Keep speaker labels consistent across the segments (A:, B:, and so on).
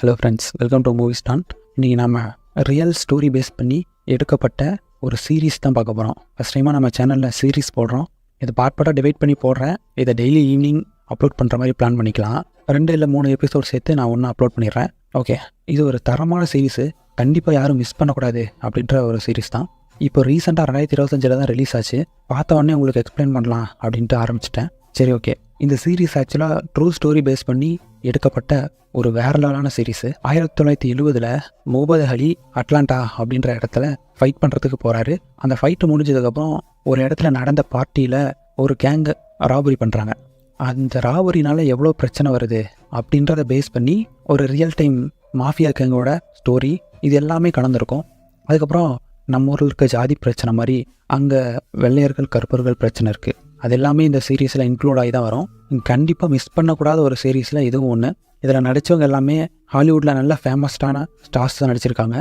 A: Hello friends, welcome to movie stand. இன்றைக்கி நம்ம real story base பண்ணி எடுக்கப்பட்ட ஒரு சீரீஸ் தான் பார்க்க போகிறோம். ஃபஸ்ட் டைமாக நம்ம சேனலில் சீரீஸ் போடுறோம். இதை பார்ட் டிவைட் பண்ணி போடுறேன். இதை டெய்லி ஈவினிங் அப்லோட் பண்ணுற மாதிரி பிளான் பண்ணிக்கலாம். 2 இல்லை 3 எபிசோட் சேர்த்து நான் ஒன்று அப்லோட் பண்ணிடுறேன். ஓகே, இது ஒரு தரமான சீரீஸு, கண்டிப்பாக யாரும் மிஸ் பண்ணக்கூடாது அப்படின்ற ஒரு சீரீஸ் தான். இப்போ ரீசெண்டாக 2025 தான் ரிலீஸ் ஆச்சு. பார்த்த உடனே உங்களுக்கு எக்ஸ்பிளைன் பண்ணலாம் அப்படின்ட்டு ஆரம்பிச்சிட்டேன். சரி, ஓகே. இந்த சீரீஸ் ஆக்சுவலாக ட்ரூ ஸ்டோரி பேஸ் பண்ணி எடுக்கப்பட்ட ஒரு வேற லெவலான சீரீஸு. 1970 முகமது அலி அட்லாண்டா அப்படின்ற இடத்துல ஃபைட் பண்ணுறதுக்கு போகிறாரு. அந்த ஃபைட்டு முடிஞ்சதுக்கப்புறம் ஒரு இடத்துல நடந்த பார்ட்டியில் ஒரு கேங்கு ராபரி பண்ணுறாங்க. அந்த ராபரினால எவ்வளோ பிரச்சனை வருது அப்படின்றத பேஸ் பண்ணி ஒரு ரியல் டைம் மாஃபியா கேங்கோட ஸ்டோரி இது எல்லாமே கலந்துருக்கும். அதுக்கப்புறம் நம்ம ஊரில் இருக்க ஜாதி பிரச்சனை மாதிரி அங்கே வெள்ளையர்கள் கருப்பர்கள் பிரச்சனை இருக்குது. அது எல்லாமே இந்த சீரீஸில் இன்க்ளூட் ஆகி தான் வரும். கண்டிப்பாக மிஸ் பண்ணக்கூடாத ஒரு சீரீஸில் இதுவும் ஒன்று. இதில் நடித்தவங்க எல்லாமே ஹாலிவுட்டில் நல்ல ஃபேமஸ்டான ஸ்டார்ஸ் தான் நடிச்சிருக்காங்க.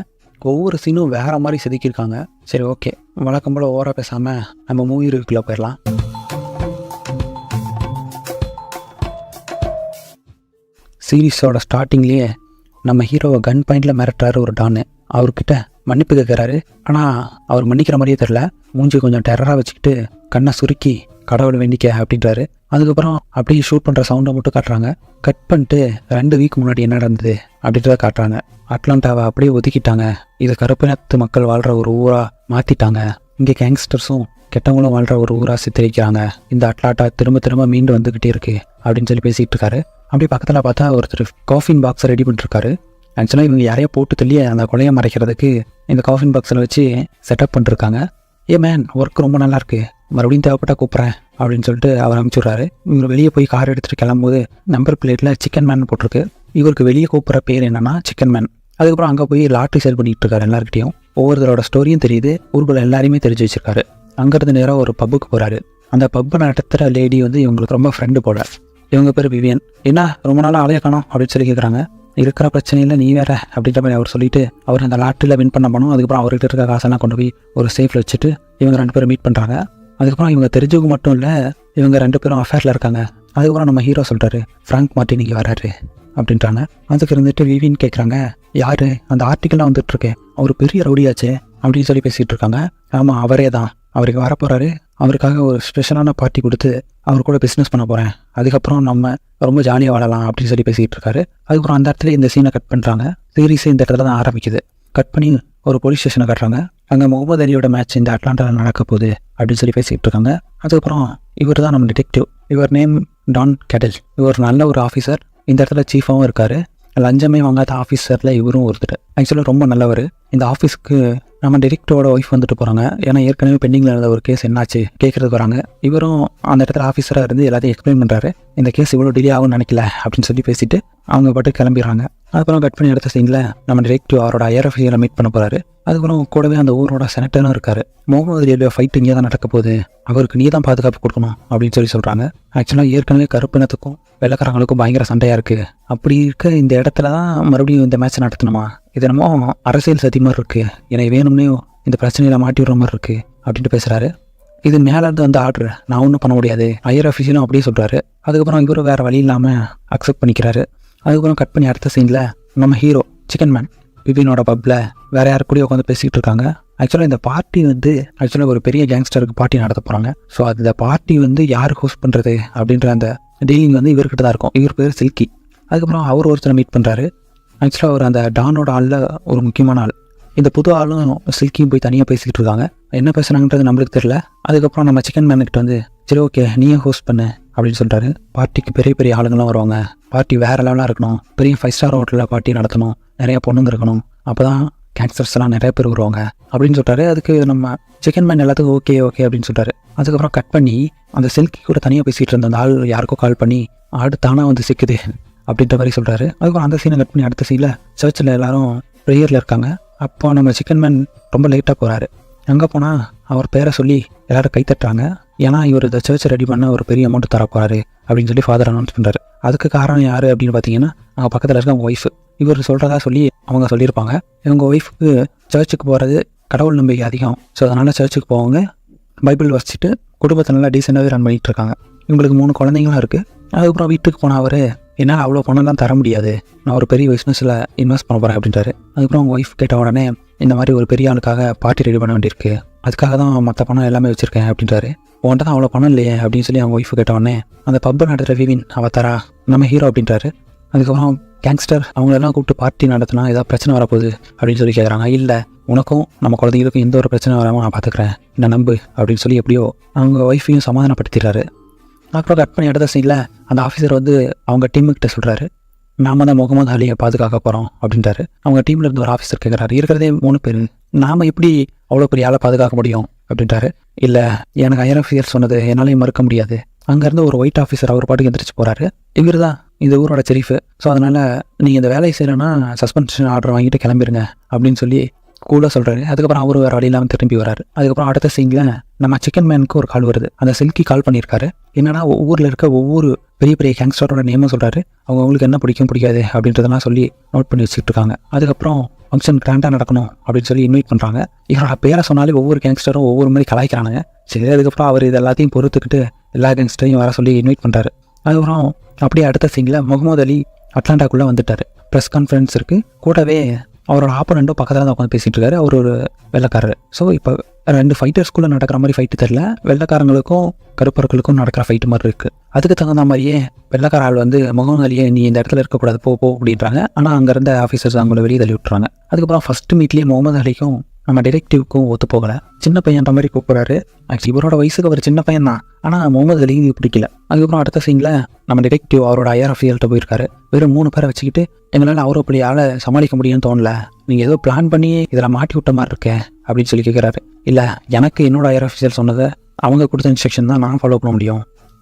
A: ஒவ்வொரு சீனும் வேறு மாதிரி செதுக்கியிருக்காங்க. சரி, ஓகே, வழக்கம் போல் ஓவராக பேசாமல் நம்ம மூவி ரிவ்யூக்குள்ளே போயிடலாம். சீரீஸோட ஸ்டார்டிங்லேயே நம்ம ஹீரோவை கன் பாயிண்டில் மிரட்டுறாரு ஒரு டான்னு. அவர்கிட்ட மன்னிப்பு கேட்குறாரு. ஆனால் அவர் மன்னிக்கிற மாதிரியே தெரில. மூஞ்சி கொஞ்சம் டெரராக வச்சுக்கிட்டு கண்ணை சுருக்கி கடவுளை வேண்டிக்க அப்படின்றாரு. அதுக்கப்புறம் அப்படியே ஷூட் பண்ணுற சவுண்டை மட்டும் காட்டுறாங்க. கட் பண்ணிட்டு 2 வீக் முன்னாடி என்ன நடந்தது அப்படின்றத காட்டுறாங்க. அட்லாண்டாவை அப்படியே ஒதுக்கிட்டாங்க. இதை கருப்பினத்து மக்கள் வாழ்கிற ஒரு ஊராக மாற்றிட்டாங்க. இங்கே கேங்ஸ்டர்ஸும் கெட்டவங்களும் வாழ்கிற ஒரு ஊராக சித்தரிக்கிறாங்க. இந்த அட்லாண்டா திரும்ப திரும்ப மீண்டு வந்துக்கிட்டே இருக்கு அப்படின்னு சொல்லி பேசிகிட்டு இருக்காரு. அப்படியே பக்கத்தில் பார்த்தா ஒருத்தர் காஃபின் பாக்ஸை ரெடி பண்ணிட்டுருக்காரு. ஆக்சுவலாக இவங்க யாரையோ போட்டு தள்ளி அந்த கொலையை மறைக்கிறதுக்கு இந்த காஃபின் பாக்ஸில் வச்சு செட்டப் பண்ணிருக்காங்க. மேன், ஒர்க் ரொம்ப நல்லாயிருக்கு, மறுபடியும் தேவைப்பட்டா கூப்பிட்றேன் அப்படின்னு சொல்லிட்டு அவர் அனுப்பிச்சுட்றாரு. இவர் வெளியே போய் கார் எடுத்துகிட்டு கிளம்பும்போது நம்பர் பிளேட்டில் சிக்கன் மேன் போட்டிருக்கு. இவருக்கு வெளியே கூப்பிட்ற பேர் என்னன்னா சிக்கன் மேன். அதுக்கப்புறம் அங்கே போய் லாட்ரி சேல் பண்ணிகிட்டு இருக்காரு. எல்லாருக்கிட்டையும் ஒவ்வொருத்தரோட ஸ்டோரியும் தெரியுது. ஊருக்குள்ள எல்லாரையுமே தெரிஞ்சு வச்சிருக்காரு. அங்கேருந்து நேராக ஒரு பப்புக்கு போகிறாரு. அந்த பப்பை நடத்துகிற லேடி இவங்களுக்கு ரொம்ப ஃப்ரெண்டு போட. இவங்க பேர் விவியன். என்ன ரொம்ப நாளாக ஆளைய காணோம் அப்படின்னு சொல்லி கேட்குறாங்க. இருக்கிற பிரச்சனையில் நீ வேற அப்படின்ற மாதிரி அவர் சொல்லிட்டு அவர் அந்த லாட்டரியில் வின் பண்ண பண்ணும். அதுக்கப்புறம் அவர்கிட்ட இருக்க காசெல்லாம் கொண்டு போய் ஒரு சேஃபில் வச்சுட்டு இவங்க 2 பேரும் மீட் பண்ணுறாங்க. அதுக்கப்புறம் இவங்க தெரிஞ்சவங்க மட்டும் இல்லை, இவங்க 2 பேரும் அஃபேரில் இருக்காங்க. அதுக்கப்புறம் நம்ம ஹீரோ சொல்கிறாரு, ஃப்ராங்க் மார்ட்டின் இங்கே வராரு அப்படின்றாங்க. அதுக்கு இருந்துட்டு விவின்னு கேட்குறாங்க, யார் அந்த ஆர்டிக்கல்லாம் வந்துட்டுருக்கேன், அவர் பெரிய ரவுடியாச்சே அப்படின்னு சொல்லி பேசிகிட்டு இருக்காங்க. ஆமாம், அவரே தான். அவருக்கு வரப்போகிறாரு. அவருக்காக ஒரு ஸ்பெஷலான பார்ட்டி கொடுத்து அவர் கூட பிஸ்னஸ் பண்ண போகிறேன். அதுக்கப்புறம் நம்ம ரொம்ப ஜாலியாக வாழலாம் அப்படின்னு சொல்லி பேசிகிட்டு இருக்காரு. அதுக்கப்புறம் அந்த இடத்துல இந்த சீனை கட் பண்ணுறாங்க. சீரீஸே இந்த இடத்துல தான் ஆரம்பிக்குது. கட் பண்ணி ஒரு போலீஸ் ஸ்டேஷனை கட்டுறாங்க. அங்கே முகமது அலியோட மேட்ச் இந்த அட்லாண்டாவில் நடக்க போகுது அப்படின்னு சொல்லி பேசிகிட்டு இருக்காங்க. அதுக்கப்புறம் இவர் தான் நம்ம டிடெக்டிவ். இவர் நேம் டான் கேடல். இவர் நல்ல ஒரு ஆஃபீஸர். இந்த இடத்துல சீஃபாகவும் இருக்கார். லஞ்சமே வாங்காத ஆஃபீஸரில் இவரும் ஒருத்தர். ஆக்சுவலாக ரொம்ப நல்லவர். இந்த ஆஃபீஸுக்கு நம்ம டிரெக்டரோட ஒய்ஃப் வந்துட்டு போகிறாங்க. ஏன்னா ஏற்கனவே பெண்டிங்கில் இருந்த ஒரு கேஸ் என்னாச்சு கேட்குறதுக்கு வராங்க. இவரும் அந்த இடத்துல ஆஃபீஸராக இருந்து எல்லாத்தையும் எக்ஸ்பிளைன் பண்ணுறாரு. இந்த கேஸ் இவ்வளோ டிலே ஆகும்னு நினைக்கல அப்படின்னு சொல்லி பேசிட்டு அவங்க பாட்டு கிளம்பிடுறாங்க. அதுக்கப்புறம் கட் பண்ணி எடுத்த சீனில் நம்ம டிரெக்டிவ் அவரோட ஐஆர் ஆஃபீஸரை மீட் பண்ண போகிறாரு. அதுக்கப்புறம் கூடவே அந்த ஊரோட செனட்டரும் இருக்கார். முகமது அலியோட ஃபைட்டு இங்கே தான் நடக்க போகுது, அவருக்கு நீ தான் பாதுகாப்பு கொடுக்கணும் அப்படின்னு சொல்லி சொல்கிறாங்க. ஆக்சுவலாக ஏற்கனவே கருப்பினத்துக்கும் வெள்ளக்காரங்களுக்கும் பயங்கர சண்டையாக இருக்குது. அப்படி இருக்க இந்த இடத்துல தான் மறுபடியும் இந்த மேட்ச் நடத்தணுமா? இது என்னமோ அரசியல் சதி மாதிரி இருக்குது, எனக்கு வேணும்னே இந்த பிரச்சனையில் மாட்டி விடுற மாதிரி இருக்குது அப்படின்ட்டு பேசுகிறாரு. இது மேலேருந்து வந்து ஆர்டர், நான் ஒன்றும் பண்ண முடியாது, ஐஆர் ஆஃபீஸிலும் அப்படியே சொல்கிறாரு. அதுக்கப்புறம் இவரும் வேறு வழி இல்லாமல் அக்செப்ட் பண்ணிக்கிறாரு. அதுக்கப்புறம் கட் பண்ணி அடுத்த சீனில் நம்ம ஹீரோ சிக்கன் மேன் விபினோட பப்பில் வேறு யாரு கூட உட்காந்து பேசிக்கிட்டு இருக்காங்க. ஆக்சுவலாக இந்த பார்ட்டி ஆக்சுவலாக ஒரு பெரிய கேங்ஸ்டருக்கு பார்ட்டி நடத்த போகிறாங்க. ஸோ அந்த பார்ட்டி யார் ஹோஸ்ட் பண்ணுறது அப்படின்ற அந்த டீலிங் இவர்கிட்ட தான் இருக்கும். இவர் பேர் சில்கி. அதுக்கப்புறம் அவர் ஒருத்தரை மீட் பண்ணுறாரு. ஆக்சுவலாக அவர் அந்த டானோட ஆளில் ஒரு முக்கியமான ஆள். இந்த புது ஆளும் சில்கியும் போய் தனியாக பேசிக்கிட்டு இருக்காங்க. என்ன பேசுகிறாங்கன்றது நம்மளுக்கு தெரியல. அதுக்கப்புறம் நம்ம சிக்கன் மேனுக்கிட்ட சரி, ஓகே, நீயே ஹோஸ்ட் பண்ணு அப்படின்னு சொல்கிறாரு. பார்ட்டிக்கு பெரிய பெரிய ஆளுங்கள்லாம் வருவாங்க. பார்ட்டி வேறு லெவலாக இருக்கணும். பெரிய 5 ஸ்டார் ஹோட்டலில் பார்ட்டி நடத்தணும். நிறைய பொண்ணுங்க இருக்கணும். அப்போ தான் கேங்ஸ்டர்ஸ் எல்லாம் நிறைய பேர் வருவாங்க அப்படின்னு சொல்கிறாரு. அதுக்கு நம்ம சிக்கன் மேன் எல்லாத்துக்கும் ஓகே அப்படின்னு சொல்கிறாரு. அதுக்கப்புறம் கட் பண்ணி அந்த சில்கி கூட தனியாக பேசிகிட்டு இருந்த அந்த ஆள் யாருக்கோ கால் பண்ணி ஆடு தானாக சிக்குது அப்படின்ற மாதிரி சொல்கிறாரு. அதுக்கப்புறம் அந்த சீனை கட் பண்ணி அடுத்த சீனில் சர்ச்சில் எல்லாரும் ப்ரேயரில் இருக்காங்க. அப்போ நம்ம சிக்கன் மேன் ரொம்ப லேட்டாக போகிறாரு. அங்கே போனால் அவர் பேரை சொல்லி எல்லோரும் கைத்தட்டுறாங்க. ஏன்னா இவர் இந்த சர்ச்சை ரெடி பண்ண ஒரு பெரிய அமௌண்ட் தர போகிறாரு அப்படின்னு சொல்லி ஃபாதர் அனௌன்ஸ் பண்ணுறாரு. அதுக்கு காரணம் யார் அப்படின்னு பார்த்தீங்கன்னா அவங்க பக்கத்தில் இருக்க அவங்க ஒய்ஃபு. இவர் சொல்கிறதா சொல்லி அவங்க சொல்லியிருப்பாங்க. இவங்க ஒய்ஃபுக்கு சர்ச்சுக்கு போகிறது கடவுள் நம்பிக்கை அதிகம். ஸோ அதனால் சர்ச்சுக்கு போவாங்க, பைபிள் வச்சுட்டு குடும்பத்தை நல்லா டீசெண்டாகவே ரன் பண்ணிகிட்டு இருக்காங்க. இவங்களுக்கு 3 குழந்தைங்களும் இருக்குது. அதுக்கப்புறம் வீட்டுக்கு போனால் அவர் என்னால் அவ்வளோ பணம்லாம் தர முடியாது, நான் ஒரு பெரிய பிஸ்னஸில் இன்வெஸ்ட் பண்ண போகிறேன் அப்படின்றாரு. அதுக்கப்புறம் அவங்க ஒய்ஃப் கேட்ட உடனே இந்த மாதிரி ஒரு பெரிய ஆளுக்காக பார்ட்டி ரெடி பண்ண வேண்டியிருக்கு, அதுக்காக தான் மற்ற பணம் எல்லாமே வச்சுருக்கேன் அப்படின்றாரு. உன்ட்ட தான் அவ்வளோ பணம் இல்லையே அப்படின்னு சொல்லி அவங்க ஒய்ஃபு கேட்ட உடனே அந்த பப்பை நடத்துகிற விவின் அவதாரா நம்ம ஹீரோ அப்படின்றாரு. அதுக்கப்புறம் கேங்ஸ்டர் அவங்களெல்லாம் கூப்பிட்டு பார்ட்டி நடத்தினா ஏதாவது பிரச்சனை வரப்போகுது அப்படின்னு சொல்லி கேட்குறாங்க. இல்லை, உனக்கும் நம்ம குழந்தைங்களுக்கும் எந்த ஒரு பிரச்சனை வராமல் நான் பார்த்துக்கிறேன், என்ன நம்பு அப்படின்னு சொல்லி எப்படியோ அவங்க ஒய்ஃபையும் சமாதானப்படுத்திடுறாரு. அப்புறம் கட் பண்ணி எடுத்த சீனில் அந்த ஆஃபீஸர் வந்து அவங்க டீமுக்கிட்ட சொல்கிறாரு, நாம தான் முகமது அலியை பாதுகாக்க போகிறோம் அப்படின்றாரு. அவங்க டீமில் இருந்து ஒரு ஆஃபீஸர் கேட்குறாரு, இருக்கிறதே 3 பேர், நாம் எப்படி அவ்வளோ பெரிய ஆளை பாதுகாக்க முடியும் அப்படின்றாரு. இல்லை, எனக்கு ஹையர் ஆஃபீஸர் சொன்னது என்னாலையும் மறுக்க முடியாது. அங்கேருந்து ஒரு ஒயிட் ஆஃபீஸர் அவர் பாட்டுக்கு எந்திரிச்சு போகிறாரு. இவர் தான் இந்த ஊரோட செரீஃபு, ஸோ அதனால் நீங்கள் இந்த வேலையை செய்யணுன்னா சஸ்பென்ஷன் ஆர்டர் வாங்கிட்டு கிளம்பிடுங்க அப்படின்னு சொல்லி கூலாக சொல்கிறாரு. அதுக்கப்புறம் அவர் வேறு வழி இல்லாமல் திரும்பி வராரு. அதுக்கப்புறம் அடுத்த சீனில் நம்ம சிக்கன் மேனுக்கு ஒரு கால் வருது. அந்த சில்கி கால் பண்ணியிருக்காரு. என்னன்னா ஊரில் இருக்க ஒவ்வொரு பெரிய பெரிய கேங்ஸ்டரோட நேமும் சொல்கிறாரு, அவங்களுக்கு என்ன பிடிக்காது அப்படின்றதெல்லாம் சொல்லி நோட் பண்ணி வச்சுட்டு இருக்காங்க. அதுக்கப்புறம் ஃபங்க்ஷன் கிராண்டாக நடக்கணும் அப்படின்னு சொல்லி இன்வைட் பண்ணுறாங்க. இவரோட பேரை சொன்னாலே ஒவ்வொரு கேங்ஸ்டரும் ஒவ்வொரு மாதிரி கலாய்க்கிறானுங்க. சரி, அதுக்கப்புறம் அவர் இது எல்லாத்தையும் பொறுத்துக்கிட்டு எல்லா கேங்ஸ்டரையும் வர சொல்லி இன்வைட் பண்ணுறாரு. அதுக்கப்புறம் அப்படியே அடுத்த சீனில் முகமது அலி அட்லாண்டாக்குள்ளே வந்துட்டார். ப்ரெஸ் கான்ஃபரன்ஸ் இருக்குது, கூடவே அவரோட ஆப்போனண்ட்டும் பக்கத்தில் தான் உட்காந்து பேசிகிட்டு இருக்காரு. அவர் ஒரு வெள்ளைக்காரர். ஸோ இப்போ 2 ஃபைட்டர்ஸ்குள்ளே நடக்கிற மாதிரி ஃபைட்டு தெரில, வெள்ளைக்காரங்களுக்கும் கருப்பர்களுக்கும் நடக்கிற ஃபைட்டு மாதிரி இருக்குது. அதுக்கு தகுந்த மாதிரியே வெள்ளைக்கார ஆள் வந்து முகமது அலியை நீ இந்த இடத்துல இருக்கக்கூடாது, போ அப்படின்றாங்க. ஆனால் அங்கே இருந்த ஆஃபீஸர்ஸ் அவங்கள வெளியே தள்ளி விட்டுறாங்க. அதுக்கப்புறம் ஃபஸ்ட்டு மீட்லேயே முகமது அலிக்கும் நம்ம டிடெக்டிவ்க்கும் ஒத்து போகலை. சின்ன பையன்ற மாதிரி கூப்பிட்றாரு. ஆக்சுவலி இவரோட வயசுக்கு ஒரு சின்ன பையன் தான், ஆனால் முகமது அலிக்கு இது பிடிக்கல. அதுக்கப்புறம் அடுத்த சீனில் நம்ம டிடெக்டிவ் அவரோட ஹையர் ஆஃபீஸர்கிட்ட போயிருக்காரு. வெறும் 3 பேரை வச்சுக்கிட்டு எங்களால் அவரை அப்படி ஆளை சமாளிக்க முடியும்னு தோணல, நீங்கள் ஏதோ பிளான் பண்ணி இதில் மாட்டி விட்ட மாதிரி இருக்கேன் அப்படின்னு சொல்லி கேட்குறாரு. இல்லை, எனக்கு என்னோட ஹையர் ஆஃபீஸர் சொன்னதை அவங்க கொடுத்த இன்ஸ்ட்ரக்ஷன் தான் நான் ஃபாலோ பண்ண முடியும்,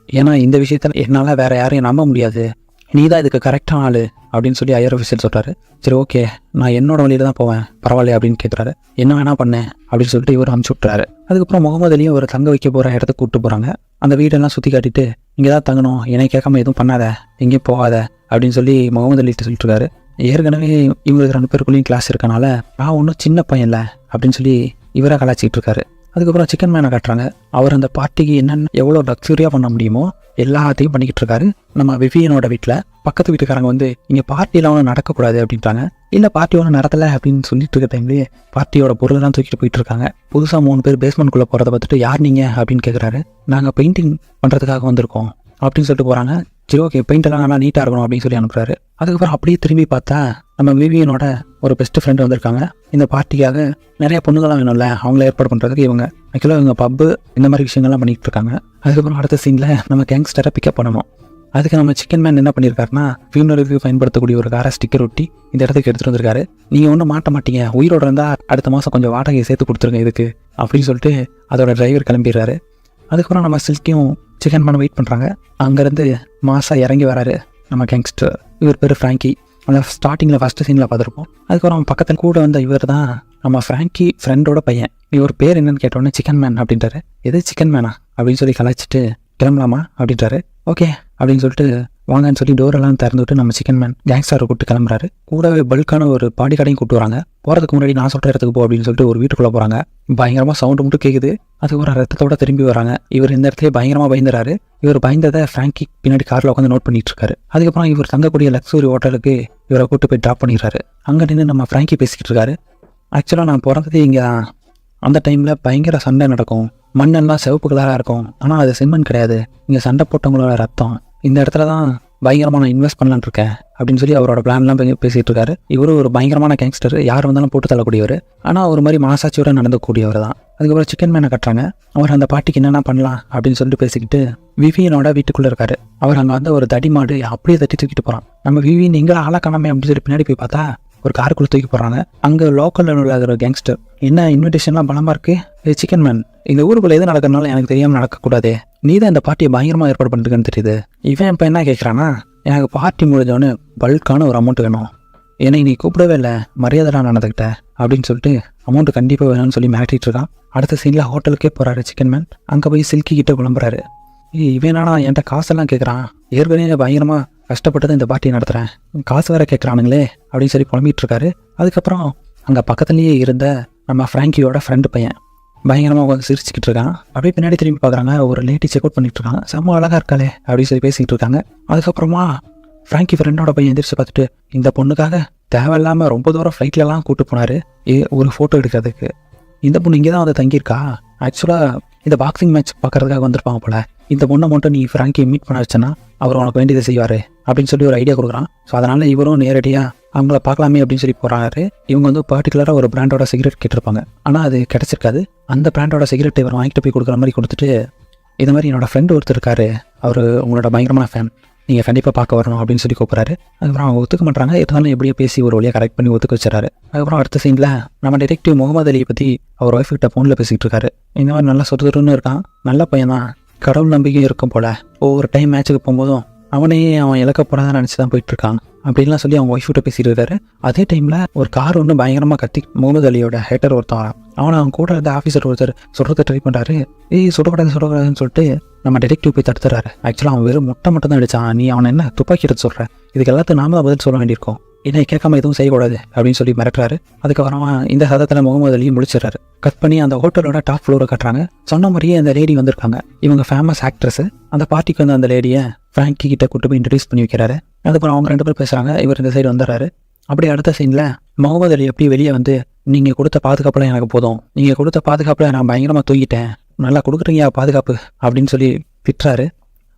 A: ஏன்னா இந்த விஷயத்தில் என்னால் வேறு யாரையும் நம்ப முடியாது, நீ தான் இதுக்கு கரெக்டான ஆள் அப்படின்னு சொல்லி ஹையர் ஆஃபீஸர் சொல்கிறாரு. சரி, ஓகே, நான் என்னோட வழியில் தான் போவேன், பரவாயில்ல அப்படின்னு கேட்குறாரு. என்ன வேணா பண்ணேன் அப்படின்னு சொல்லிட்டு இவர் அனுப்பிச்சு விட்டுறாரு. அதுக்கப்புறம் முகமது அலியும் ஒரு தங்க வைக்க போகிற இடத்துக்கு கூப்பிட்டு போகிறாங்க. அந்த வீடெல்லாம் சுற்றி காட்டிட்டு இங்கே தான் தங்கணும், என்னை கேட்காம எதுவும் பண்ணாத, எங்கேயும் போகாத அப்படின்னு சொல்லி முகமது அலிட்டு சொல்லிட்டு இருக்காரு. ஏற்கனவே இவங்களுக்கு 2 பேருக்குள்ளேயும் கிளாஸ் இருக்கனால நான் ஒன்றும் சின்ன பையன் இல்லை அப்படின்னு சொல்லி இவரை கலாச்சிக்கிட்டு இருக்காரு. அதுக்கப்புறம் சிக்கன் மேனை காட்டுறாங்க. அவர் அந்த பார்ட்டிக்கு என்னென்ன எவ்வளோ லக்ஸுரியாக பண்ண முடியுமோ எல்லாத்தையும் பண்ணிக்கிட்டு இருக்காரு. நம்ம விவியனோட வீட்டில் பக்கத்து வீட்டுக்காரங்க வந்து இங்கே பார்ட்டியெலாம் ஒன்றும் நடக்கக்கூடாது அப்படின்ட்டாங்க. இல்லை, பார்ட்டி ஒன்றும் நடத்தலை அப்படின்னு சொல்லிட்டு இருக்க டைம்லேயே பார்ட்டியோட பொருளெல்லாம் தூக்கிட்டு போயிட்டு இருக்காங்க. புதுசாக 3 பேர் பேஸ்மெண்ட்குள்ளே போகிறத பார்த்துட்டு யார் நீங்கள் அப்படின்னு கேட்குறாரு. நாங்கள் பெயிண்டிங் பண்ணுறதுக்காக வந்திருக்கோம் அப்படின்னு சொல்லிட்டு போகிறாங்க. சரி, ஓகே, பெயிண்டெல்லாம் நல்லா நீட்டாக இருக்கணும் அப்படின்னு சொல்லி அனுப்புறாரு. அதுக்கப்புறம் அப்படியே திரும்பி பார்த்தா நம்ம விவியனோட ஒரு பெஸ்ட் ஃப்ரெண்டு வந்திருக்காங்க. இந்த பார்ட்டிக்காக நிறைய பொண்ணுங்கள்லாம் வேணும்ல, அவங்கள ஏற்பாடு பண்ணுறதுக்கு ஆக்சுவலாக இவங்க பப்பு இந்த மாதிரி விஷயங்கள்லாம் பண்ணிகிட்டு இருக்காங்க. அதுக்கப்புறம் அடுத்த சீனில் நம்ம கேங்ஸ்டரை பிக்கப் பண்ணணும். அதுக்கு நம்ம சிக்கன் மேன் என்ன பண்ணியிருக்காருன்னா, ஃபியூனருக்கு பயன்படுத்தக்கூடிய ஒரு காரை ஸ்டிக்கர் ஒட்டி இந்த இடத்துக்கு எடுத்துகிட்டு வந்திருக்காரு. நீங்கள் ஒன்றும் மாட்ட மாட்டீங்க, உயிரோடு இருந்தால் அடுத்த மாதம் கொஞ்சம் வாடகையை சேர்த்து கொடுத்துருங்க இதுக்கு அப்படின்னு சொல்லிட்டு அதோட டிரைவர் கிளம்பிடுறாரு. அதுக்கப்புறம் நம்ம சில்கியும் சிக்கன் மேனை வெயிட் பண்ணுறாங்க. அங்கேருந்து மாசாக இறங்கி வராரு நம்ம கேங்ஸ்டர். இவர் பேர் ஃப்ராங்கி. அந்த ஸ்டார்டிங்கில் ஃபஸ்ட்டு சீனில் பார்த்துருப்போம். அதுக்கப்புறம் பக்கத்தில் கூட வந்த இவர் தான் நம்ம ஃப்ராங்கி ஃப்ரெண்டோட பையன். இவர் பேர் என்னன்னு கேட்டோன்னே சிக்கன் மேன் அப்படின்றாரு. எது சிக்கன் மேனா அப்படின்னு சொல்லி கலாய்ச்சிட்டு கிளம்பலாமா அப்படின்றாரு. ஓகே அப்படின்னு சொல்லிட்டு வாங்கன்னு சொல்லி டோரெல்லாம் திறந்து விட்டு நம்ம சிக்கன் மேன் கேங்ஸ்டரை கூப்பிட்டு கிளம்புறாரு. கூடவே பல்கான ஒரு பாடி கடையும் கூப்பிட்டு வராங்க. போகிறதுக்கு முன்னாடி நான் சொல்கிற இடத்துக்கு போ அப்படின்னு சொல்லிட்டு ஒரு வீட்டுக்குள்ளே போகிறாங்க. பயங்கரமாக சவுண்டு மட்டும் கேட்குது. அதுக்கப்புறம் ரத்தத்தோட திரும்பி வராங்க. இவர் இந்த இடத்துல பயங்கரமாக பயந்துறாரு. இவர் பயந்ததை ஃப்ராங்கி பின்னாடி காரில் உட்காந்து நோட் பண்ணிட்டு இருக்காரு. அதுக்கப்புறம் இவர் தங்கக்கூடிய லக்ஸுரி ஹோட்டலுக்கு இவரை கூப்பிட்டு போய் ட்ராப் பண்ணிடுறாரு. அங்கே நின்று நம்ம ஃப்ராங்கி பேசிக்கிட்டு இருக்காரு. ஆக்சுவலாக நான் பிறந்தது இங்கே தான். அந்த டைமில் பயங்கர சண்டை நடக்கும், மண்ணெல்லாம் சிவப்பு கலராக இருக்கும், ஆனால் அது செம்மண் கிடையாது, இங்கே சண்டை போட்டவங்களோட ரத்தம். இந்த இடத்துல தான் பயங்கரமாக நான் இன்வெஸ்ட் பண்ணலான்னு இருக்கேன் அப்படின்னு சொல்லி அவரோட பிளான்லாம் பேசிகிட்டு இருக்காரு. இவரும் ஒரு பயங்கரமான கேங்ஸ்டர், யார் வந்தாலும் போட்டு தள்ளக்கூடியவர், ஆனால் ஒரு மாதிரி மனசாட்சியோட நடந்தக்கூடியவர் தான். அதுக்கப்புறம் சிக்கன் மேனை கட்டுறாங்க. அவர் அந்த பார்ட்டிக்கு என்னென்ன பண்ணலாம் அப்படின்னு சொல்லிட்டு பேசிக்கிட்டு விவியனோட வீட்டுக்குள்ளே இருக்காரு. அவர் அங்கே வந்து ஒரு தடி மாடு அப்படியே தட்டி தூக்கிட்டு போகிறான். நம்ம விவியன் எங்கே ஆளா காணாமே அப்படின்னு சொல்லி பின்னாடி போய் பார்த்தா ஒரு காருக்குள்ளே தூக்கி போடுறாங்க. அங்கே லோக்கலில் உள்ள ஒரு கேங்ஸ்டர், என்ன இன்விடேஷன்லாம் பலமாக இருக்குது, சிக்கன் மேன் இந்த ஊருக்குள்ளே எது நடக்கிறனால எனக்கு தெரியாமல் நடக்கக்கூடாது, நீ தான் இந்த பார்ட்டியை பயங்கரமாக ஏற்பாடு பண்ணிருக்கேன்னு தெரியுது. இவன் இப்போ என்ன கேட்குறான்னா, எனக்கு பார்ட்டி முடிஞ்சவொன்னு பல்கான ஒரு அமௌண்ட் வேணும், ஏன்னா நீ கூப்பிடவே இல்லை, மரியாதைலாம் நடந்துக்கிட்ட அப்படின்னு சொல்லிட்டு அமௌண்ட்டு கண்டிப்பாக வேணும்னு சொல்லி மிரட்டிட்டு இருக்கான். அடுத்த சீனில் ஹோட்டலுக்கே போகிறாரு சிக்கன் மேன். அங்கே போய் சில்கி கிட்ட புலம்புறாரு. இவனானா என்கிட்ட காசெல்லாம் கேட்குறான், ஏற்கனவே பயங்கரமாக கஷ்டப்பட்டு தான் இந்த பார்ட்டி நடத்துகிறேன், காசு வேறு கேட்குறானுங்களே அப்படின்னு சொல்லி புலம்பிகிட்டு இருக்காரு. அதுக்கப்புறம் அங்கே பக்கத்துலேயே இருந்த நம்ம ஃப்ராங்கியோட ஃப்ரெண்டு பையன் பயங்கரமாக உட்காந்து சிரிச்சுக்கிட்டு இருக்கான். அப்படியே பின்னாடி திரும்பி பார்க்குறாங்க, ஒரு லேடி செக் அவுட் பண்ணிட்டு இருக்காங்க. செம்ம அழகாக இருக்காளே அப்படின்னு சொல்லி பேசிக்கிட்டு இருக்காங்க. அதுக்கப்புறமா ஃப்ராங்கி ஃப்ரெண்டோட பையன் எந்திரிச்சு பார்த்துட்டு இந்த பொண்ணுக்காக தேவையில்லாமல் ரொம்ப தூரம் ஃப்ளைட்லலாம் கூப்பிட்டு போனார் ஒரு ஃபோட்டோ எடுக்கிறதுக்கு. இந்த பொண்ணு இங்கே தான் வந்து தங்கியிருக்கா. ஆக்சுவலாக இந்த பாக்ஸிங் மேட்ச் பார்க்கறதுக்காக வந்திருப்பாங்க போல். இந்த பொண்ணை மட்டும் நீ ஃப்ராங்கி மீட் பண்ண வச்சேன்னா அவர் உனக்கு வேண்டியதை செய்வார் அப்படின்னு சொல்லி ஒரு ஐடியா கொடுக்குறான். ஸோ அதனால் இவரும் நேரடியாக அவங்கள பார்க்கலாமே அப்படின்னு சொல்லி போகிறாரு. இவங்க வந்து பர்டிகுலராக ஒரு பிராண்டோட சிகரெட் கேட்டிருப்பாங்க. ஆனால் அது கிடச்சிருக்காது. அந்த பிராண்டோட சிகரெட் இவர் வாங்கிட்டு போய் கொடுக்குற மாதிரி கொடுத்துட்டு இது மாதிரி என்னோடய ஃப்ரெண்டு ஒருத்தர் இருக்காரு, அவர் உங்களோட பயங்கரமான ஃபேன், நீங்கள் கண்டிப்பாக பார்க்க வரணும் அப்படின்னு சொல்லி கூப்பிட்றாரு. அதுக்கப்புறம் அவங்க ஒத்துக்க மாட்டாங்க. இருந்தாலும் எப்படியோ பேசி ஒரு வழியாக கரெக்ட் பண்ணி ஒத்துக்க வச்சுறாரு. அதுக்கப்புறம் அடுத்த சீனில் நம்ம டிடெக்டிவ் முகமது அலியை பற்றி அவர் ஒய்ஃப் கிட்ட ஃபோனில் பேசிகிட்டு இருக்காரு. இந்த மாதிரி நல்லா சொத்துன்னு இருக்கான், நல்ல பையன் தான், கடவுள் நம்பிக்கையும் இருக்கும் போல். ஒவ்வொரு டைம் மேட்ச்சுக்கு போகும்போதும் அவன் இழக்க போகிறதா நினச்சி தான் போயிட்டுருக்கான் அப்படின்லாம் சொல்லி அவங்க ஒய்ஃப் கிட்ட பேசிட்டு இருக்காரு. அதே டைமில் ஒரு கார் ஒன்று பயங்கரமாக கத்தி முகமது அலியோட ஹேட்டர் ஒருத்தன் வரான். அவன் கூட இருந்த ஆஃபீஸர் ஒருத்தர் சொல்கிறத ட்ரை பண்ணுறாரு. சுடக்கூடாதுன்னு சொல்லிட்டு நம்ம டிடெக்டிவ் போய் தடுத்துறாரு. ஆக்சுவலாக அவன் வெறும் முட்டை மட்டும் தான் அடித்தான். நீ அவனை என்ன துப்பாக்கி எடுத்து சொல்கிற? இதுக்கு எல்லாத்தையும் நாம தான் பதில் சொல்ல வேண்டியிருக்கோம். என்னை கேட்காம எதுவும் செய்யக்கூடாது அப்படின்னு சொல்லி மிரட்டுறாரு. அதுக்கப்புறம் இந்த சதத்தில் முகமது அலியும் முடிச்சிடறாரு. கட் பண்ணி அந்த ஹோட்டலோட டாப் ஃப்ளோரை கட்டுறாங்க. சொன்ன மாதிரியே அந்த லேடி வந்திருக்காங்க. இவங்க ஃபேமஸ் ஆக்ட்ரஸ். அந்த பார்ட்டிக்கு வந்து அந்த லேடியை ஃப்ராங்கி கிட்ட கூட்டு போய் இன்ட்ரடியூஸ் பண்ணி வைக்கிறாரு. அதுக்கப்புறம் அவங்க 2 பேர் பேசுகிறாங்க. இவர் இந்த சைடு வந்துடுறாரு. அப்படியே அடுத்த சீனில் முகமது அலி எப்படி வெளியே வந்து நீங்கள் கொடுத்த பாதுகாப்புலாம் எனக்கு போதும், நீங்கள் கொடுத்த பாதுகாப்பில் நான் பயங்கரமாக தூங்கிட்டேன், நல்லா கொடுக்குறீங்க பாதுகாப்பு அப்படின்னு சொல்லி திட்டுறாரு.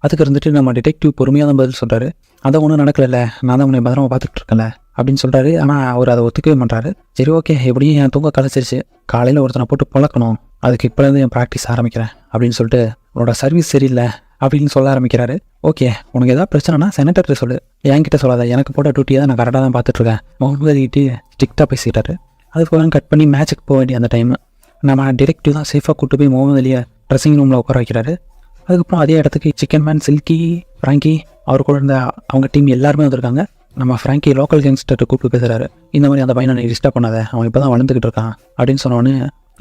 A: அதுக்கு இருந்துட்டு நம்ம டிடெக்டிவ் பொறுமையாக தான் பதில் சொல்கிறாரு. அதை ஒன்றும் நடக்கல, நான் தான் உன்னை பத்திரமா பார்த்துட்டு இருக்கேன்ல அப்படின்னு சொல்கிறாரு. ஆனால் அவர் அதை ஒத்துக்கவே பண்ணுறாரு. சரி ஓகே, எப்படியும் என் தூங்க கலைச்சிருச்சு, காலையில் ஒருத்தனை போட்டு பழக்கணும், அதுக்கு இப்போலேருந்து என் ப்ராக்டிஸ் ஆரம்பிக்கிறேன் அப்படின்னு சொல்லிட்டு உன்னோட சர்வீஸ் சரியில்லை அப்படின்னு சொல்ல ஆரம்பிக்கிறாரு. ஓகே, உனக்கு ஏதாவது பிரச்சனைனா செனட்டர்கிட்ட சொல்லு, என்கிட்ட சொல்லாத, எனக்கு போட்ட டியூட்டியை தான் நான் கரெக்டாக தான் பார்த்துட்ருக்கேன் முகமது அலிகிட்டே ஸ்ட்ரிக்டாக பேசிக்கிட்டாரு. அதுக்கப்புறம் கட் பண்ணி மேட்ச்சுக்கு போக வேண்டிய அந்த டைம் நம்ம டிடெக்டிவ் தான் சேஃபாக கூட்டு போய் முகமது அலியை ட்ரெஸ்ஸிங் ரூமில் உட்கார வைக்கிறாரு. அதுக்கப்புறம் அதே இடத்துக்கு சிக்கன் மேன், சில்கி, ஃப்ராங்கி, அவர் கூட இருந்த அவங்க டீம் எல்லாருமே வந்திருக்காங்க. நம்ம ஃப்ராங்கி லோக்கல் கேங்ஸ்டர்கிட்ட கூப்பிட்டு பேசுகிறாரு. இந்த மாதிரி அந்த பையனை நீ டிஸ்டர்ப் பண்ணாத, அவன் இப்போ தான் வளர்ந்துக்கிட்டு இருக்கான் அப்படின்னு சொன்னோன்னு,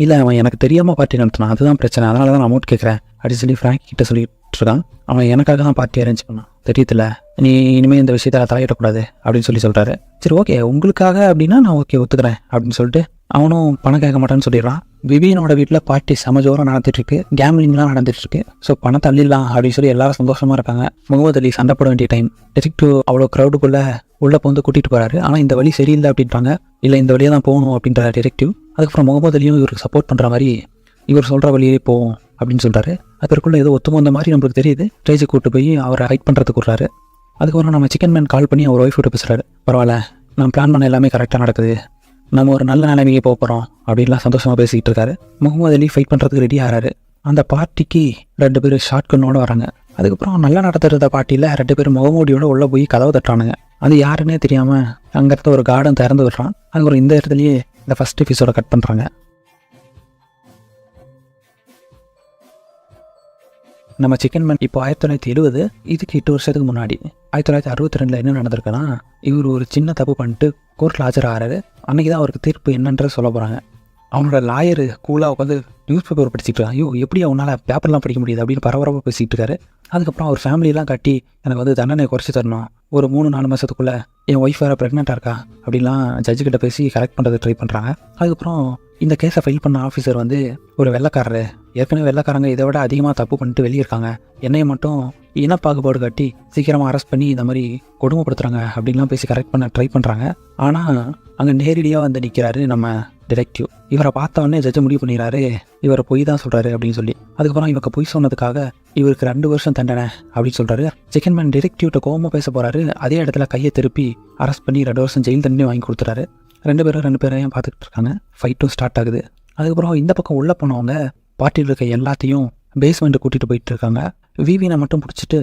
A: இல்லை அவன் எனக்கு தெரியாமல் பார்ட்டி நடத்தினான், அதுதான் பிரச்சனை, அதனால தான் நான் அமௌண்ட் கேட்குறேன் அப்படின்னு சொல்லி ஃப்ராங்கி கிட்ட சொல்லிட்டு இருக்கான். அவன் எனக்காக தான் பார்ட்டி அரேஞ்ச் பண்ணான், தெரியல, நீ இனிமேல் இந்த விஷயத்தை தலையிடக்கூடாது அப்படின்னு சொல்கிறாரு. சரி ஓகே, உங்களுக்காக அப்படின்னா நான் ஓகே ஒத்துக்கிறேன் அப்படின்னு சொல்லிட்டு அவனும் பணம் கேட்க மாட்டான்னு சொல்லிடுறான். விபியனோட வீட்டில் பார்ட்டி சமஜோரம் நடந்துட்டுருக்கு, கேம்லிங்லாம் நடந்துட்டுருக்கு. ஸோ பணத்தை அள்ளிடலாம் அப்படின்னு சொல்லி எல்லாரும் சந்தோஷமாக இருக்காங்க. முகமது அலி சண்டை போட வேண்டிய டைம். டிடெக்டிவ் அவ்வளோ க்ரௌடுக்குள்ளே உள்ளே வந்து கூட்டிகிட்டு போகிறாரு. ஆனால் இந்த வழி சரியில்லை அப்படின்றாங்க. இல்லை இந்த வழியாக தான் போகணும் அப்படின்ற டிடெக்டிவ். அதுக்கப்புறம் முகமது அலியும் இவருக்கு சப்போர்ட் பண்ணுற மாதிரி இவர் சொல்கிற வழியே போவோம் அப்படின்னு சொல்கிறாரு. அதற்குள்ளே ஏதோ ஒத்துமந்த மாதிரி நம்மளுக்கு தெரியுது. ஸ்டேஜுக்கு கூப்பிட்டு போய் அவரை ஹைட் பண்ணுறதுக்கு விட்றாரு. அதுக்கப்புறம் நம்ம சிக்கன் மேன் கால் பண்ணி அவர் ஒய்ஃப் கிட்ட பேசுகிறாரு. பரவாயில்ல, நான் பிளான் பண்ண எல்லாமே கரெக்டாக நடக்குது, நம்ம ஒரு நல்ல நிலைமைக்கு போக போகிறோம் அப்படின்லாம் சந்தோஷமாக பேசிக்கிட்டு இருக்காரு. முகமது அலி ஃபைட் பண்ணுறதுக்கு ரெடி ஆகிறாரு. அந்த பார்ட்டிக்கு 2 பேர் ஷார்ட் கன்னோடு வராங்க. அதுக்கப்புறம் நல்லா நடத்துகிற பார்ட்டியில் 2 பேர் முகமூடியோட உள்ளே போய் கதவை தட்டுறானுங்க. அது யாருன்னே தெரியாமல் அங்கே இருந்த ஒரு கார்டன் திறந்து விடுறான். அதுக்கப்புறம் இந்த இடத்துலையே இந்த ஃபஸ்ட் எபிசோட கட் பண்ணுறாங்க. நம்ம சிக்கன் மேன் இப்போ 1970, இதுக்கு 8 வருஷத்துக்கு முன்னாடி 1962 என்ன நடந்திருக்குன்னா, இவர் ஒரு சின்ன தப்பு பண்ணிட்டு கோர்ட்டில் ஆஜராகிறாரு. அன்றைக்கி தான் அவருக்கு தீர்ப்பு என்னன்றது சொல்ல போகிறாங்க. அவனோட லாயரு கூலாக உட்காந்து நியூஸ் பேப்பர் படிச்சுட்டு இருக்கான். ஐயோ எப்படி அவனால் பேப்பர்லாம் படிக்க முடியுது அப்படின்னு பரபரப்பாக பேசிகிட்டு இருக்காரு. அதுக்கப்புறம் அவர் ஃபேமிலியெலாம் கட்டி எனக்கு வந்து தண்டனை குறைச்சி தரணும், ஒரு 3-4 மாதத்துக்குள்ளே என் ஒய்ஃப் வேறு ப்ரெக்னெண்ட்டாக இருக்கா அப்படின்லாம் ஜட்ஜுக்கிட்ட பேசி கரெக்ட் பண்ணுறது ட்ரை பண்ணுறாங்க. அதுக்கப்புறம் இந்த கேஸை ஃபைல் பண்ண ஆஃபீஸர் வந்து ஒரு வெள்ளைக்காரரு, ஏற்கனவே வெள்ளைக்காரங்க இதை விட அதிகமாக தப்பு பண்ணிட்டு வெளியே இருக்காங்க, என்னையை மட்டும் இனப்பாகுபாடு காட்டி சீக்கிரமாக அரெஸ்ட் பண்ணி இந்த மாதிரி கொடுமைப்படுத்துகிறாங்க அப்படின்லாம் பேசி கரெக்ட் பண்ண ட்ரை பண்ணுறாங்க. ஆனால் அங்கே நேரடியாக வந்து நிற்கிறாரு நம்ம டிடெக்டிவ். இவரை பார்த்தவொடனே ஜட்ஜை முடிவு பண்ணிடுறாரு, இவரை பொய் தான் சொல்கிறாரு அப்படின்னு சொல்லி. அதுக்கப்புறம் இவங்க பொய் சொன்னதுக்காக இவருக்கு 2 வருஷம் தண்டனை அப்படின்னு சொல்கிறாரு. சிக்கன் மேன் டிடெக்டிவ்கிட்ட கோவமாக பேச போகிறாரு. அதே இடத்துல கையை திருப்பி அரெஸ்ட் பண்ணி 2 வருஷம் ஜெயில் தண்டனை வாங்கி கொடுத்துறாரு. 2 பேரையும் பார்த்துக்கிட்டு இருக்காங்க. ஃபைட்டும் ஸ்டார்ட் ஆகுது. அதுக்கப்புறம் இந்த பக்கம் உள்ளே போனவங்க பார்ட்டியில் இருக்க எல்லாத்தையும் பேஸ்மெண்ட்டு கூட்டிகிட்டு போயிட்டு இருக்காங்க. விவினை மட்டும் பிடிச்சிட்டு,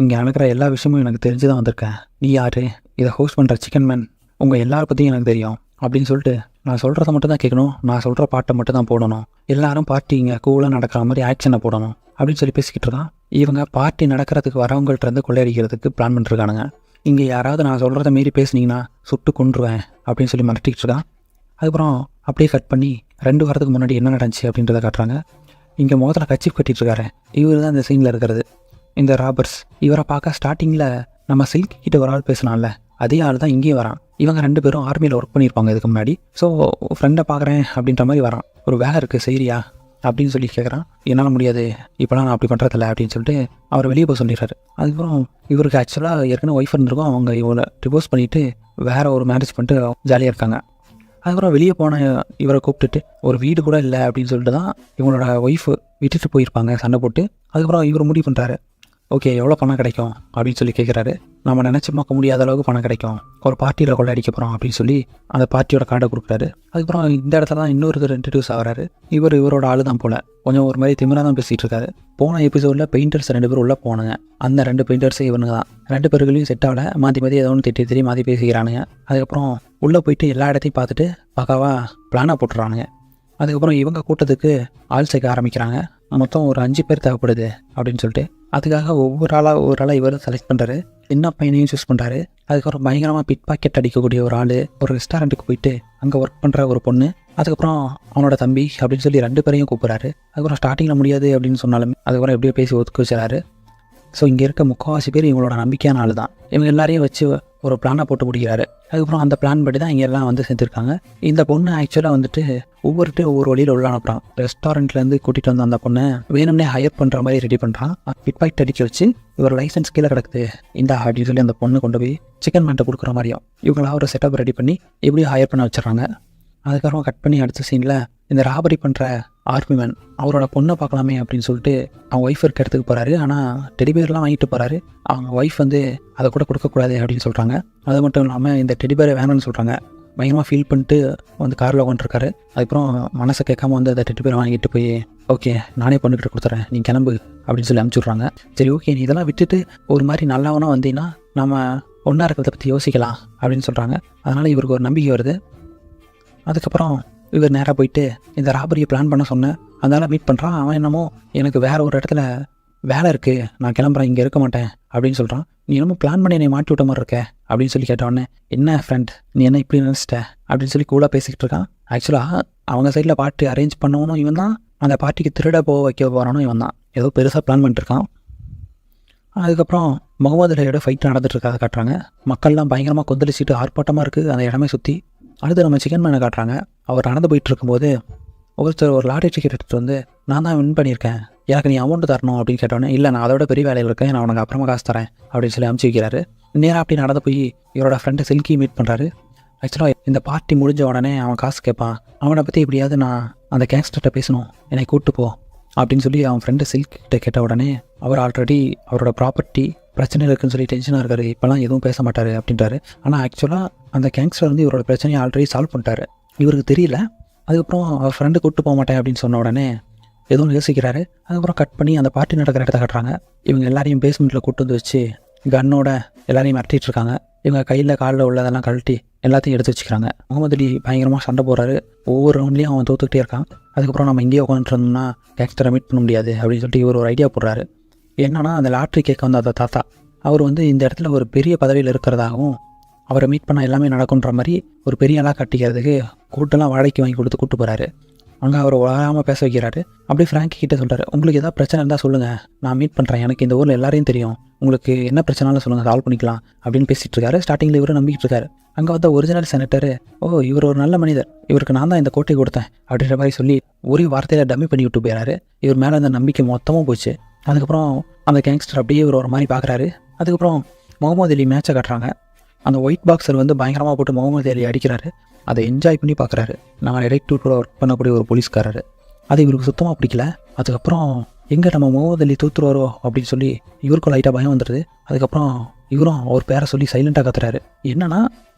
A: இங்கே நடக்கிற எல்லா விஷயமும் எனக்கு தெரிஞ்சு தான் வந்திருக்கேன், நீ யார், இதை ஹோஸ்ட் பண்ணுற சிக்கன் மேன், உங்கள் எல்லாரை பற்றியும் எனக்கு தெரியும் அப்படின்னு சொல்லிட்டு, நான் சொல்கிறத மட்டும் தான் கேட்கணும், நான் சொல்கிற பாட்டை மட்டும் தான் போடணும், எல்லாரும் பார்ட்டி இங்கே கூலாக நடக்கிற மாதிரி ஆக்ஷனை போடணும் அப்படின்னு சொல்லி பேசிக்கிட்டு இருக்கான். இவங்க பார்ட்டி நடக்கிறதுக்கு வரவங்கள்ட்ட இருந்து கொள்ளையடிக்கிறதுக்கு பிளான் பண்ணிருக்கானுங்க. இங்கே யாராவது நான் சொல்கிறத மீறி பேசுனீங்கன்னா சுட்டு கொன்றுவேன் அப்படின்னு சொல்லி மிரட்டிக்கிட்டு இருக்கான். அதுக்கப்புறம் அப்படியே கட் பண்ணி 2 வாரத்துக்கு முன்னாடி என்ன நடந்துச்சு அப்படின்றத காட்டுறாங்க. இங்கே முதல்ல கச்சிப் கட்டிகிட்டு இருக்காரு. இவர் தான் இந்த சீனில் இருக்கிறது, இந்த ராபர்ட்ஸ். இவரை பார்க்க ஸ்டார்டிங்கில் நம்ம சில்கி கிட்ட ஒரு ஆள் பேசினான்ல, அதே ஆள் தான் இங்கேயும் வரான். இவங்க 2 பேரும் ஆர்மியில் ஒர்க் பண்ணியிருப்பாங்க இதுக்கு முன்னாடி. ஸோ ஃப்ரெண்டை பார்க்குறேன் அப்படின்ற மாதிரி வரான். ஒரு வேலை இருக்குது செய்றியா அப்படின்னு சொல்லி கேட்குறான். என்னால் முடியாது, இப்போலாம் நான் அப்படி பண்ணுறதில்ல அப்படின்னு சொல்லிட்டு அவர் வெளியே போக சொல்லிடுறாரு. அதுக்கப்புறம் இவருக்கு ஆக்சுவலாக ஏற்கனவே ஒய்ஃப் இருந்திருக்கும், அவங்க இவரை டிவோர்ஸ் பண்ணிவிட்டு வேறு ஒரு மேரேஜ் பண்ணிட்டு ஜாலியாக இருக்காங்க. அதுக்கப்புறம் வெளியே போன இவரை கூப்பிட்டுட்டு ஒரு வீடு கூட இல்லை அப்படின்னு சொல்லிட்டு தான் இவங்களோட ஒய்ஃபு விட்டுட்டு போயிருப்பாங்க சண்டை போட்டு. அதுக்கப்புறம் இவர் முடிவு பண்ணுறாரு, ஓகே எவ்வளோ பணம் கிடைக்கும் அப்படின்னு சொல்லி கேட்குறாரு. நம்ம நினச்சி பார்க்க முடியாத அளவுக்கு பணம் கிடைக்கும், ஒரு பார்ட்டியில் கொள்ள அடிக்க போகிறோம் அப்படின்னு சொல்லி அந்த பார்ட்டியோட கார்டை கொடுக்குறாரு. அதுக்கப்புறம் இந்த இடத்துல தான் இன்னொருத்தர் இன்ட்ரடியூஸ் ஆகிறாரு. இவரோட ஆளு தான் போல், கொஞ்சம் ஒரு மாதிரி திமிராக தான் பேசிகிட்டு இருக்காரு. போன எபிசோடில் பெயிண்டர்ஸ் 2 பேர் உள்ளே போனாங்க. அந்த 2 பெயிண்டர்ஸே இவனுங்க தான். 2 பேர்களையும் செட் ஆகலை, மாற்றி ஏதோ ஒன்று திட்டி மாற்றி பேசிக்கிறானுங்க. அதுக்கப்புறம் உள்ளே போயிட்டு எல்லா இடத்தையும் பார்த்துட்டு பக்காவாக பிளானாக போட்டுறானுங்க. அதுக்கப்புறம் இவங்க கூட்டத்துக்கு ஆள் சேர்க்க ஆரம்பிக்கிறாங்க. மொத்தம் ஒரு 5 பேர் தேவைப்படுது அப்படின்னு சொல்லிட்டு அதுக்காக ஒவ்வொரு ஆளாக இவர் செலக்ட் பண்ணுறாரு. சின்ன பையனையும் சூஸ் பண்ணுறாரு. அதுக்கப்புறம் பயங்கரமாக பிட் பாக்கெட் அடிக்கக்கூடிய ஒரு ஆள், ஒரு ரெஸ்டாரண்ட்டுக்கு போயிட்டு அங்கே ஒர்க் பண்ணுற ஒரு பொண்ணு, அதுக்கப்புறம் அவனோட தம்பி அப்படின்னு சொல்லி 2 பேரையும் கூப்பிட்றாரு. அதுக்கப்புறம் ஸ்டார்டிங்கில் முடியாது அப்படின்னு சொன்னாலுமே அதுக்கப்புறம் எப்படியோ பேசி ஒதுக்க வச்சுறாரு. ஸோ இங்கே இருக்க முக்கால்வாசி பேர் இவங்களோட நம்பிக்கையான ஆள் தான். இவங்க எல்லாரையும் வச்சு ஒரு பிளானை போட்டு பிடிக்கிறாரு. அதுக்கப்புறம் அந்த பிளான் படி தான் இங்கே எல்லாம் வந்து சேர்த்துருக்காங்க. இந்த பொண்ணு ஆக்சுவலாக வந்துட்டு ஒவ்வொரு வழியில் உள்ள அனுப்புகிறான். ரெஸ்டாரண்ட்லேருந்து கூட்டிகிட்டு வந்து அந்த பொண்ணை வேணும்னே ஹையர் பண்ணுற மாதிரி ரெடி பண்ணுறான். பிட் பாக்கெட் அடிக்க வச்சு இவர் லைசன்ஸ் கீழே கிடக்குது இந்த அப்படின்னு சொல்லி அந்த பொண்ணை கொண்டு போய் சிக்கன் மேட்டை கொடுக்குற மாதிரியும் இவங்களா ஒரு செட்டப் ரெடி பண்ணி எப்படியும் ஹையர் பண்ண வச்சிடறாங்க. அதுக்கப்புறம் கட் பண்ணி அடுத்த சீனில் இந்த ராபரி பண்ணுற ஆர்மிமேன் அவரோட பொண்ணை பார்க்கலாமே அப்படின்னு சொல்லிட்டு அவங்க ஒய்ஃப் இருக்க இடத்துக்கு போகிறாரு. ஆனால் டெடிபேர்லாம் வாங்கிட்டு போகிறாரு. அவங்க ஒய்ஃப் வந்து அதை கூட கொடுக்கக்கூடாது அப்படின்னு சொல்கிறாங்க. அது மட்டும் இல்லாமல் இந்த டெடிபேரை வேணும்னு சொல்கிறாங்க. பயங்கரமாக ஃபீல் பண்ணிட்டு வந்து காரில் உட்காந்துருக்காரு. அதுக்கப்புறம் மனசை கேட்காம வந்து அந்த டெடிபேரை வாங்கிட்டு போய் ஓகே நானே பொண்ணுக்கிட்ட கொடுத்துறேன், நீ கிளம்பு அப்படின்னு சொல்லி அனுப்பிச்சுட்றாங்க. சரி ஓகே, நீ இதெல்லாம் விட்டுட்டு ஒரு மாதிரி நல்லாவனா வந்தீங்கன்னா நம்ம ஒன்றா இருக்கிறத பற்றி யோசிக்கலாம் அப்படின்னு சொல்கிறாங்க. அதனால் இவருக்கு ஒரு நம்பிக்கை வருது. அதுக்கப்புறம் இவர் நேராக போயிட்டு இந்த ராபரியை பிளான் பண்ண சொன்னேன், அதனால் மீட் பண்ணுறான். அவன் என்னமோ எனக்கு வேறு ஒரு இடத்துல வேலை இருக்குது, நான் கிளம்புறேன், இங்கே இருக்க மாட்டேன் அப்படின்னு சொல்கிறான். நீ என்னமோ பிளான் பண்ணி என்னை மாட்டி விட்ட மாதிரி இருக்க அப்படின்னு சொல்லி கேட்டவொடனே, என்ன ஃப்ரெண்ட் நீ என்ன இப்படி நினச்சிட்ட அப்படின்னு சொல்லி கூலாக பேசிக்கிட்டு இருக்கான். ஆக்சுவலாக அவங்க சைடில் பார்ட்டி அரேஞ்ச் பண்ணவனும் இவன் தான், அந்த பார்ட்டிக்கு திருட போக வைக்க போகிறானும் இவன் தான். ஏதோ பெருசாக பிளான் பண்ணிட்டுருக்கான். அதுக்கப்புறம் முகமது அலியோட ஃபைட் நடந்துட்டுருக்காத காட்டுறாங்க. மக்கள்லாம் பயங்கரமாக கொந்தளிச்சிட்டு ஆர்ப்பாட்டமாக இருக்குது அந்த இடமே சுற்றி. அடுத்து நம்ம சிக்கன் மேனை காட்டுறாங்க. அவர் நடந்து போயிட்டு இருக்கும்போது ஒருத்தர் ஒரு லாட்டரி டிக்கெட் எடுத்துகிட்டு வந்து நான் தான் வின் பண்ணியிருக்கேன், எனக்கு நீ அமௌண்ட்டு தரணும் அப்படின்னு கேட்டோன்னே, இல்லை நான் அதோட பெரிய வேலையில் இருக்கேன், நான் உனக்கு அப்புறமா காசு தரேன் அப்படின்னு சொல்லி அனுப்பிச்சி வைக்கிறாரு. நேராக அப்படி நடந்து போய் இவரோட ஃப்ரெண்டு சில்கி மீட் பண்ணுறாரு. ஆக்சுவலாக இந்த பார்ட்டி முடிஞ்ச உடனே அவன் காசு கேட்பான். அவனை பற்றி எப்படியாவது நான் அந்த கேங்ஸ்டர்கிட்ட பேசணும், என்னை கூப்பிட்டு போ அப்படின்னு சொல்லி அவன் ஃப்ரெண்டு சில்கிட்ட கேட்ட உடனே அவர் ஆல்ரெடி அவரோட ப்ராப்பர்ட்டி பிரச்சனை இருக்குன்னு சொல்லி டென்ஷனாக இருக்காரு, இப்போலாம் எதுவும் பேச மாட்டார் அப்படின்றாரு. ஆனால் ஆக்சுவலாக அந்த கேங்ஸ்டர் வந்து இவரோட பிரச்சனையை ஆல்ரெடி சால்வ் பண்ணிட்டாரு, இவருக்கு தெரியல. அதுக்கப்புறம் அவர் ஃப்ரெண்டு கூப்பிட்டு போக மாட்டேன் அப்படின்னு சொன்ன உடனே எதுவும் யோசிக்கிறாரு. அதுக்கப்புறம் கட் பண்ணி அந்த பார்ட்டி நடக்கிற இடத்த காட்டுறாங்க. இவங்க எல்லாரையும் பேஸ்மெண்ட்டில் கூட்டு வந்து வச்சு கன்னோட எல்லாரையும் மிரட்டிட்டு இருக்காங்க. இவங்க கையில் காலில் உள்ளதெல்லாம் கழட்டி எல்லாத்தையும் எடுத்து வச்சுக்கிறாங்க. முகமது அலி பயங்கரமாக சண்டை போடுறாரு. ஒவ்வொரு ரவுண்ட்லேயும் அவன் தோத்துக்கிட்டே இருக்கான். அதுக்கப்புறம் நம்ம இங்கேயே உட்காந்துருந்தோம்னா கேங்ஸ்டரை மீட் பண்ண முடியாது அப்படின்னு சொல்லிட்டு இவர் ஒரு ஐடியா போடுறாரு. என்னன்னா அந்த லாட்ரி கேட்க வந்து அந்த தாத்தா அவர் வந்து இந்த இடத்துல ஒரு பெரிய பதவியில் இருக்கிறதாகவும் அவரை மீட் பண்ணால் எல்லாமே நடக்குன்ற மாதிரி ஒரு பெரிய ஆளாக கட்டிக்கிறதுக்கு கூட்டெல்லாம் வாடகைக்கு வாங்கி கொடுத்து கூப்பிட்டு போகிறாரு. அங்கே அவர் வராமல் பேச வைக்கிறாரு. அப்படியே ஃப்ராங்கி கிட்டே சொல்கிறாரு, உங்களுக்கு ஏதாவது பிரச்சனை இருந்தால் சொல்லுங்கள், நான் மீட் பண்ணுறேன், எனக்கு இந்த ஊரில் எல்லாரையும் தெரியும், உங்களுக்கு என்ன பிரச்சனாலும் சொல்லுங்கள், சால்வ் பண்ணிக்கலாம் அப்படின்னு பேசிகிட்டு இருக்காரு. ஸ்டார்டிங்கில் இவரும் நம்பிக்கிட்டு இருக்காரு. அங்கே வந்து ஒரிஜினல் செனட்டரு, ஓ இவர் ஒரு நல்ல மனிதர், இவருக்கு நான் தான் இந்த கோட்டை கொடுத்தேன் அப்படின்ற மாதிரி சொல்லி ஒரு வார்த்தையில் டம்மி பண்ணி விட்டு போயிறாரு. இவர் மேலே அந்த நம்பிக்கை மொத்தமும் போச்சு. அதுக்கப்புறம் அந்த கேங்ஸ்டர் அப்படியே இவர் ஒரு மாதிரி பார்க்குறாரு. அதுக்கப்புறம் முகமது அலி மேட்சை காட்டுறாங்க. அந்த ஒயிட் பாக்ஸர் வந்து பயங்கரமாக போட்டு முகமது அலி அடிக்கிறாரு. அதை என்ஜாய் பண்ணி பார்க்குறாரு. நான் எலக்ட்ரிக் ஒர்க் பண்ணக்கூடிய ஒரு போலீஸ்காரர், அது இவருக்கு சுத்தமாக பிடிக்கல. அதுக்கப்புறம் எங்கே நம்ம முகமது அலி தூத்துருவாரோ அப்படின்னு சொல்லி இவருக்கும் லைட்டாக பயம் வந்துடுது. அதுக்கப்புறம் இவரும் அவர் பேரை சொல்லி சைலண்ட்டாக கத்துறாரு. என்னன்னா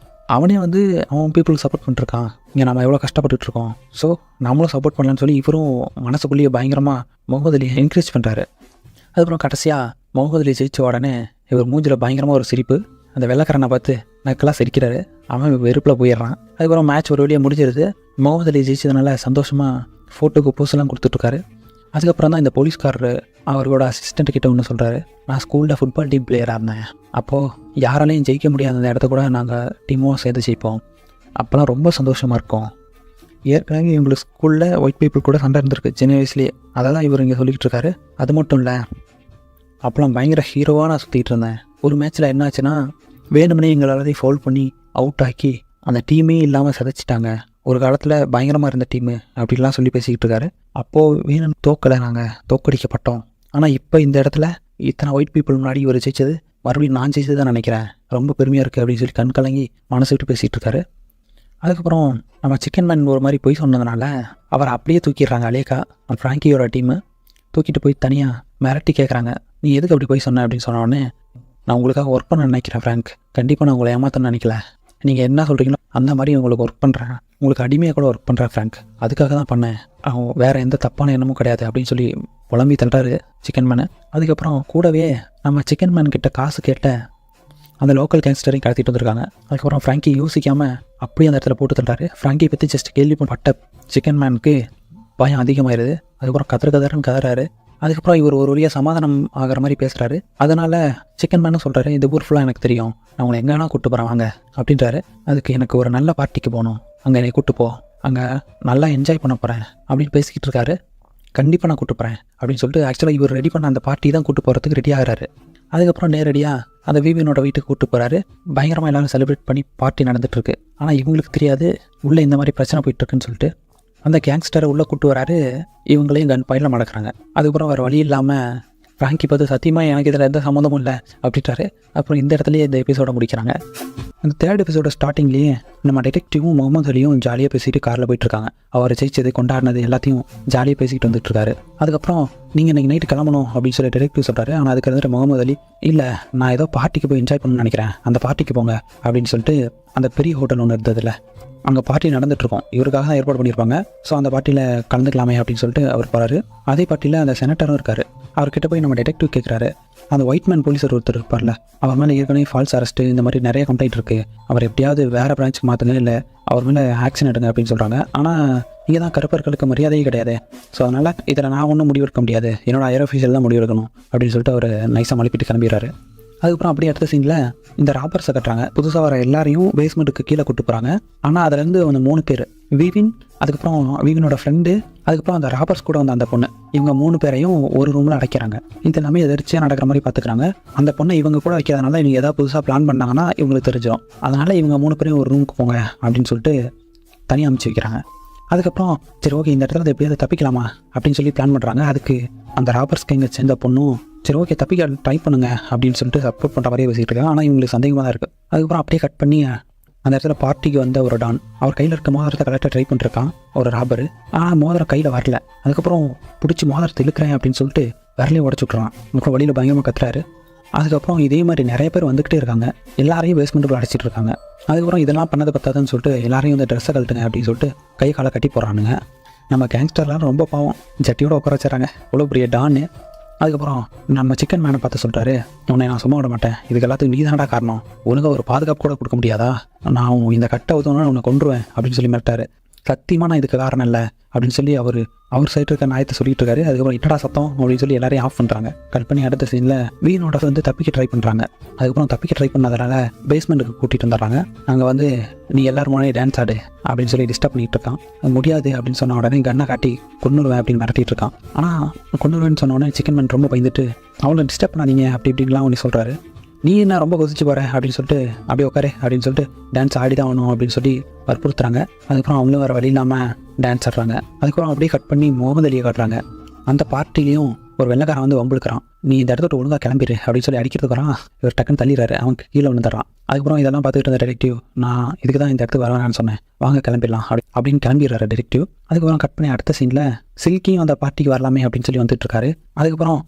A: அவனே வந்து அவன் பீப்புளுக்கு சப்போர்ட் பண்ணிட்டுருக்கான், இங்கே நம்ம எவ்வளோ கஷ்டப்பட்டுருக்கோம், ஸோ நம்மளும் சப்போர்ட் பண்ணலான்னு சொல்லி இவரும் மனசுக்குள்ளேயே பயங்கரமாக முகமது அலி என்கரேஜ் பண்ணுறாரு. அதுக்கப்புறம் கடைசியாக முகமது அலி ஜெயிச்ச உடனே இவர் மூஞ்சில் பயங்கரமாக ஒரு சிரிப்பு. அந்த வெள்ளைக்காரனை பார்த்து நக்கெல்லாம் சிரிக்கிறாரு. அவன் வெறுப்பில் போயிடுறான். அதுக்கப்புறம் மேட்ச் ஒரு வழியாக முடிஞ்சிருது. முகமது அலி ஜெயிச்சதுனால சந்தோஷமாக ஃபோட்டோக்கு போஸ்ட்லாம் கொடுத்துட்ருக்காரு. அதுக்கப்புறம் தான் இந்த போலீஸ்காரர் அவரோட அசிஸ்டண்ட் கிட்ட ஒன்று சொல்கிறாரு, நான் ஸ்கூலில் ஃபுட்பால் டீம் பிளேயராக இருந்தேன், அப்போது யாராலையும் ஜெயிக்க முடியாத அந்த இடத்த கூட நாங்கள் டீமாக சேர்ந்து ஜெயிப்போம், அப்போலாம் ரொம்ப சந்தோஷமாக இருக்கும். ஏற்கனவே இவங்களுக்கு ஸ்கூலில் ஒயிட் பீப்புள் கூட சண்டை இருந்திருக்கு சின்ன வயசுலேயே, அதை தான் இவர் இங்கே சொல்லிக்கிட்டு இருக்காரு. அது மட்டும் இல்லை, அப்போலாம் பயங்கர ஹீரோவாக நான் சுற்றிக்கிட்டு இருந்தேன். ஒரு மேட்ச்சில் என்னாச்சுன்னா வேணும்னே எங்களை எல்லாத்தையும் ஃபவுல் பண்ணி அவுட் ஆக்கி அந்த டீமே இல்லாமல் சிதைச்சிட்டாங்க. ஒரு காலத்தில் பயங்கரமாக இருந்த டீமு அப்படின்லாம் சொல்லி பேசிக்கிட்டு இருக்காரு. அப்போது வேணும் தோக்கலை, நாங்கள் தோக்கடிக்கப்பட்டோம். ஆனால் இப்போ இந்த இடத்துல இத்தனை ஒயிட் பீப்புள் முன்னாடி இவர் ஜெயிச்சது மறுபடியும் நான் ஜெயிச்சது தான் நினைக்கிறேன், ரொம்ப பெருமையாக இருக்குது அப்படின்னு சொல்லி கண் கலங்கி மனசு விட்டு பேசிகிட்டு இருக்காரு. அதுக்கப்புறம் நம்ம சிக்கன் மேன் ஒரு மாதிரி போய் சொன்னதுனால அவரை அப்படியே தூக்கிடுறாங்க. அலேக்கா ஃப்ராங்கியோட டீமு தூக்கிட்டு போய் தனியாக மிரட்டி கேட்குறாங்க, நீ எதுக்கு அப்படி போய் சொன்ன அப்படின்னு சொன்னோடனே, நான் உங்களுக்காக ஒர்க் பண்ண நினைக்கிறேன் ஃப்ராங்க், கண்டிப்பாக நான் உங்களை ஏமாற்றணும்னு நினைக்கல, நீங்கள் என்ன சொல்கிறீங்களோ அந்த மாதிரி உங்களுக்கு ஒர்க் பண்ணுறேன், உங்களுக்கு அடிமையாக கூட ஒர்க் பண்ணுறேன் ஃப்ராங்க், அதுக்காக தான் பண்ணேன், வேறு எந்த தப்பான எண்ணமும் கிடையாது அப்படின்னு சொல்லி புலம்பி தள்ளுறாரு சிக்கன் மேனு. அதுக்கப்புறம் கூடவே நம்ம சிக்கன் மேன் கிட்ட காசு கேட்ட அந்த லோக்கல் கேங்ஸ்டரையும் கடத்திட்டு வந்திருக்காங்க. அதுக்கப்புறம் ஃப்ராங்கி யோசிக்காமல் அப்படியே அந்த இடத்துல போட்டு தள்ளுறாரு. ஃப்ராங்கி பற்றி ஜஸ்ட் கேள்விப்பட்ட சிக்கன் மேனுக்கு பயம் அதிகமாகிடுது. அதுக்கப்புறம் கதறுன்னு கதறாரு. அதுக்கப்புறம் இவர் ஒரு வழியாக சமாதானம் ஆகிற மாதிரி பேசுகிறாரு. அதனால் சிக்கன் மேனும் சொல்கிறாரு, இந்த ஊர் ஃபுல்லாக எனக்கு தெரியும், நான் உங்களை எங்கே வேணால் கூப்பிட்டு போகிறேன் வாங்க அப்படின்றாரு. அதுக்கு எனக்கு ஒரு நல்ல பார்ட்டிக்கு போகணும், அங்கே என்னை கூப்பிட்டு போ, அங்கே நல்லா என்ஜாய் பண்ண போகிறேன் அப்படின்னு பேசிக்கிட்டு இருக்காரு. கண்டிப்பாக நான் கூப்பிட்டு போகிறேன் அப்படின்னு சொல்லிட்டு ஆக்சுவலாக இவர் ரெடி பண்ண அந்த பார்ட்டி தான் கூப்பிட்டு போகிறதுக்கு ரெடி ஆகிறாரு. அதுக்கப்புறம் நேரடியாக அந்த விவியனோட வீட்டுக்கு கூப்பிட்டு போகிறாரு. பயங்கரமாக எல்லோரும் செலிப்ரேட் பண்ணி பார்ட்டி நடந்துகிட்ருக்கு. ஆனால் இவங்களுக்கு தெரியாது உள்ளே இந்த மாதிரி பிரச்சனை போயிட்டுருக்குன்னு சொல்லிட்டு அந்த கேங்ஸ்டரை உள்ளே கூப்பிட்டு வராரு. இவங்களையும் கன் பாயிண்டில் மடக்கிறாங்க. அதுக்கப்புறம் வேறு வழி இல்லாமல் ஃப்ராங்கி பார்த்து சத்தியமாக எனக்கு இதில் எந்த சம்மந்தமும் இல்லை அப்படின்ட்டாரு. அப்புறம் இந்த இடத்துலையே இந்த எபிசோட முடிக்கிறாங்க. அந்த 3rd எபிசோட ஸ்டார்டிங்லேயே நம்ம டிடெக்டிவும் முகமது அலியும் ஜாலியாக பேசிட்டு காரில் போயிட்டுருக்காங்க. அவர் ஜெயிச்சது கொண்டாடினது எல்லாத்தையும் ஜாலியாக பேசிக்கிட்டு வந்துட்டுருக்காரு. அதுக்கப்புறம் நீங்கள் இன்றைக்கி நைட்டு கிளம்பணும் அப்படின்னு சொல்லி டிடெக்டிவ் சொல்கிறாரு. ஆனால் அதுக்கு வந்துட்டு முகமது அலி, இல்லை நான் ஏதோ பார்ட்டிக்கு போய் என்ஜாய் பண்ணணும்னு நினைக்கிறேன், அந்த பார்ட்டிக்கு போங்க அப்படின்னு சொல்லிட்டு அந்த பெரிய ஹோட்டல் ஒன்று இருந்ததில்ல, அங்கே பார்ட்டி நடந்துகிட்ருக்கோம், இவருக்காக தான் ஏற்பாடு பண்ணியிருப்பாங்க, ஸோ அந்த பார்ட்டியில் கலந்துக்கலாமே அப்படின்னு சொல்லிட்டு அவர் போகிறாரு. அதே பார்ட்டியில் அந்த செனட்டரும் இருக்கார். அவர்கிட்ட போய் நம்ம டிடெக்டிவ் கேட்குறாரு, அந்த ஒயிட் மேன் போலீஸர் ஒருத்தர் இருப்பார்ல, அவர் மேலே ஏற்கனவே ஃபால்ஸ் அரெஸ்ட்டு இந்த மாதிரி நிறைய கம்ப்ளைண்ட் இருக்குது, அவர் எப்படியாவது வேறு பிரான்ச்சுக்கு மாற்றுங்க, இல்லை அவர் மேலே ஆக்ஷன் எடுங்க அப்படின்னு சொல்கிறாங்க. ஆனால் இங்கே தான் கருப்பர்களுக்கு மரியாதையே கிடையாது, ஸோ அதனால் இதில் நான் ஒன்றும் முடிவெடுக்க முடியாது, என்னோட ஹையர் ஆஃபீஸில் தான் முடிவெடுக்கணும் அப்படின்னு சொல்லிட்டு அவர் நைஸாக மழுப்பிட்டு கிளம்பிடுறாரு. அதுக்கப்புறம் அப்படியே அடுத்த சீனில் இந்த ராபர்ஸை கட்டுறாங்க. புதுசாக வர எல்லாரையும் பேஸ்மெண்ட்டுக்கு கீழே கூட்டு போகிறாங்க. ஆனால் அதுலேருந்து அந்த 3 பேர், விவின், அதுக்கப்புறம் விவினோட ஃப்ரெண்டு, அதுக்கப்புறம் அந்த ராபர்ஸ் கூட வந்த அந்த பொண்ணு, இவங்க 3 பேரையும் ஒரு ரூமில் அடைக்கிறாங்க. இது எல்லாமே எதிர்ச்சியாக நடக்கிற மாதிரி பார்த்துக்கிறாங்க. அந்த பொண்ணை இவங்க கூட வைக்கிறதுனால இவங்க ஏதாவது புதுசாக பிளான் பண்ணாங்கன்னா இவங்களுக்கு தெரிஞ்சிடும். அதனால் இவங்க 3 பேரையும் ஒரு ரூமுக்கு போங்க அப்படின்னு சொல்லிட்டு தனியாக அமைச்சு வைக்கிறாங்க. அதுக்கப்புறம் சரி ஓகே, இந்த இடத்துல எப்படியாவது தப்பிக்கலாமா அப்படின்னு சொல்லி பிளான் பண்ணுறாங்க. அதுக்கு அந்த ராபர்ஸ் கேங்க சேர்ந்த பொண்ணும் சரி ஓகே தப்பிக்க ட்ரை பண்ணுங்க அப்படின்னு சொல்லிட்டு சப்போர்ட் பண்ணுற மாதிரியே பேசிகிட்டு இருக்காங்க. ஆனால் இவங்களுக்கு சந்தேகமாக தான் இருக்குது. அதுக்கப்புறம் அப்படியே கட் பண்ணி அந்த இடத்துல பார்ட்டிக்கு வந்த ஒரு டான், அவர் கையில் இருக்க மோதிரத்தை கலெக்டாக ட்ரை பண்ணிருக்கான் ஒரு ராபரு. ஆனால் மோதிரம் கையில் வரல. அதுக்கப்புறம் பிடிச்சி மோதிரத்தை இழுக்கிறேன் அப்படின்னு சொல்லிட்டு விரலையும் உடச்சு விட்றான். அப்புறம் வழியில் பயங்கரமாக கத்துறாரு. அதுக்கப்புறம் இதே மாதிரி நிறைய பேர் வந்துக்கிட்டே இருக்காங்க. எல்லாரையும் பேஸ்மெண்ட்டுக்குள்ள அடைச்சிட்டு இருக்காங்க. அதுக்கப்புறம் இதெல்லாம் பண்ணது பத்தாதுன்னு சொல்லிட்டு எல்லாரையும் வந்து ட்ரெஸ்ஸை கழட்டுங்க அப்படின்னு சொல்லிட்டு கை காலை கட்டி போடுறானுங்க. நம்ம கேங்ஸ்டர்லாம் ரொம்ப பாவம், ஜட்டியோட உட்கார வச்சுறாங்க, இவ்வளோ பெரிய டான்னு. அதுக்கப்புறம் நம்ம சிக்கன் மேனை பார்த்து சொல்கிறாரு, உன்னை நான் சும்மா விட மாட்டேன், இதுக்கு எல்லாத்துக்கும் நீ தானடா காரணம், ஒழுங்காக ஒரு பாதுகாப்பு கூட கொடுக்க முடியாதா, நான் இந்த கட்டை ஊற்றணும்னா உன்னை கொண்டுருவேன் அப்படின்னு சொல்லி மிரட்டாரு. சத்தியமாக நான் இதுக்கு காரணம் இல்லை அப்படின்னு சொல்லி அவர் சைடு இருக்க நாயத்தை சொல்லிட்டு இருக்காரு. அதுக்கப்புறம் இட்டடா சத்தம் அப்படின்னு சொல்லி எல்லாரையும் ஆஃப் பண்ணுறாங்க. கட் பண்ணி அடுத்த சீனில் வீனோட வந்து தப்பிக்க ட்ரை பண்ணுறாங்க. அதுக்கப்புறம் தப்பிக்க ட்ரை பண்ணதுனால பேஸ்மெண்ட்டுக்கு கூட்டிகிட்டு வந்துடுறாங்க. அங்கே வந்து நீ எல்லாரும் முன்னாடி டான்ஸ் ஆடு அப்படின்னு சொல்லி டிஸ்டர்ப் பண்ணிகிட்டு இருக்கான். முடியாது அப்படின்னு சொன்ன உடனே கண்ணை காட்டி கொன்னுடுவேன் அப்படின்னு மிரட்டிட்டு இருக்கான். ஆனால் கொன்னுடுவேன்னு சொன்ன உடனே சிக்கன் மேன் ரொம்ப பயந்துட்டு அவளை டிஸ்டர்ப் பண்ணாதீங்க அப்படி இப்படின்லாம் ஒன்று சொல்கிறாரு. நீ என்ன ரொம்ப கொதிச்சு போகிற அப்படின்னு சொல்லிட்டு அப்படியே உட்காரு அப்படின்னு சொல்லிட்டு டான்ஸ் ஆடி தான் ஆகணும் அப்படின்னு சொல்லி வற்புறுத்துறாங்க. அதுக்கப்புறம் அவங்களும் வேறு வழி இல்லாமல் டான்ஸ் ஆடுறாங்க. அதுக்கப்புறம் அப்படியே கட் பண்ணி முகமது அலியை காட்டுறாங்க. அந்த பார்ட்டிலையும் ஒரு வெள்ளைக்காரன் வந்து வம்புழுக்கிறான், நீ இந்த இடத்த ஒழுங்காக கிளம்பிடு அப்படின்னு சொல்லி அடிக்கிறதுக்கு வரான். இவர் டக்குன்னு தள்ளிடுறாரு, அவனுக்கு கீழே விழுந்துடுறான். அதுக்கப்புறம் இதெல்லாம் பார்த்துக்கிட்டு இருந்த டிடெக்டிவ், நான் இதுக்கு தான் இந்த இடத்துக்கு வரவேன்னு சொன்னேன், வாங்க கிளம்பிடலாம் அப்படின்னு கிளம்பிடுறாரு டிடெக்டிவ். அதுக்கப்புறம் கட் பண்ணி அடுத்த சீனில் சில்கியும் அந்த பார்ட்டிக்கு வரலாமே அப்படின்னு சொல்லி வந்துட்டு இருக்காரு. அதுக்கப்புறம்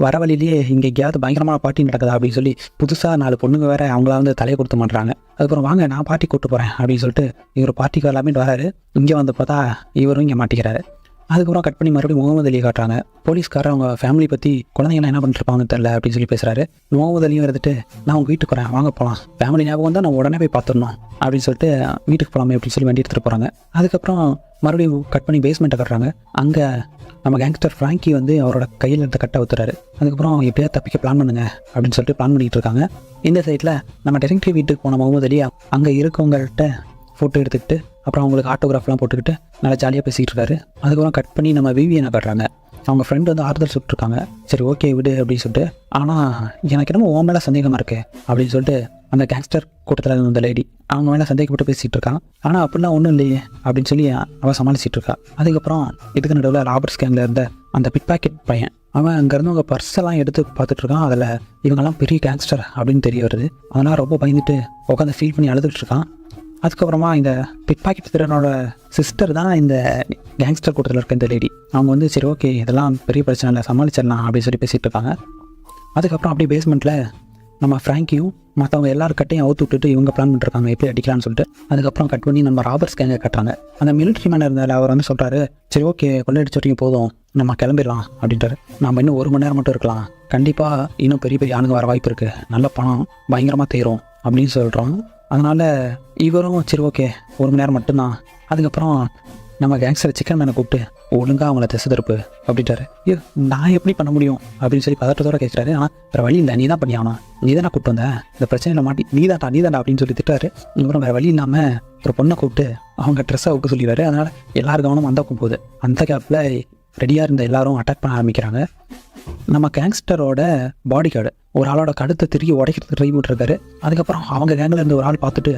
A: வர வழியிலேயே இங்கே எங்கேயாவது பயங்கரமான பார்ட்டி நடக்குதா அப்படின்னு சொல்லி புதுசாக 4 பொண்ணுங்க வேறு அவங்களா வந்து தலையை கொடுத்து மாட்டுறாங்க. அதுக்கப்புறம் வாங்க நான் பார்ட்டி கூப்பிட்டு போகிறேன் அப்படின்னு சொல்லிட்டு இவர் பார்ட்டிக்கு வரலாமே வராரு. இங்கே வந்து பார்த்தா இவரும் இங்கே மாட்டிக்கிறாரு. அதுக்கப்புறம் கட் பண்ணி மறுபடியும் முகமது அலியை காட்டுறாங்க. போலீஸ்காரர் அவங்க ஃபேமிலி பற்றி குழந்தைங்களாம் என்ன பண்ணிருப்பாங்கன்னு தெரியல அப்படின்னு சொல்லி பேசுகிறாரு. முகமது அலியும் இருந்துட்டு நான் உங்கள் வீட்டுக்கு போகிறேன் வாங்க போகலாம், ஃபேமிலி ஞாபகம் வந்தால் நான் உடனே போய் பார்த்துடணும் அப்படின்னு சொல்லிட்டு வீட்டுக்கு போகலாமே அப்படின்னு சொல்லி வண்டி எடுத்துகிட்டு போகிறாங்க. அதுக்கப்புறம் மறுபடியும் கட் பண்ணி பேஸ்மெண்ட்டை கட்டுறாங்க. அங்கே நம்ம கேங்ஸ்டர் ஃப்ராங்கி வந்து அவரோட கையில் இருந்த கட்டை ஊற்றுறாரு. அதுக்கப்புறம் எப்படியாவது தப்பிக்க பிளான் பண்ணுங்க அப்படின்னு சொல்லிட்டு பிளான் பண்ணிகிட்டு இருக்காங்க. இந்த சைடில் நம்ம டிடெக்டிவ் வீட்டுக்கு போன முகமது அலி அங்கே இருக்கவங்கள்ட்ட ஃபோட்டோ எடுத்துக்கிட்டு அப்புறம் அவங்களுக்கு ஆட்டோகிராஃப்லாம் போட்டுக்கிட்டு நல்லா ஜாலியாக பேசிகிட்டு இருக்காரு. அதுக்கப்புறம் கட் பண்ணி நம்ம விவியனை காட்டுறாங்க. அவங்க ஃப்ரெண்டு வந்து ஆறுதல் சுட்டுருக்காங்க. சரி ஓகே விடு அப்படின்னு சொல்லிட்டு, ஆனால் எனக்கு என்னமோ உன் மேலே சந்தேகமாக இருக்கு அப்படின்னு சொல்லிட்டு அந்த கேங்ஸ்டர் கூட்டத்தில் இருந்த லேடி அவங்க மேலே சந்தேகப்பட்டு பேசிகிட்டு இருக்கான். ஆனால் அப்படிலாம் ஒன்றும் இல்லையே அப்படின்னு சொல்லி அவன் சமாளிச்சிட்டு இருக்கா. அதுக்கப்புறம் இதுக்கு நடுவில் ராபர்ட்ஸ் கேங்கில் இருந்த அந்த பிட் பாக்கெட் பையன் அவன் அங்கேருந்து அவங்க பர்ஸெல்லாம் எடுத்து பார்த்துட்டு இருக்கான். அதில் இவங்கெல்லாம் பெரிய கேங்ஸ்டர் அப்படின்னு தெரிய வருது. அதனால் ரொம்ப பயந்துட்டு உட்காந்து ஃபீல் பண்ணி அழுதுட்டு இருக்கான். அதுக்கப்புறமா இந்த பிட் பாக்கெட் திருடனோட சிஸ்டர் தான் இந்த கேங்ஸ்டர் கூட்டத்தில் இருக்க இந்த லேடி. அவங்க வந்து சரி ஓகே இதெல்லாம் பெரிய பிரச்சனை இல்லை சமாளிச்சிடலாம் அப்படின்னு சொல்லி பேசிகிட்டு இருக்காங்க. அதுக்கப்புறம் அப்படியே பேஸ்மெண்ட்டில் நம்ம ஃப்ராங்கியும் மற்றவங்க எல்லாருக்கிட்டையும் அவுத்து விட்டுட்டு இவங்க பிளான் பண்ணிருக்காங்க எப்படி அடிக்கலான்னு சொல்லிட்டு. அதுக்கப்புறம் கட் பண்ணி நம்ம ராபர்ட்ஸ் கேங்கை கட்டுறாங்க. அந்த மிலிட்ரி மேன் இருந்தால் அவர் வந்து சொல்கிறாரு சரி ஓகே கொள்ளையடிச்சு வரைக்கும் போதும் நம்ம கிளம்பிடலாம் அப்படின்றாரு. நம்ம இன்னும் 1 மணி நேரம் மட்டும் இருக்கலாம், கண்டிப்பாக இன்னும் பெரிய பெரிய ஆணுங்க வர வாய்ப்பு இருக்குது, நல்ல பணம் பயங்கரமாக தேரும் அப்படின்னு சொல்கிறோம். அதனால் இவரும் சரி ஓகே 1 மணி நேரம் மட்டும்தான். அதுக்கப்புறம் நம்ம கேங்ஸ்டர் சிக்கன் மேனை கூப்பிட்டு ஒழுங்காக அவங்கள திசை திருப்பு அப்படின்ட்டாரு. ஐயோ நான் எப்படி பண்ண முடியும் அப்படின்னு சொல்லி பதட்டத்தோடு கேட்குறாரு. ஆனால் வேறு வழி இல்லை, நீ தான் பண்ணியாகணும், நீ தானே கூப்பிட்டு வந்தேன், இந்த பிரச்சனையில் மாட்டி நீ தான்டா அப்படின்னு சொல்லி திட்டாரு. அப்புறம் வேறு வழி இல்லாமல் ஒரு பொண்ணை கூப்பிட்டு அவங்க ட்ரெஸ்ஸை அவுக்க சொல்லிடுறாரு. அதனால் எல்லாரும் கவனம் அந்த பக்கம் போகுது. அந்த கேப்பில் ரெடியாக இருந்த எல்லாரும் அட்டாக் பண்ண ஆரம்பிக்கிறாங்க. நம்ம கேங்ஸ்டரோட பாடி கார்டு ஒரு ஆளோட கழுத்தை திரும்பி உடைக்கிறதுக்கு ட்ரை பண்ணிட்டுருக்காரு. அதுக்கப்புறம் அவங்க கேங்கில் இருந்து ஒரு ஆள் பார்த்துட்டு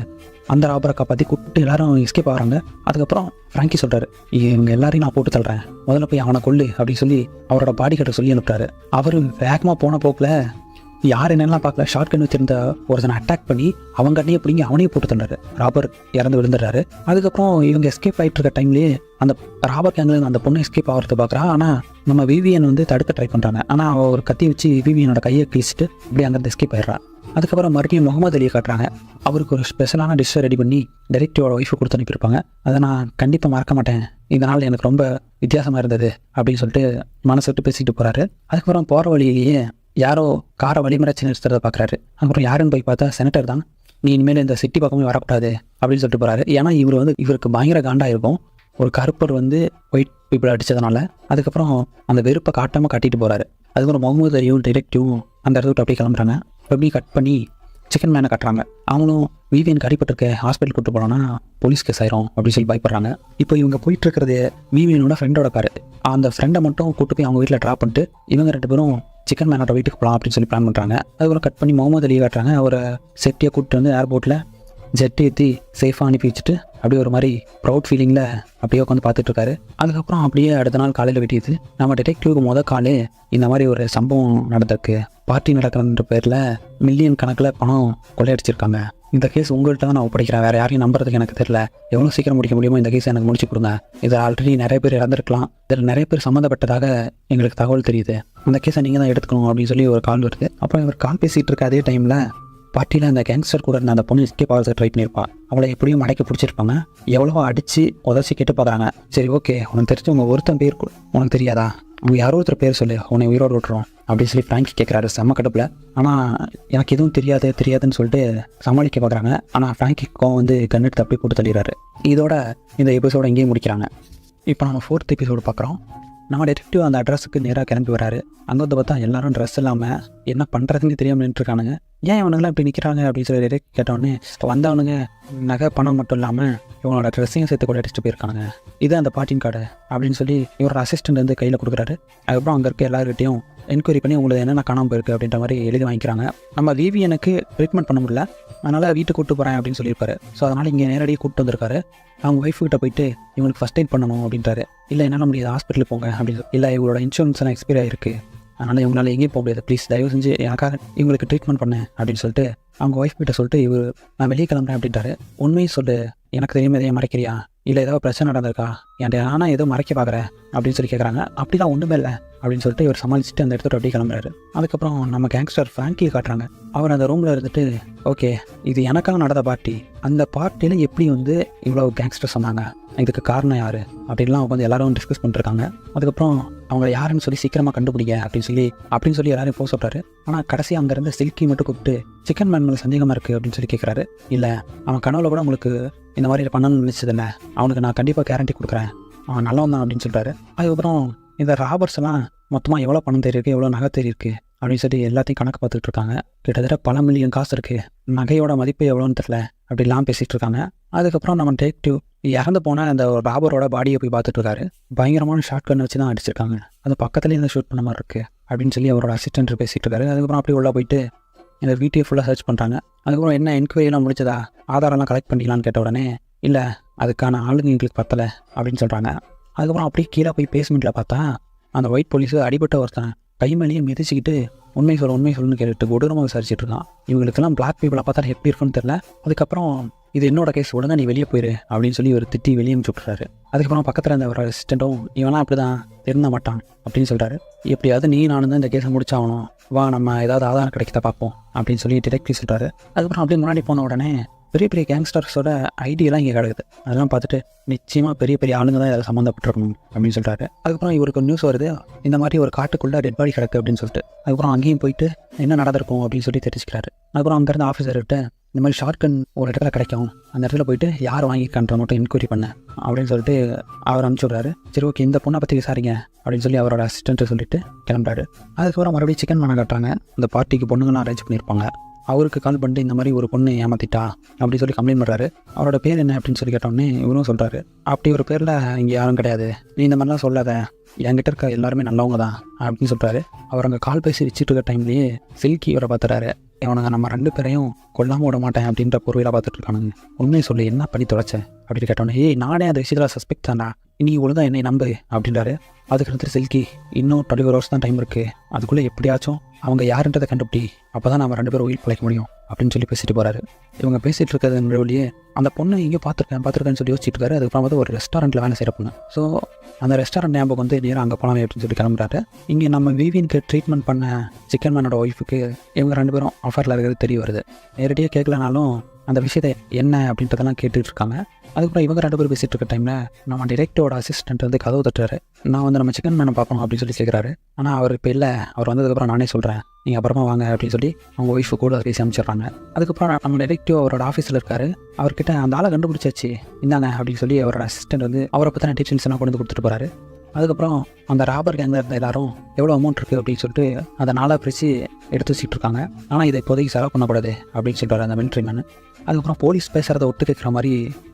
A: அந்த ராபரை காப்பாற்றி கூப்பிட்டு எல்லாரும் எஸ்கேப் ஆகிறாங்க. அதுக்கப்புறம் ஃப்ராங்கி சொல்கிறாரு இவங்க எல்லாரையும் நான் போட்டு தள்ளுறேன், முதல்ல போய் அவனை கொல்லு அப்படின்னு சொல்லி அவரோட பாடி கார்டை சொல்லி அனுப்புறாரு. அவர் வேகமாக போன போக்கில் யார் என்னெல்லாம் பார்க்கல ஷார்ட் கன் வச்சிருந்த ஒருத்தனை அட்டாக் பண்ணி அவங்க அண்ணையை பிடிங்கி அவனையும் போட்டு தள்ளுறாரு. ராபர் இறந்து விழுந்துடுறாரு. அதுக்கப்புறம் இவங்க எஸ்கேப் ஆகிட்டு இருக்க டைம்லேயே அந்த ராபர் கேங்கில் அந்த பொண்ணு எஸ்கேப் ஆகிறது பார்க்குறா. ஆனால் நம்ம விவிஎன் வந்து தடுக்க ட்ரை பண்ணுறாங்க. ஆனால் அவள் ஒரு கத்தி வச்சு விவிஎனோட கையை கிழிச்சிட்டு அப்படியே அங்கேருந்து எஸ்கேப் ஆயிடுறா. அதுக்கப்புறம் மறுபடியும் முகமது அலியை காட்டுறாங்க. அவருக்கு ஒரு ஸ்பெஷலான டிஷ்ஷை ரெடி பண்ணி டைரக்டரோட ஒய்ஃபை கொடுத்து அனுப்பியிருப்பாங்க. அதை நான் கண்டிப்பாக மறக்க மாட்டேன், இதனால் எனக்கு ரொம்ப வித்தியாசமாக இருந்தது அப்படின்னு சொல்லிட்டு மனசு விட்டு பேசிக்கிட்டு போகிறாரு. அதுக்கப்புறம் போகிற வழியிலேயே யாரோ காரை வழிமறைச்சு நிறுத்துறதை பார்க்குறாரு. அதுக்கப்புறம் யாருன்னு போய் பார்த்தா செனட்டர் தான். நீ இனிமேல் இந்த சிட்டி பக்கமே வரக்கூடாது அப்படின்னு சொல்லிட்டு போகிறாரு. ஏன்னா இவருக்கு பயங்கர காண்டாக இருக்கும் ஒரு கருப்பர் வந்து ஒயிட் பீப்புள் அடித்ததுனால. அதுக்கப்புறம் அந்த வெறுப்பை காட்டாமல் காட்டிட்டு போகிறாரு. அதுக்கப்புறம் முகமது அலியும் டிரெக்டிவும் அந்த இடத்துல அப்படியே கிளம்புறாங்க. அப்படியே கட் பண்ணி சிக்கன் மேனை கட்டுறாங்க. அவங்களும் விவிஎனுக்கு அடிபட்டிருக்க ஹாஸ்பிட்டல் கூப்பிட்டு போனோன்னா போலீஸ் கேஸ் ஆயிரும் அப்படின்னு சொல்லி பயப்படுறாங்க. இப்போ இவங்க போயிட்டு இருக்கிறது விவிஎனோட ஃப்ரெண்டோட காரு. அந்த ஃப்ரெண்டை மட்டும் கூப்பிட்டு போய் அவங்க வீட்டில் ட்ராப் பண்ணிட்டு இவங்க 2 பேரும் சிக்கன் மேனோட வீட்டுக்கு போகலாம் அப்படின்னு சொல்லி பிளான் பண்ணுறாங்க. அதுக்கப்புறம் கட் பண்ணி முகமது அலியை காட்டுறாங்க. அவரை செட்டியை கூப்பிட்டு வந்து ஏர்போர்ட்டில் ஜெட் ஏற்றி சேஃபாக அனுப்பி வச்சுட்டு அப்படியே ஒரு மாதிரி ப்ரௌட் ஃபீலிங்கில் அப்படியே உட்காந்து பார்த்துட்ருக்காரு. அதுக்கப்புறம் அப்படியே அடுத்த நாள் காலையில் வெட்டிடுது. நம்ம டிடெக்டிவ்க்கு காலே இந்த மாதிரி ஒரு சம்பவம் நடந்திருக்கு, பார்ட்டி நடக்கிறன்ற பேரில் மில்லியன் கணக்கில் பணம் கொள்ளையடிச்சிருக்காங்க, இந்த கேஸ் உங்கள்கிட்ட தான் நான் ஒப்படைக்கிறேன், வேறு யாரையும் நம்புறதுக்கு எனக்கு தெரியல, எவ்வளோ சீக்கிரம் முடிக்க முடியுமோ இந்த கேஸை எனக்கு முடிச்சு கொடுங்க, இதில் ஆல்ரெடி நிறைய பேர் இறந்துருக்கலாம், இதில் நிறைய பேர் சம்மந்தப்பட்டதாக எங்களுக்கு தகவல் தெரியுது, அந்த கேஸை நீங்கள் தான் எடுத்துக்கணும் அப்படின்னு சொல்லி ஒரு கால் வருது. அப்புறம் இவர் கால் பேசிகிட்டு இருக்க அதே டைமில் பார்ட்டியில் அந்த கேங்ஸ்டர் கூட இருந்த அந்த பொண்ணு எஸ்கேப் ஆகிறதுக்கு ட்ரை பண்ணியிருப்பா. அவளை எப்படியும் மடக்கி பிடிச்சிருப்பாங்க. எவ்வளோ அடித்து உதச்சி கேட்டு பார்க்குறாங்க. சரி ஓகே உனக்கு தெரிஞ்சவங்க ஒருத்தன் பேர் உனக்கு தெரியாதா, அவங்க யாரோ ஒருத்தர் பேர் சொல்லு, உன்னை உயிரோடு விட்டுறோம் அப்படின்னு சொல்லி ஃப்ராங்கி கேட்குறாரு செம்ம கடுப்பில். ஆனால் எனக்கு எதுவும் தெரியாதுன்னு சொல்லிட்டு சமாளிக்க பார்க்குறாங்க. ஆனால் ஃப்ராங்கி கோவம் வந்து கண்ணெடுத்து அப்படியே போட்டு தள்ளிடுறாரு. இதோட இந்த எபிசோட இங்கேயும் முடிக்கிறாங்க. இப்போ நம்ம 4th எபிசோடு பார்க்குறோம். நம்ம டிடெக்டிவ் அந்த அட்ரஸுக்கு நேராக கிளம்பி வராரு. அங்கே வந்து பார்த்தா எல்லாரும் ட்ரெஸ் இல்லாமல் என்ன பண்ணுறதுன்னு தெரியாமல் நின்றுருக்கானுங்க. ஏன் இவனுங்களாம் இப்படி நிற்கிறாங்க அப்படின்னு சொல்லி டிடெக்டிவ் கேட்டவுடனே வந்தவனுங்க நகை பணம் மட்டும் இல்லாமல் இவனோட ட்ரெஸ்ஸையும் சேர்த்து கூட அடிச்சுட்டு போயிருக்கானுங்க. இது அந்த பாட்டின் கார்டு அப்படின்னு சொல்லி இவரோட அசிஸ்டன்ட் வந்து கையில் கொடுக்குறாரு. அதுக்கப்புறம் அங்கே இருக்க எல்லாருக்கிட்டையும் என்கொயரி பண்ணி உங்களுக்கு என்னென்ன காணாமல் போயிருக்கு அப்படின்ற மாதிரி எழுதி வாங்கிக்கிறாங்க. நம்ம விவிஎனுக்கு ட்ரீட்மெண்ட் பண்ண முடியல, அதனால் வீட்டுக்கு கூப்பிட்டு போகிறேன் அப்படின்னு சொல்லியிருப்பாரு. ஸோ அதனால் இங்கே நேரடியாக கூப்பிட்டு வந்திருக்காரு. அவங்க ஒய்ஃப்கிட்ட போயிட்டு இவங்களுக்கு ஃபஸ்ட் எய்ட் பண்ணணும் அப்படின்றாரு. இல்லை என்னால் முடியாது, ஹாஸ்பிட்டலுக்கு போங்க அப்படின்னு. இல்லை இவங்களோட இன்சூரன்ஸ் எல்லாம் எக்ஸ்பைரி ஆகிருக்கு, அதனால் இவங்களால எங்கேயும் போக முடியாது, ப்ளீஸ் தயவு செஞ்சு எனக்காக இவங்களுக்கு ட்ரீட்மெண்ட் பண்ணேன் அப்படின்னு சொல்லிட்டு அவங்க ஒய்ஃப் கிட்ட சொல்லிட்டு இவர் நான் வெளியே கிளம்புறேன் அப்படின்ட்டாரு. உண்மையை சொல்லு, எனக்கு தெரியுமே எதையும் மறைக்கிறியா, இல்லை ஏதாவது பிரச்சனை நடந்திருக்கா, என்கிட்ட ஆனால் ஏதோ மறைக்க பார்க்குறேன் அப்படின்னு சொல்லி கேட்குறாங்க. அப்படிலாம் ஒன்றுமே இல்லை அப்படின்னு சொல்லிட்டு இவர் சமாளிச்சுட்டு அந்த இடத்துல அப்படியே கிளம்புறாரு. அதுக்கப்புறம் நம்ம கேங்ஸ்டர் ஃப்ராங்கியை காட்டுறாங்க. அவர் அந்த ரூமில் இருந்துட்டு ஓகே இது எனக்காக நடந்த பார்ட்டி, அந்த பார்ட்டியில் எப்படி வந்து இவ்வளோ கேங்ஸ்டர் சொன்னாங்க, இதுக்கு காரணம் யார் அப்படின்லாம் அவங்க வந்து எல்லாரும் டிஸ்கஸ் பண்ணிருக்காங்க. அதுக்கப்புறம் அவங்க யாருன்னு சொல்லி சீக்கிரமாக கண்டுபிடிங்க அப்படின்னு சொல்லி எல்லாரையும் போக சொல்கிறாரு. ஆனால் கடைசி அங்கேருந்து சில்கி மட்டும் கூப்பிட்டு சிக்கன் மேன் மேலே சந்தேகமாக இருக்குது அப்படின்னு சொல்லி கேட்குறாரு. இல்லை அவன் கனவுல கூட உங்களுக்கு இந்த மாதிரி பண்ணணும்னு நினச்சதில்லை, அவனுக்கு நான் கண்டிப்பாக கேரண்டி கொடுக்குறேன், அவன் நல்லவன் தான் அப்படின்னு சொல்கிறாரு. அதுக்கப்புறம் இந்த ராபர்ஸ் எல்லாம் மொத்தமாக எவ்வளோ பணம் தெரியிருக்கு, எவ்வளோ நகை தெரியிருக்கு அப்படின்னு சொல்லி எல்லாத்தையும் கணக்கு பார்த்துட்டு இருக்காங்க. கிட்டத்தட்ட பல மில்லியன் காசு இருக்குது, நகையோட மதிப்பு எவ்வளோன்னு தெரியல அப்படிலாம் பேசிகிட்டு இருக்காங்க. அதுக்கப்புறம் நம்ம டிடெக்டிவ் இறந்து போனால் அந்த ராபரோட பாடியை போய் பார்த்துட்டு இருக்காரு. பயங்கரமான ஷார்ட் கன் வச்சு தான் அடிச்சிருக்காங்க, அது பக்கத்துலேயே இந்த ஷூட் பண்ண மாதிரி இருக்குது அப்படின்னு சொல்லி அவரோட அசிஸ்டன்ட் பேசிகிட்டு இருக்காரு. அதுக்கப்புறம் அப்படி உள்ளே போயிட்டு எங்கள் வீட்டையே ஃபுல்லாக சர்ச் பண்ணுறாங்க. அதுக்கப்புறம் என்ன என்கொயரிலாம் முடிச்சதா, ஆதாரம்லாம் கலெக்ட் பண்ணிக்கலான்னு கேட்ட உடனே இல்லை அதுக்கான ஆளுங்க எங்களுக்கு பத்தலை அப்படின்னு சொல்கிறாங்க. அதுக்கப்புறம் அப்படியே கீழே போய் பேஸ்மெண்ட்டில் பார்த்தா அந்த ஒயிட் போலீஸு அடிபட்ட ஒருத்தன் கை மேலேயே மிதிச்சிக்கிட்டு உண்மை சொல்லுன்னு கேட்டுட்டு கொடூரமாக விசாரிச்சுட்டு இருக்கான். இவங்களுக்கெல்லாம் பிளாக் பீப்பிளை பார்த்தா எப்படி இருக்குன்னு தெரில. அதுக்கப்புறம் இது என்னோட கேஸ், உடனே நீ வெளியே போயிரு அப்படின்னு சொல்லி ஒரு திட்டி வெளியே விட்டுறாரு. அதுக்கப்புறம் பக்கத்தில் இருந்த ஒரு அசிஸ்டண்ட்டும் இவனா அப்படி தான் திருந்த மாட்டான் அப்படின்னு சொல்கிறாரு. எப்படியாவது நீ நானும் தான் இந்த கேஸை முடிச்சாகணும், வா நம்ம ஏதாவது ஆதாரம் கிடைக்கத பார்ப்போம் அப்படின்னு சொல்லி டிடெக்டிவ் சொல்கிறாரு. அதுக்கப்புறம் அப்படியே முன்னாடி போன உடனே பெரிய பெரிய கேங்ஸ்டர்ஸோட ஐடியெல்லாம் இங்கே கிடக்குது. அதெல்லாம் பார்த்துட்டு நிச்சயமாக பெரிய பெரிய ஆளுங்க தான் இதில் சம்மந்தப்பட்டிருக்கணும் அப்படின்னு சொல்கிறாரு. அதுக்கப்புறம் இவருக்கு நியூஸ் வருது, இந்த மாதிரி ஒரு காட்டுக்குள்ளே டெட் பாடி கிடக்கு அப்படின்னு சொல்லிட்டு. அதுக்கப்புறம் அங்கேயும் போயிட்டு என்ன நடந்திருக்கும் அப்படின்னு சொல்லி தெரிஞ்சுக்கிறாரு. அதுக்கப்புறம் அங்கேருந்து ஆஃபீஸர்கிட்ட இந்த மாதிரி ஷார்ட் கன் ஒரு இடத்துல கிடைக்கும், அந்த இடத்துல போயிட்டு யார் வாங்கிக்கன்ற மட்டும் என்கொயரி பண்ண அப்படின்னு சொல்லிட்டு அவர் அனுப்பிச்சி விட்றாரு. சரி ஓகே இந்த பொண்ணை பற்றி விசாரிங்க அப்படின்னு சொல்லி அவரோட அசிஸ்டண்ட்டு சொல்லிட்டு கிளம்புறாரு. அதுக்கப்புறம் மறுபடியும் சிக்கன் மனை காட்டுறாங்க. அந்த பார்ட்டிக்கு பொண்ணுங்களாம் அரேஞ்ச் பண்ணியிருப்பாங்க. அவருக்கு கால் பண்ணிட்டு இந்த மாதிரி ஒரு பொண்ணு ஏமாத்திட்டா அப்படின்னு சொல்லி கம்ப்ளைண்ட் பண்ணுறாரு. அவரோட பேர் என்ன அப்படின்னு சொல்லி கேட்டோடனே இவரும் சொல்கிறாரு, அப்படி ஒரு பேரில் இங்கே யாரும் கிடையாது, நீ இந்த மாதிரிலாம் சொல்லாத, என்கிட்ட இருக்க எல்லாருமே நல்லவங்க தான் அப்படின்னு சொல்கிறாரு. அவர் அங்கே கால் பேசி வச்சுட்டு இருக்க டைம்லேயே சில்கி இவரை பார்த்துறாரு. அவனுங்க நம்ம 2 பேரையும் கொல்லாமல் விட மாட்டேன் அப்படின்ற பொருளாக பார்த்துட்டு இருக்கானுங்க, உண்மையை சொல்லி என்ன பண்ணி தொலைச்ச அப்படின்னு கேட்டோன்னே, ஏய் நானே அந்த விஷயத்தில் சஸ்பெக்ட் தான்டா, நீ ஒழுங்கா என்னை நம்பு அப்படின்றாரு. அதுக்கு அடுத்து சில்கி இன்னும் 24 hours தான் டைம் இருக்குது, அதுக்குள்ளே எப்படியாச்சும் அவங்க யாருன்றதை கண்டுபிடி, அப்போ தான் நம்ம 2 பேரும் உயிர் பிழைக்க முடியும் அப்படின்னு சொல்லி பேசிட்டு போகிறாரு. இவங்க பேசிகிட்டு இருக்கிறது வழியே அந்த பொண்ணு இங்கே பார்த்துருக்கேன்னு சொல்லி யோசிச்சுட்டு இருக்காரு. அதுக்கப்புறம் வந்து ஒரு ரெஸ்டாரண்ட்டில் வேலை செய்கிற பொண்ணு. ஸோ அந்த ரெஸ்டாரண்ட் ஞாபகம் வந்து நேராக அங்கே போகலாமே அப்படின்னு சொல்லி கிளம்புறாரு. இங்கே நம்ம விவின்க்கு ட்ரீட்மெண்ட் பண்ண சிக்கன் மேனோட ஒய்ஃபுக்கு இவங்க 2 பேரும் ஆஃபரில் இருக்கிறது தெரிய வருது. நேரடியாக கேட்கலனாலும் அந்த விஷயத்தை என்ன அப்படின்றதெல்லாம் கேட்டுட்டு இருக்காங்க. அதுக்கப்புறம் இவங்க 2 பேரும் பேசிகிட்டு இருக்க டைமில் நம்ம டிரெக்டரோட அசிஸ்டன்ட் வந்து கதவு தட்டுறாரு. நான் வந்து நம்ம சிக்கன் மேனை பார்க்கணும் அப்படின்னு சொல்லி கேட்குறாரு. ஆனால் அவர் இப்போ இல்லை, அவர் வந்ததுக்கப்புறம் நானே சொல்கிறேன், நீங்கள் அப்புறமா வாங்க அப்படின்னு சொல்லி அவங்க ஒய்ஃபு கூட பேசி அமைச்சிடுறாங்க. அதுக்கப்புறம் நம்ம டிரெக்டிவ் அவரோட ஆஃபீஸில் இருக்காரு. அவர்கிட்ட அந்த ஆளை கண்டுபிடிச்சாச்சு இந்தாங்க அப்படின்னு சொல்லி அவரோட அசிஸ்டன்ட் வந்து அவரை பற்றின டீட்டெயில்ஸ் எல்லாம் கொண்டு வந்து கொடுத்துட்டு போகிறாரு. அதுக்கப்புறம் அந்த ராபர் கேங்கில் இருந்த எல்லாரும் எவ்வளோ அமௌண்ட் இருக்குது அப்படின்னு சொல்லிட்டு அதை 4 பிரித்து எடுத்து வச்சுட்டு இருக்காங்க. ஆனால் இதை இப்போதைக்கு செலவு பண்ணக்கூடாது அப்படின்னு சொல்லிட்டு அந்த மிலிட்ரி மேன். அதுக்கப்புறம் போலீஸ் பேசுகிறத ஒட்டு கேட்குற மாதிரி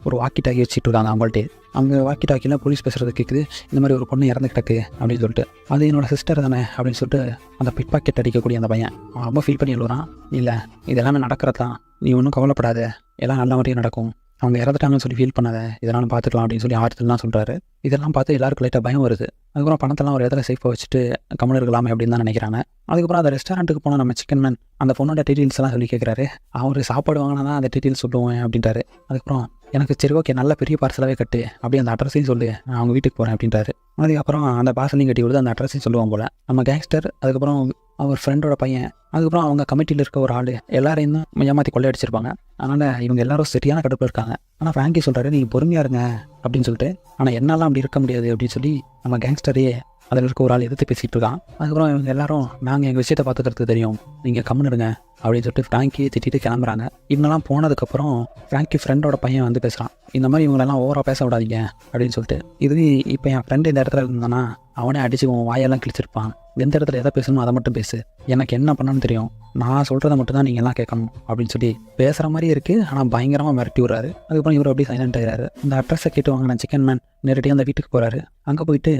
A: ஒரு வாக்கி டாக்கி வச்சுட்டு இருக்காங்க அவங்கள்ட்டே. அவங்க வாக்கி டாக்கியில் போலீஸ் பேசுகிறது கேட்குது, இந்த மாதிரி ஒரு பொண்ணு இறந்து கிடக்கு அப்படின்னு சொல்லிட்டு. அது என்னோடய சிஸ்டர் தானே அப்படின்னு சொல்லிட்டு அந்த பிட் பாக்கெட் அடிக்கக்கூடிய அந்த பையன் அவன் ரொம்ப ஃபீல் பண்ணி எழுதுறான். இல்லை இதெல்லாமே நடக்கிறது தான், நீ ஒன்றும் கவலைப்படாத, எல்லாம் நல்ல மாதிரியே நடக்கும், அவங்க இறந்துட்டாங்கன்னு சொல்லி ஃபீல் பண்ணாத, இதெல்லாம் பார்த்துக்கலாம் அப்படின்னு சொல்லி ஆறுதல்லாம் சொல்கிறாரு. இதெல்லாம் பார்த்து எல்லாருக்கும் லைட்டாக பயம் வருது. அதுக்கப்புறம் பணத்தெல்லாம் ஒரு இடத்துல சேஃபாக வச்சுட்டு கம்முன்னு இருக்கலாமே அப்படின்னு தான் நினைக்கிறாங்க. அதுக்கப்புறம் அந்த ரெஸ்டாரண்ட்டுக்கு போனால் நம்ம சிக்கன் மேன் அந்த பொண்ணோட டீட்டெயில்ஸ் எல்லாம் சொல்லி கேட்குறாரு. அவர் சாப்பாடு வாங்கினா தான் அந்த டீட்டெயில்ஸ் சொல்லுவேன் அப்படின்றாரு. அதுக்கப்புறம் எனக்கு சரி ஓகே நல்ல பெரிய பார்சலாகவே கட்டு, அப்படியே அந்த அட்ரஸையும் சொல்லு, நான் அவங்க வீட்டுக்கு போகிறேன் அப்படின்றாரு. அதுக்கப்புறம் அந்த பார்சலையும் கட்டி விடுது, அந்த அட்ரஸையும் சொல்லுவான் போல். நம்ம கேங்ஸ்டர், அதுக்கப்புறம் அவர் ஃப்ரெண்டோட பையன், அதுக்கப்புறம் அவங்க கமிட்டியில் இருக்க ஒரு ஆள் எல்லாரையும் தான் ஏமாற்றி கொள்ளையடிச்சிருப்பாங்க. அதனால் இவங்க எல்லாரும் சரியான கடுப்பில் இருக்காங்க. ஆனால் ஃப்ராங்கி சொல்கிறாரு, நீங்கள் பொறுமையாக இருங்க அப்படின்னு சொல்லிட்டு. ஆனால் என்னாலாம் அப்படி இருக்க முடியாது அப்படின்னு சொல்லி நம்ம கேங்ஸ்டரே அதில் இருக்க ஒரு ஆள் எதிர்த்து பேசிகிட்டு இருக்கான். அதுக்கப்புறம் இவங்க எல்லாரும் நாங்கள் எங்கள் விஷயத்தை பார்த்துக்கிறது தெரியும், நீங்கள் கம்முன்னு இருங்க அப்படின்னு சொல்லிட்டு ஃப்ராங்கியை திட்டிட்டு கிளம்புறாங்க. இவங்கெல்லாம் போனதுக்கப்புறம் ஃப்ராங்கி ஃப்ரெண்டோட பையன் வந்து பேசுகிறான், இந்த மாதிரி இவங்களெல்லாம் ஓவராக பேச விடாதீங்க அப்படின்னு சொல்லிட்டு. இது இப்போ என் ஃப்ரெண்டு இந்த இடத்துல இருந்தானா அவனே அடிச்சு வாயெல்லாம் கிழிச்சிருப்பான், எந்த இடத்துல எதை பேசணும் அதை மட்டும் பேசு, எனக்கு என்ன பண்ணணும்னு தெரியும், நான் சொல்கிறத மட்டும் தான் நீங்கள் எல்லாம் கேட்கணும் அப்படின்னு சொல்லி பேசுகிற மாதிரி இருக்குது. ஆனால் பயங்கரமாக மிரட்டி விடுறாரு. அதுக்கப்புறம் இவர் அப்படியே சைலண்ட் ஆகிறாரு. இந்த அட்ரஸை கேட்டு வாங்கின சிக்கன் மேன் நேரடியாக அந்த வீட்டுக்கு போகிறாரு. அங்கே போயிட்டு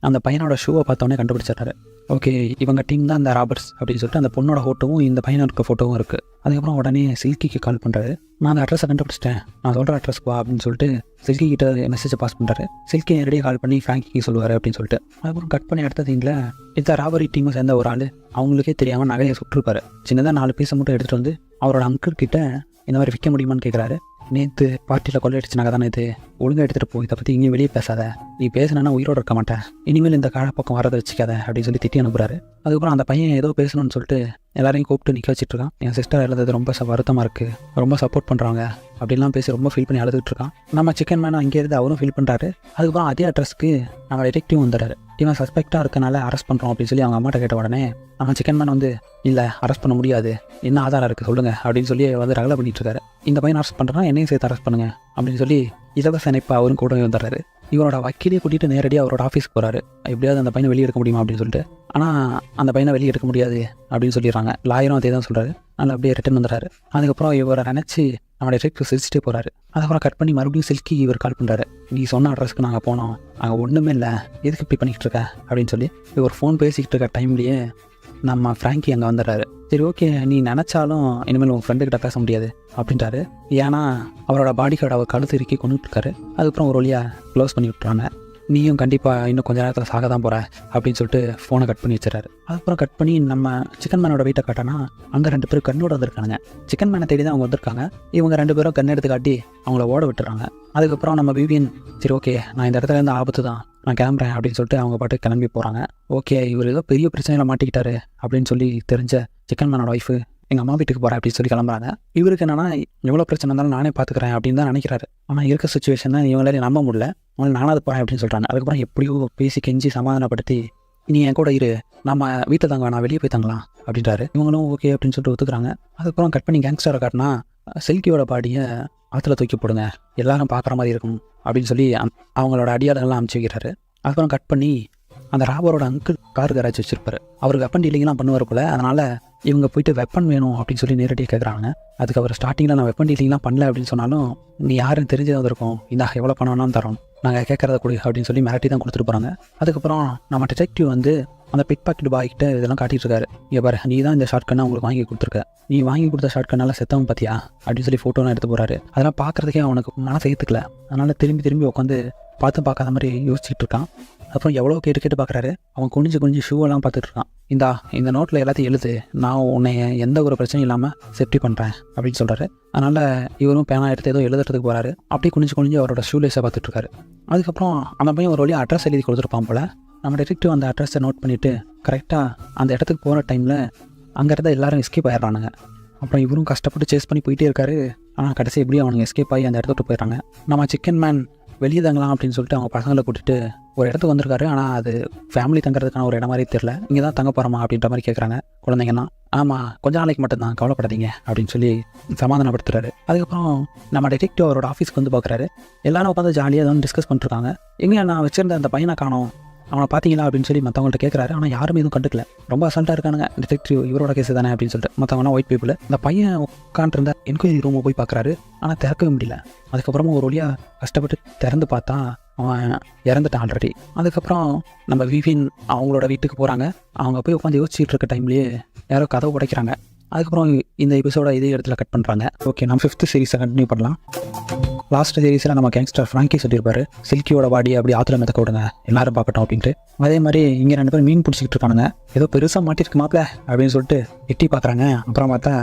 A: அந்த பையனோட ஷூவை பார்த்தோன்னே கண்டுபிடிச்சிட்டாரு. ஓகே இவங்க டீம் தான் இந்த ராபர்ட்ஸ் அப்படின்னு சொல்லிட்டு அந்த பொண்ணோட ஃபோட்டோவும் இந்த பையனோட இருக்க ஃபோட்டோவும் இருக்குது. அதுக்கப்புறம் உடனே சில்கிக்கு கால் பண்ணுறாரு. நான் அந்த அட்ரஸை கண்டுபிடிச்சிட்டேன், நான் சொல்கிற அட்ரஸ்க்கு வா அப்படின்னு சொல்லிட்டு சில்கி கிட்ட மெசேஜை பாஸ் பண்ணுறாரு. சில்கி நேரடியாக கால் பண்ணி ஃப்ராங்கிக்கு சொல்லுவார் அப்படின்னு சொல்லிட்டு. அதுக்கப்புறம் கட் பண்ணி அடுத்த சீனில் இந்த ராபரி டீமை சேர்ந்த ஒரு ஆள் அவங்களுக்கே தெரியாமல் நகையை சுட்டிருப்பாரு. சின்னதாக 4 பீஸை மட்டும் எடுத்துகிட்டு வந்து அவரோட அங்கிள் கிட்ட இந்த மாதிரி விற்க முடியுமான்னு கேட்குறாரு. நேற்று பார்ட்டியில் கொள்ளையடிச்சு நகை தானே இது, ஒழுங்காக எடுத்துகிட்டு போய் இதை பற்றி இங்கேயும் வெளியே பேசாத, நீ பேசினா உயிரோடு இருக்க மாட்டேன், இனிமேல் இந்த கால பக்கம் வரதை வச்சுக்காத அப்படின்னு சொல்லி திட்டி அனுப்புறாரு. அதுக்கப்புறம் அந்த பையன் ஏதோ பேசணும்னு சொல்லிட்டு எல்லாரையும் கூப்பிட்டு நிற்க வச்சுட்டு இருக்கான். என் சிஸ்டர் எழுதுறது ரொம்ப வருத்தமாக இருக்குது, ரொம்ப சப்போர்ட் பண்ணுறாங்க அப்படின்லாம் பேசி ரொம்ப ஃபீல் பண்ணி அழுதுட்டு இருக்கான். நம்ம சிக்கன் மேனும் அங்கே இருந்து அவரும் ஃபீல் பண்ணுறாரு. அதுக்கப்புறம் அதே அட்ரஸ்க்கு நம்ம டிடெக்டிவ் வந்துடுறாரு. இவன் சஸ்பெக்டாக இருக்கனால அரெஸ்ட் பண்ணுறோம் அப்படின்னு சொல்லி அவங்க அம்மாட்ட கேட்ட உடனே நம்ம சிக்கன் மேன் வந்து இல்லை அரெஸ்ட் பண்ண முடியாது, என்ன ஆதாரம் இருக்குது சொல்லுங்கள் அப்படின்னு சொல்லி வந்து ரகலை பண்ணிட்டு இருக்காரு. இந்த பையன் அரெஸ்ட் பண்ணுறேன்னா என்னையும் சேர்த்து அரெஸ்ட் பண்ணுங்க அப்படின்னு சொல்லி இலவச இணைப்பு அவரும் கூட வந்துடுறாரு. இவரோட வக்கீலையே கூட்டிகிட்டு நேரடியாக அவரோட ஆஃபீஸ்க்கு போகிறாரு. எப்படியாவது அந்த பையனை வெளியே எடுக்க முடியுமா அப்படின்னு சொல்லிட்டு. ஆனால் அந்த பையனை வெளியே எடுக்க முடியாது அப்படின்னு சொல்லிடுறாங்க. லாயரும் அதே தான் சொல்கிறாரு. அதனால் அப்படியே ரிட்டன் வந்துடுறாரு. அதுக்கப்புறம் இவரை நினச்சி நம்மளுடைய டிரெக்டர் சிரிச்சிட்டே போகிறாரு. அதுக்கப்புறம் கட் பண்ணி மறுபடியும் சில்கி இவர் கால் பண்ணுறாரு. நீ சொன்ன அட்ரஸ்க்கு நாங்கள் போனோம், அங்கே ஒன்றுமே இல்லை, எதுக்கு இப்படி பண்ணிக்கிட்டு இருக்க அப்படின்னு சொல்லி இவர் ஃபோன் பேசிக்கிட்டு இருக்க டைம்லேயே நம்ம ஃப்ராங்கி அங்கே வந்துடுறாரு. சரி ஓகே, நீ நினச்சாலும் இனிமேல் உங்கள் ஃப்ரெண்டுக்கிட்ட பேச முடியாது அப்படின்ட்டாரு. ஏன்னா அவரோட பாடி கார்டு அவர் கழுத்து இறுக்கி கொண்டுட்டு இருக்காரு. அதுக்கப்புறம் ஒரு வழியாக க்ளோஸ் பண்ணி விட்டுறாங்க. நீயும் கண்டிப்பாக இன்னும் கொஞ்சம் நேரத்தில் சாக தான் போகிற அப்படின்னு சொல்லிட்டு ஃபோனை கட் பண்ணி வச்சுறாரு. அதுக்கப்புறம் கட் பண்ணி நம்ம சிக்கன் மேனோட வீட்டை காட்டினா அங்கே 2 பேர் கண்ணோட வந்திருக்காங்க. சிக்கன் மேனை தேடி தான் அவங்க வந்திருக்காங்க. இவங்க 2 பேரும் கண் எடுத்து காட்டி அவங்கள ஓட விட்டுறாங்க. அதுக்கப்புறம் நம்ம விவியன் சரி ஓகே, நான் இந்த இடத்துல இருந்து ஆபத்து தான், நான் கிளம்புறேன் அப்படின்னு சொல்லிட்டு அவங்க பாட்டு கிளம்பி போகிறாங்க. ஓகே, இவர் ஏதோ பெரிய பிரச்சனையில் மாட்டிக்கிட்டாரு அப்படின்னு சொல்லி தெரிஞ்ச சிக்கன் மேனோட ஒய்ஃபு எங்கள் அம்மா வீட்டுக்கு போகிறேன் அப்படின்னு சொல்லி கிளம்புறாங்க. இவருக்கு என்னன்னா எவ்வளோ பிரச்சனை இருந்தாலும் நானே பார்த்துக்கிறேன் அப்படின்னு தான் நினைக்கிறாரு. ஆனால் இருக்க சுச்சுவேஷன் தான் இவங்களால நம்ப முடியல. அவங்களை நானாவது போகிறேன் அப்படின்னு சொல்கிறாங்க. அதுக்கப்புறம் எப்படியோ பேசி கெஞ்சி சமாதானப்படுத்தி நீ என் கூட இரு, நம்ம வீட்டை தாங்க நான் வெளியே போய் தங்கலாம் அப்படின்றாரு. இவங்களும் ஓகே அப்படின்னு சொல்லிட்டு ஒத்துக்கிறாங்க. அதுக்கப்புறம் கட் பண்ணி கேங்ஸ்டரை காட்டினா சில்கியோட பாடியை ஆற்றுல தூக்கி போடுங்க, எல்லாரும் பார்க்குற மாதிரி இருக்கும் அப்படின்னு சொல்லி அவங்களோட அடியாளங்கள்லாம் அனுப்பிச்சி வைக்கிறாரு. அதுக்கப்புறம் கட் பண்ணி அந்த ராபரோட அங்கிள் கார் கராஜ் வச்சிருப்பாரு. அவருக்கு வெப்பன் டீலிங்லாம் பண்ணுவார் போல. அதனால் இவங்க போயிட்டு வெப்பன் வேணும் அப்படின்னு சொல்லி நேரடியாக கேட்குறாங்க. அதுக்கு அவர் ஸ்டார்டிங்கில் நான் வெப்பன் டீலிங்லாம் பண்ணல அப்படின்னு சொன்னாலும் நீ யாருன்னு தெரிஞ்சு வந்திருக்கோம், இந்த எவ்வளோ பணம் வேணாலும் தரோம், நாங்கள் கேட்குறத கொடு அப்படின்னு சொல்லி மிரட்டி தான் கொடுத்துட்டு போகிறாங்க. அதுக்கப்புறம் நம்ம டிடெக்டிவ் வந்து அந்த பிக் பாக்கெட் பாய்கிட்ட இதெல்லாம் காட்டிகிட்டு இருக்காரு. இங்கே பாரு, நீ தான் இந்த ஷார்ட் கண்ணை உங்களுக்கு வாங்கி கொடுத்துருக்க, நீ வாங்கி கொடுத்த ஷார்ட் கண்ணால் செத்தவன் பார்த்தியா அப்படின்னு சொல்லி ஃபோட்டோலாம் எடுத்து போகிறாரு. அதெல்லாம் பார்க்குறதுக்கே அவனுக்கு மனசை ஏற்றுக்கல. அதனால் திரும்பி உட்காந்து பார்க்காத மாதிரி யோசிச்சுட்டு இருக்கான். அப்புறம் எவ்வளோ கேட்டு பார்க்குறாரு. அவன் குனிஞ்சு ஷூவெல்லாம் பார்த்துட்டு இருக்கான். இந்த நோட்டில் எல்லாத்தையும் எழுது, நான் உன்னை எந்த ஒரு பிரச்சனையும் இல்லாமல் சேஃப்டி பண்ணுறேன் அப்படின்னு சொல்கிறாரு. அதனால் இவரும் பேனா எடுத்து ஏதோ எழுதுறதுக்கு போகிறாரு. அப்படியே குனிஞ்சு அவரோட ஷூலேஸை பார்த்துட்ருக்காரு. அதுக்கப்புறம் அந்த பையன் ஒரு வழியாக அட்ரஸ் எழுதி கொடுத்துருப்பான் போல். நம்ம டிடெக்டிவ் அந்த அட்ரஸை நோட் பண்ணிவிட்டு கரெக்டாக அந்த இடத்துக்கு போகிற டைமில் அங்கே இருந்தால் எல்லோரும் எஸ்கேப் ஆயிடுறானுங்க. அப்புறம் இவரும் கஷ்டப்பட்டு சேஸ் பண்ணி போயிட்டே இருக்காரு. ஆனால் கடைசி எப்படியும் அவனுங்க எஸ்கேப் ஆகி அந்த இடத்துக்கு போயிடுறாங்க. நம்ம சிக்கன் மேன் வெளியே தங்கலாம் அப்படின்னு சொல்லிட்டு அவங்க பசங்களை கூட்டிட்டு ஒரு இடத்துக்கு வந்திருக்காரு. ஆனால் அது ஃபேமிலி தங்குறதுக்கான ஒரு இடம் மாதிரி தெரியல. இங்கே தான் தங்க போகிறோமா அப்படின்ற மாதிரி கேட்குறாங்க குழந்தைங்கன்னா. ஆமாம், கொஞ்ச நாளைக்கு மட்டும்தான், கவலைப்படாதீங்க அப்படின்னு சொல்லி சமாதானப்படுத்துறாரு. அதுக்கப்புறம் நம்ம டிடெக்டிவ் அவரோட ஆஃபீஸ்க்கு வந்து பார்க்குறாரு. எல்லாரும் உட்காந்து ஜாலியாக தான் டிஸ்கஸ் பண்ணிருக்காங்க. எங்கே நான் வச்சிருந்த அந்த பையனை காணோம், அவனை பார்த்தீங்களா அப்படின்னு சொல்லி மற்றவங்கள்ட்ட கேட்குறாரு. ஆனால் யாருமே எதுவும் கண்டுக்கல. ரொம்ப அசால்ட்டாக இருக்கானுங்க. டிடெக்டிவ் இவரோட கேஸ் தானே அப்படின்னு சொல்லிட்டு மற்றவங்களாம் ஒயிட் பீப்புள். இந்த பையன் உட்காந்துருந்த என்கொயரி ரூமை போய் பார்க்குறாரு. ஆனால் திறக்கவே முடியல. அதுக்கப்புறமா ஒரு வழியாக கஷ்டப்பட்டு திறந்து பார்த்தா அவன் இறந்துட்டான் ஆல்ரெடி. அதுக்கப்புறம் நம்ம விவின் அவங்களோட வீட்டுக்கு போகிறாங்க. அவங்க போய் உட்காந்து யோசிச்சுட்டு இருக்க டைம்லேயே யாரோ கதவை உடைக்கிறாங்க. அதுக்கப்புறம் இந்த எபிசோட இதே இடத்துல கட் பண்ணுறாங்க. ஓகே, நம்ம 5th சீரீஸை கண்டினியூ பண்ணலாம். லாஸ்ட் சீரீஸில் நம்ம கேங்ஸ்டர் ஃப்ராங்கி சொல்லியிருப்பாரு, சில்கியோட பாடி அப்படி ஆற்றுல மிதக்க விடுங்க, எல்லாரும் பார்க்கட்டும் அப்படின்ட்டு. அதே மாதிரி இங்கே 2 பேரும் மீன் பிடிச்சிக்கிட்டு இருக்கானுங்க. ஏதோ பெருசாக மாட்டிருக்கு மாப்பிள்ள அப்படின்னு சொல்லிட்டு எட்டி பார்க்குறாங்க. அப்புறம் பார்த்தா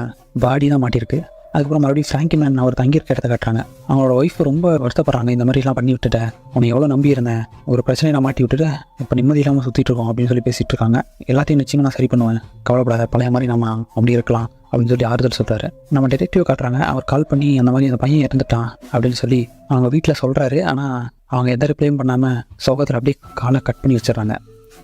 A: பாடி தான் மாட்டிருக்கு. அதுக்கப்புறம் மறுபடியும் ஃப்ராங்கி மேன் அவர் தங்கியிருக்க இடத்த காட்டுறாங்க. அவங்களோட ஒய்ஃப் ரொம்ப வருத்தப்படுறாங்க. இந்த மாதிரிலாம் பண்ணி விட்டுட்டேன், உன்னை எவ்வளோ நம்பியிருந்தேன், ஒரு பிரச்சனையை நான் மாட்டி விட்டுட்டு இப்போ நிம்மதி இல்லாமல் சுற்றிட்டு இருக்கோம் அப்படின்னு சொல்லி பேசிகிட்டு இருக்காங்க. எல்லாத்தையும் நிச்சயமாக நான் சரி பண்ணுவேன், கவலைப்படாத, பழைய மாதிரி நம்ம அப்படி இருக்கலாம் அப்படின்னு சொல்லி ஆறுதல் சொல்கிறாரு. நம்ம டிடெக்டிவ் காட்டுறாங்க. அவர் கால் பண்ணி அந்த மாதிரி அந்த பையன் இறந்துட்டான் அப்படின்னு சொல்லி அவங்க வீட்டில் சொல்கிறாரு. ஆனால் அவங்க எந்த ரிப்ளையும் பண்ணாமல் சோகத்தில் அப்படியே காலை கட் பண்ணி வச்சிடறாங்க.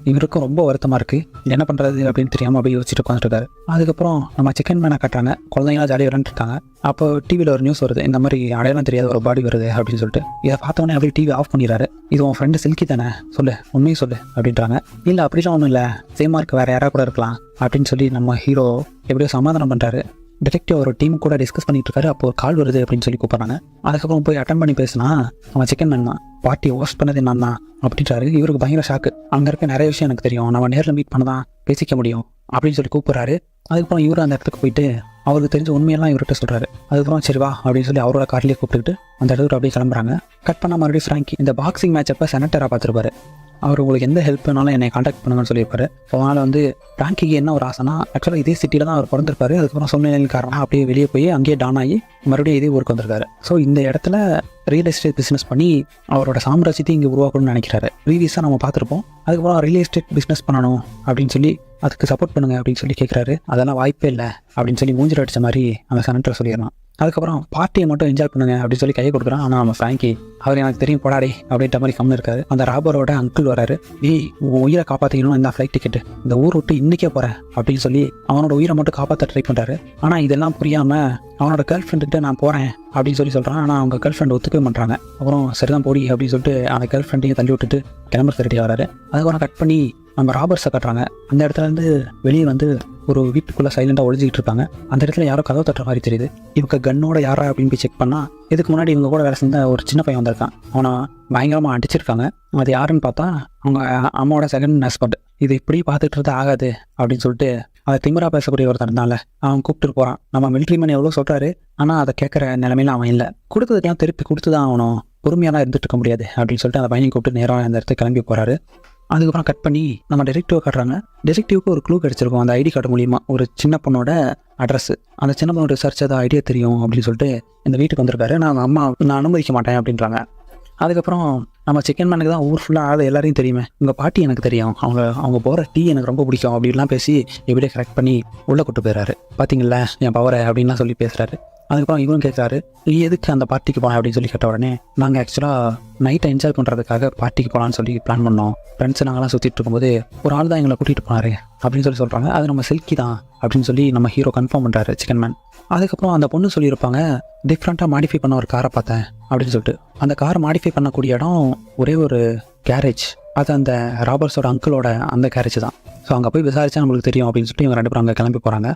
A: இவருக்கும் ரொம்ப வருத்தமாக இருக்குது, என்ன பண்ணுறது அப்படின்னு தெரியாமல் அப்படியே யோசிச்சுட்டு உட்காந்துருக்காரு. அதுக்கப்புறம் நம்ம சிக்கன் மேனை காட்டுறாங்க. குழந்தைங்களாம் ஜாலியாக விளாண்டுருக்காங்க. அப்போ டிவியில் ஒரு நியூஸ் வருது, இந்த மாதிரி அடையாளம் தெரியாத ஒரு பாடி வருது அப்படின்னு சொல்லிட்டு. இதை பார்த்தோன்னே அப்படியே டிவி ஆஃப் பண்ணிடுறாரு. இது உன் ஃப்ரெண்டு சில்கி தானே, சொல்லு, உண்மையும் சொல்லு அப்படின்றாங்க. இல்லை அப்படிலாம் ஒன்றும் இல்லை, சேமாக இருக்க வேறு யாராவது கூட இருக்கலாம் அப்படின்னு சொல்லி நம்ம ஹீரோ எப்படியோ சமாதானம் பண்ணுறாரு. டிடெக்டிவ் ஒரு டீம் கூட டிஸ்கஸ் பண்ணிட்டு இருக்காரு. அப்போ ஒரு கால் வருது அப்படின்னு சொல்லி கூப்பிட்றாங்க. அதுக்கப்புறம் போய் அட்டன் பண்ணி பேசினா அவன் சிக்கன் மேன் தான், பார்ட்டி ஹோஸ்ட் பண்ணது நான் தான் அப்படின்றாரு. இவருக்கு பயங்கர ஷாக்கு. அங்கே இருக்க நிறைய விஷயம் எனக்கு தெரியும், நம்ம நேரில் மீட் பண்ண தான் பேசிக்க முடியும் அப்படின்னு சொல்லி கூப்பிட்றாரு. அதுக்கப்புறம் இவரு அந்த இடத்துக்கு போயிட்டு அவருக்கு தெரிஞ்ச உண்மையெல்லாம் இவர்கிட்ட சொல்கிறாரு. அதுக்கப்புறம் சரி வா அப்படின்னு சொல்லி அவரோட கார்லேயே கூப்பிட்டுக்கிட்டு அந்த இடத்துக்கு அப்படியே கிளம்புறாங்க. கட் பண்ண மறுபடியும் ஃப்ராங்கி இந்த பாக்ஸிங் மேட்ச் அப்போ செனட்டராக பார்த்துருப்பாரு. அவர் உங்களுக்கு எந்த ஹெல்ப் வேணாலும் என்னை காண்டாக்ட் பண்ணுங்கன்னு சொல்லியிருப்பாரு. ஸோ அதனால் வந்து ஃப்ராங்கிக்கு என்ன ஒரு ஆசைனா, ஆக்சுவலாக இதே சிட்டியில் தான் அவர் பிறந்திருப்பாரு. அதுக்கப்புறம் சூழ்நிலையின் காரணமாக அப்படியே வெளியே போய் அங்கேயே டான் ஆகி மறுபடியும் இதே ஊருக்கு வந்திருக்காரு. ஸோ இந்த இடத்துல ரியல் எஸ்டேட் பிஸ்னஸ் பண்ணி அவரோட சாம்ராஜ்யத்தை இங்கே உருவாக்கணும்னு நினைக்கிறாரு. ப்ரீவியஸாக நம்ம பார்த்துருப்போம். அதுக்கப்புறம் ரியல் எஸ்டேட் பிஸ்னஸ் பண்ணணும் அப்படின்னு சொல்லி அதுக்கு சப்போர்ட் பண்ணுங்க அப்படின்னு சொல்லி கேட்குறாரு. அதெல்லாம் வாய்ப்பே இல்லை அப்படின்னு சொல்லி மூஞ்சில் அடித்த மாதிரி அந்த செனட்டர் சொல்லிடலாம். அதுக்கப்புறம் பார்ட்டியை மட்டும் என்ஜாய் பண்ணுங்க அப்படின்னு சொல்லி கையை கொடுக்குறான். ஆனால் நம்ம ஃப்ராங்கி அவர் எனக்கு தெரியும் போடாடே அப்படின்ற மாதிரி கம்மி இருக்காரு. அந்த ராபரோட அங்கிள் வராரு. உன் உயிரை காப்பாற்றிக்கணும், இந்த ஃப்ளைட் டிக்கெட்டு, இந்த ஊர் விட்டு இன்றைக்கே போகிறேன் அப்படின்னு சொல்லி அவனோட உயிரை மட்டும் காப்பாற்ற ட்ரை பண்ணுறாரு. ஆனால் இதெல்லாம் புரியாமல் அவனோட கேர்ள் ஃப்ரெண்டுக்கிட்ட நான் போகிறேன் அப்படின்னு சொல்லி சொல்கிறான். ஆனால் அவங்க கேர்ள் ஃப்ரெண்ட் ஒத்துக்கவே பண்ணுறாங்க. அப்புறம் சரிதான் போடி அப்படின்னு சொல்லிட்டு அந்த கேர்ள் ஃப்ரெண்டையும் தள்ளி விட்டுட்டு கிளம்புறது ரெடி ஆகிறாரு. அதுக்கப்புறம் கட் பண்ணி நம்ம ராபர்ஸை கட்டுறாங்க. அந்த இடத்துலேருந்து வெளியே வந்து ஒரு வீட்டுக்குள்ளே சைலண்டாக ஒழிஞ்சிக்கிட்டு இருப்பாங்க. அந்த இடத்துல யாரோ கதவை தட்டுற மாதிரி தெரியுது. இவங்க கன்னோட யாரா அப்படின்னு போய் செக் பண்ணால் இதுக்கு முன்னாடி இவங்க கூட வேலை செஞ்ச ஒரு சின்ன பையன் வந்திருக்கான். அவனை பயங்கரமாக அடிச்சிருக்காங்க. அது யாருன்னு பார்த்தா அவங்க அம்மாவோட செகண்ட் ஹஸ்பண்ட். இது இப்படி பார்த்துட்டு இருந்தா ஆகாது அப்படின்னு சொல்லிட்டு அதை திமிரா பேசக்கூடிய ஒருத்தர் இருந்தால அவன் கூப்பிட்டு போகிறான். நம்ம மிலிட்ரிமேன் எவ்வளோ சொல்கிறாரு, ஆனால் அதை கேட்குற நிலைமையில அவன் இல்லை. கொடுத்ததுக்கெல்லாம் திருப்பி கொடுத்து தான் ஆகணும், பொறுமையாக இருந்துட்டு இருக்க முடியாது அப்படின்னு சொல்லிட்டு அந்த பையனை கூப்பிட்டு நேராக அந்த இடத்துக்கு கிளம்பி போகிறாரு. அதுக்கப்புறம் கட் பண்ணி நம்ம டெடெக்டிவ் காட்டுறாங்க. டெடெக்டிவ்க்கு ஒரு க்ளூ கிடச்சிருக்கும் அந்த ஐடி கார்டு மூலியமாக. ஒரு சின்ன பொண்ணோட அட்ரஸ், அந்த சின்ன பொண்ணோட ரிசர்ச் ஏதாவது ஐடியா தெரியும் அப்படின்னு சொல்லிட்டு இந்த வீட்டுக்கு வந்திருக்காரு. நான் அம்மா நான் அனுமதிக்க மாட்டேன் அப்படின்றாங்க. அதுக்கப்புறம் நம்ம சிக்கன் மேனுக்கு தான் ஊர் ஃபுல்லாக ஆள் எல்லாரையும் தெரியுமே, உங்கள் பாட்டி எனக்கு தெரியும், அவங்க போகிற டீ எனக்கு ரொம்ப பிடிக்கும் அப்படின்லாம் பேசி எப்படியே கரெக்ட் பண்ணி உள்ளே கூட்டு போயிடறாரு. பார்த்தீங்களா என் பவரை அப்படின்லாம் சொல்லி பேசுகிறாரு. அதுக்கப்புறம் இவரும் கேட்குறாரு, நீ எதுக்கு அந்த பார்ட்டிக்கு போனேன் அப்படின்னு சொல்லி கேட்ட உடனே, நாங்கள் ஆக்சுவலாக நைட்டை என்ஜாய் பண்ணுறதுக்காக பார்ட்டிக்கு போகலான்னு சொல்லி பிளான் பண்ணோம். ஃப்ரெண்ட்ஸ் நாங்களாம் சுற்றிட்டு இருக்கும்போது ஒரு ஆள் தான் எங்களை கூட்டிகிட்டு போனார் அப்படின்னு சொல்லி சொல்கிறாங்க. அது நம்ம சில்கி தான் அப்படின்னு சொல்லி நம்ம ஹீரோ கன்ஃபார்ம் பண்ணுறாரு சிக்கன் மேன். அதுக்கப்புறம் அந்த பொண்ணு சொல்லியிருப்பாங்க, டிஃப்ரெண்ட்டாக மாடிஃபை பண்ண ஒரு காரை பார்த்தேன் அப்படின்னு சொல்லிட்டு. அந்த காரை மாடிஃபை பண்ணக்கூடிய இடம் ஒரே ஒரு கேரேஜ், அது அந்த ராபர்ஸோட அங்கிளோட அந்த கேரேஜ் தான். ஸோ அங்கே போய் விசாரிச்சா நம்மளுக்கு தெரியும் அப்படின்னு சொல்லிட்டு இவங்க 2 பேரும் அங்கே கிளம்பி போகிறாங்க.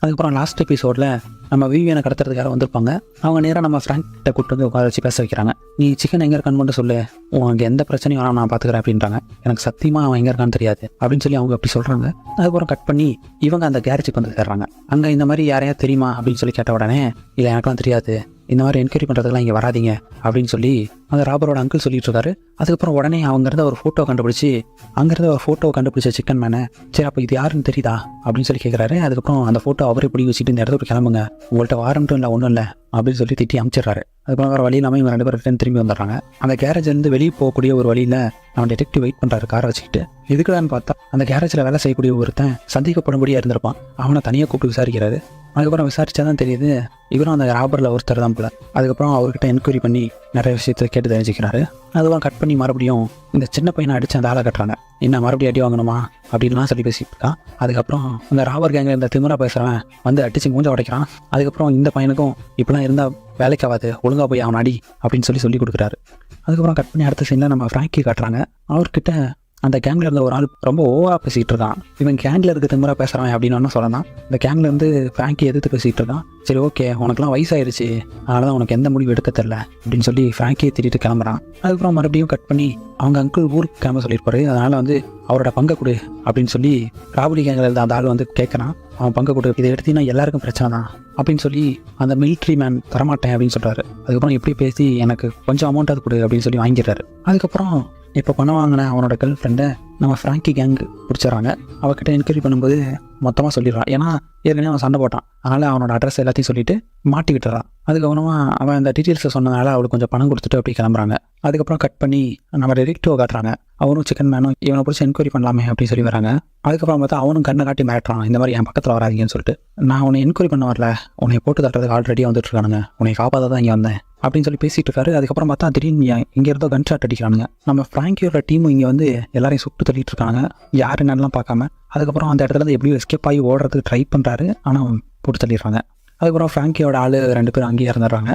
A: அதுக்கப்புறம் லாஸ்ட் எபிசோடில் நம்ம விவியனை கடத்துறதுக்காக வந்திருப்பாங்க. அவங்க நேராக நம்ம ஃப்ராங்க்கிட்ட கூப்பிட்டு வந்து உட்கார வச்சு பேச வைக்கிறாங்க. நீ சிக்கன் எங்கே இருக்கான்னு மட்டும் சொல்லு, உனக்கு எந்த பிரச்சனையும் வேணாம் நான் பார்த்துக்கிறேன் அப்படின்றாங்க. எனக்கு சத்தியமாக அவன் எங்கே இருக்கான்னு தெரியாது அப்படின்னு சொல்லி அவங்க அப்படி சொல்கிறாங்க. அதுக்கப்புறம் கட் பண்ணி இவங்க அந்த கேரேஜுக்கு வந்து சேர்றாங்க. அங்கே இந்த மாதிரி யாரையா தெரியுமா அப்படின்னு சொல்லி கேட்ட உடனே, இல்லை எனக்குலாம் தெரியாது, இந்த மாதிரி என்கொயரி பண்ணுறதுக்கெலாம் இங்கே வராதிங்க அப்படின்னு சொல்லி அந்த ராபரோட அங்கிள் சொல்லிட்டு இருக்காரு. அதுக்கப்புறம் உடனே அவங்கirந்த ஒரு ஃபோட்டோ கண்டுபிடிச்ச சிக்கன் மேனை, சரி அப்போ இது யாருன்னு தெரியுதா அப்படின்னு சொல்லி கேட்குறாரு. அதுக்கப்புறம் அந்த ஃபோட்டோ அவரே பிடி வச்சுட்டு இந்த இடத்துல கிளம்புங்க, உங்கள்கிட்ட வாரண்ட்டும் இல்லை ஒன்றும் இல்லை அப்படின்னு சொல்லி திட்டி அனுப்பிச்சிடுறாரு. அதுக்கப்புறம் வேறு வழி இல்லாமல் இவங்க 2 பேரும் திரும்பி வந்துடுறாங்க. அந்த கேரேஜ்லேருந்து வெளியே போகக்கூடிய ஒரு வழியில் நம்ம டிடெக்டிவ் வெயிட் பண்ணுறாரு காரை வச்சுக்கிட்டு. இதுக்குதான்னு பார்த்தா அந்த கேரேஜில் வேலை செய்யக்கூடிய ஒருத்தன் சந்தேகப்படும்படியாக இருந்திருப்பான். அவனை தனியாக கூப்பிட்டு விசாரிக்கிறாரு. அதுக்கப்புறம் விசாரிச்சா தான் தெரியுது இவரும் அந்த ராபரில் ஒருத்தர் தான் போல. அதுக்கப்புறம் அவர்கிட்ட என்கொயரி பண்ணி நிறைய விஷயத்தை கேட்டு தெரிஞ்சுக்கிறாரு. அதுக்கப்புறம் கட் பண்ணி மறுபடியும் இந்த சின்ன பையனை அடித்து அந்த ஆளை கட்டுறாங்க. என்ன மறுபடியும் அடி வாங்கணுமா அப்படின்லாம் சொல்லி பேசிட்டு இருக்கான். அதுக்கப்புறம் அந்த ராபர் கேங்கில் இந்த திமிரா பேசுகிறவன் வந்து அடித்து மூஞ்ச உடைக்கிறான். அதுக்கப்புறம் இந்த பையனுக்கும் இப்படிலாம் இருந்தால் வேலைக்கு ஆகாது, ஒழுங்காக போய் அவன் அடி அப்படின்னு சொல்லி கொடுக்குறாரு. அதுக்கப்புறம் கட் பண்ணி அடுத்த சீனில் நம்ம ஃப்ராங்கி காட்டுறாங்க. அவர்கிட்ட அந்த கேங்கில் இருந்த ஒரு ஆள் ரொம்ப ஓவராக பேசிகிட்டு இருக்கான். இவன் கேங்கில் இருக்க திமிரா பேசுகிறான் அப்படின்னு சொல்லலாம். இந்த கேங்கில் இருந்து ஃப்ராங்கி எதிர்த்து பேசிகிட்டு இருக்கான். சரி ஓகே, உனக்குலாம் வயசாயிருச்சு, அதனால தான் உனக்கு எந்த முடிவு எடுக்க தெரில அப்படின்னு சொல்லி ஃப்ராங்கியை திட்டிட்டு கிளம்புறான். அதுக்கப்புறம் மறுபடியும் கட் பண்ணி அவங்க அங்கிள் ஊருக்கு கிளம்ப சொல்லியிருப்பாரு. அதனால் வந்து அவரோட பங்கை கொடு அப்படின்னு சொல்லி ராபரி கேங்கில் இருந்த அந்த ஆள் வந்து கேட்குறான். அவன் பங்கை கொடு, இதை எடுத்தீங்கன்னா எல்லாருக்கும் பிரச்சனை தான் அப்படின்னு சொல்லி அந்த மிலிட்ரி மேன் தரமாட்டேன் அப்படின்னு சொல்கிறாரு. அதுக்கப்புறம் எப்படி பேசி எனக்கு கொஞ்சம் அமௌண்ட் அது கொடு அப்படின்னு சொல்லி வாங்கிடுறாரு. அதுக்கப்புறம் இப்போ பணம் வாங்கின அவனோட கேர்ள் ஃப்ரெண்டை நம்ம ஃப்ராங்கி கேங் பிடிச்சிடறாங்க. அவகிட்ட என்கொயரி பண்ணும்போது மொத்தமாக சொல்லிடுறான். ஏன்னா ஏற்கனவே அவன் சண்டை போட்டான், அதனால் அவனோட அட்ரஸ் எல்லாத்தையும் சொல்லிவிட்டு மாட்டி விட்டுறான். அதுக்கப்புறமா அவன் அந்த டீட்டெயில்ஸை சொன்னதால அவளுக்கு கொஞ்சம் பணம் கொடுத்துட்டு அப்படி கிளம்புறாங்க. அதுக்கப்புறம் கட் பண்ணி நம்ம டிடெக்டிவ் காட்டுறாங்க. அவனும் சிக்கன் மேனும் இவனை பிடிச்சி என்கொயரி பண்ணலாமே அப்படின்னு சொல்லி வராங்க. அதுக்கப்புறம் பார்த்தா அவனும் கண்ணை காட்டி மிரட்டுறான், இந்த மாதிரி என் பக்கத்தில் வராதிங்கன்னு சொல்லிட்டு. நான் உன்னை என்கொயரி பண்ண வரல, உன்னை போட்டு தட்டுறதுக்கு ஆல்ரெடியாக வந்துட்டு இருக்கானுங்க, உன்னை காப்பாற்ற தான் இங்கே வந்தேன் அப்படின்னு சொல்லி பேசிகிட்டு இருக்காரு. அதுக்கப்புறம் பார்த்தா திடீர்னு இங்கே இருந்தோ கன் ஷாட் அடிக்கிறானுங்க. நம்ம ஃப்ராங்கியோட டீமும் இங்கே வந்து எல்லாரையும் சுட்டு தள்ளிட்டு இருக்காங்க, யார் என்னெல்லாம் பார்க்காம. அதுக்கப்புறம் அந்த இடத்துல இருந்து எப்படியும் எஸ்கேப் ஆகி ஓடுறதுக்கு ட்ரை பண்ணுறாரு, ஆனால் போட்டு தள்ளிடுறாங்க. அதுக்கப்புறம் ஃப்ராங்கியோட ஆள் 2 பேரும் அங்கேயே இறந்துடுறாங்க.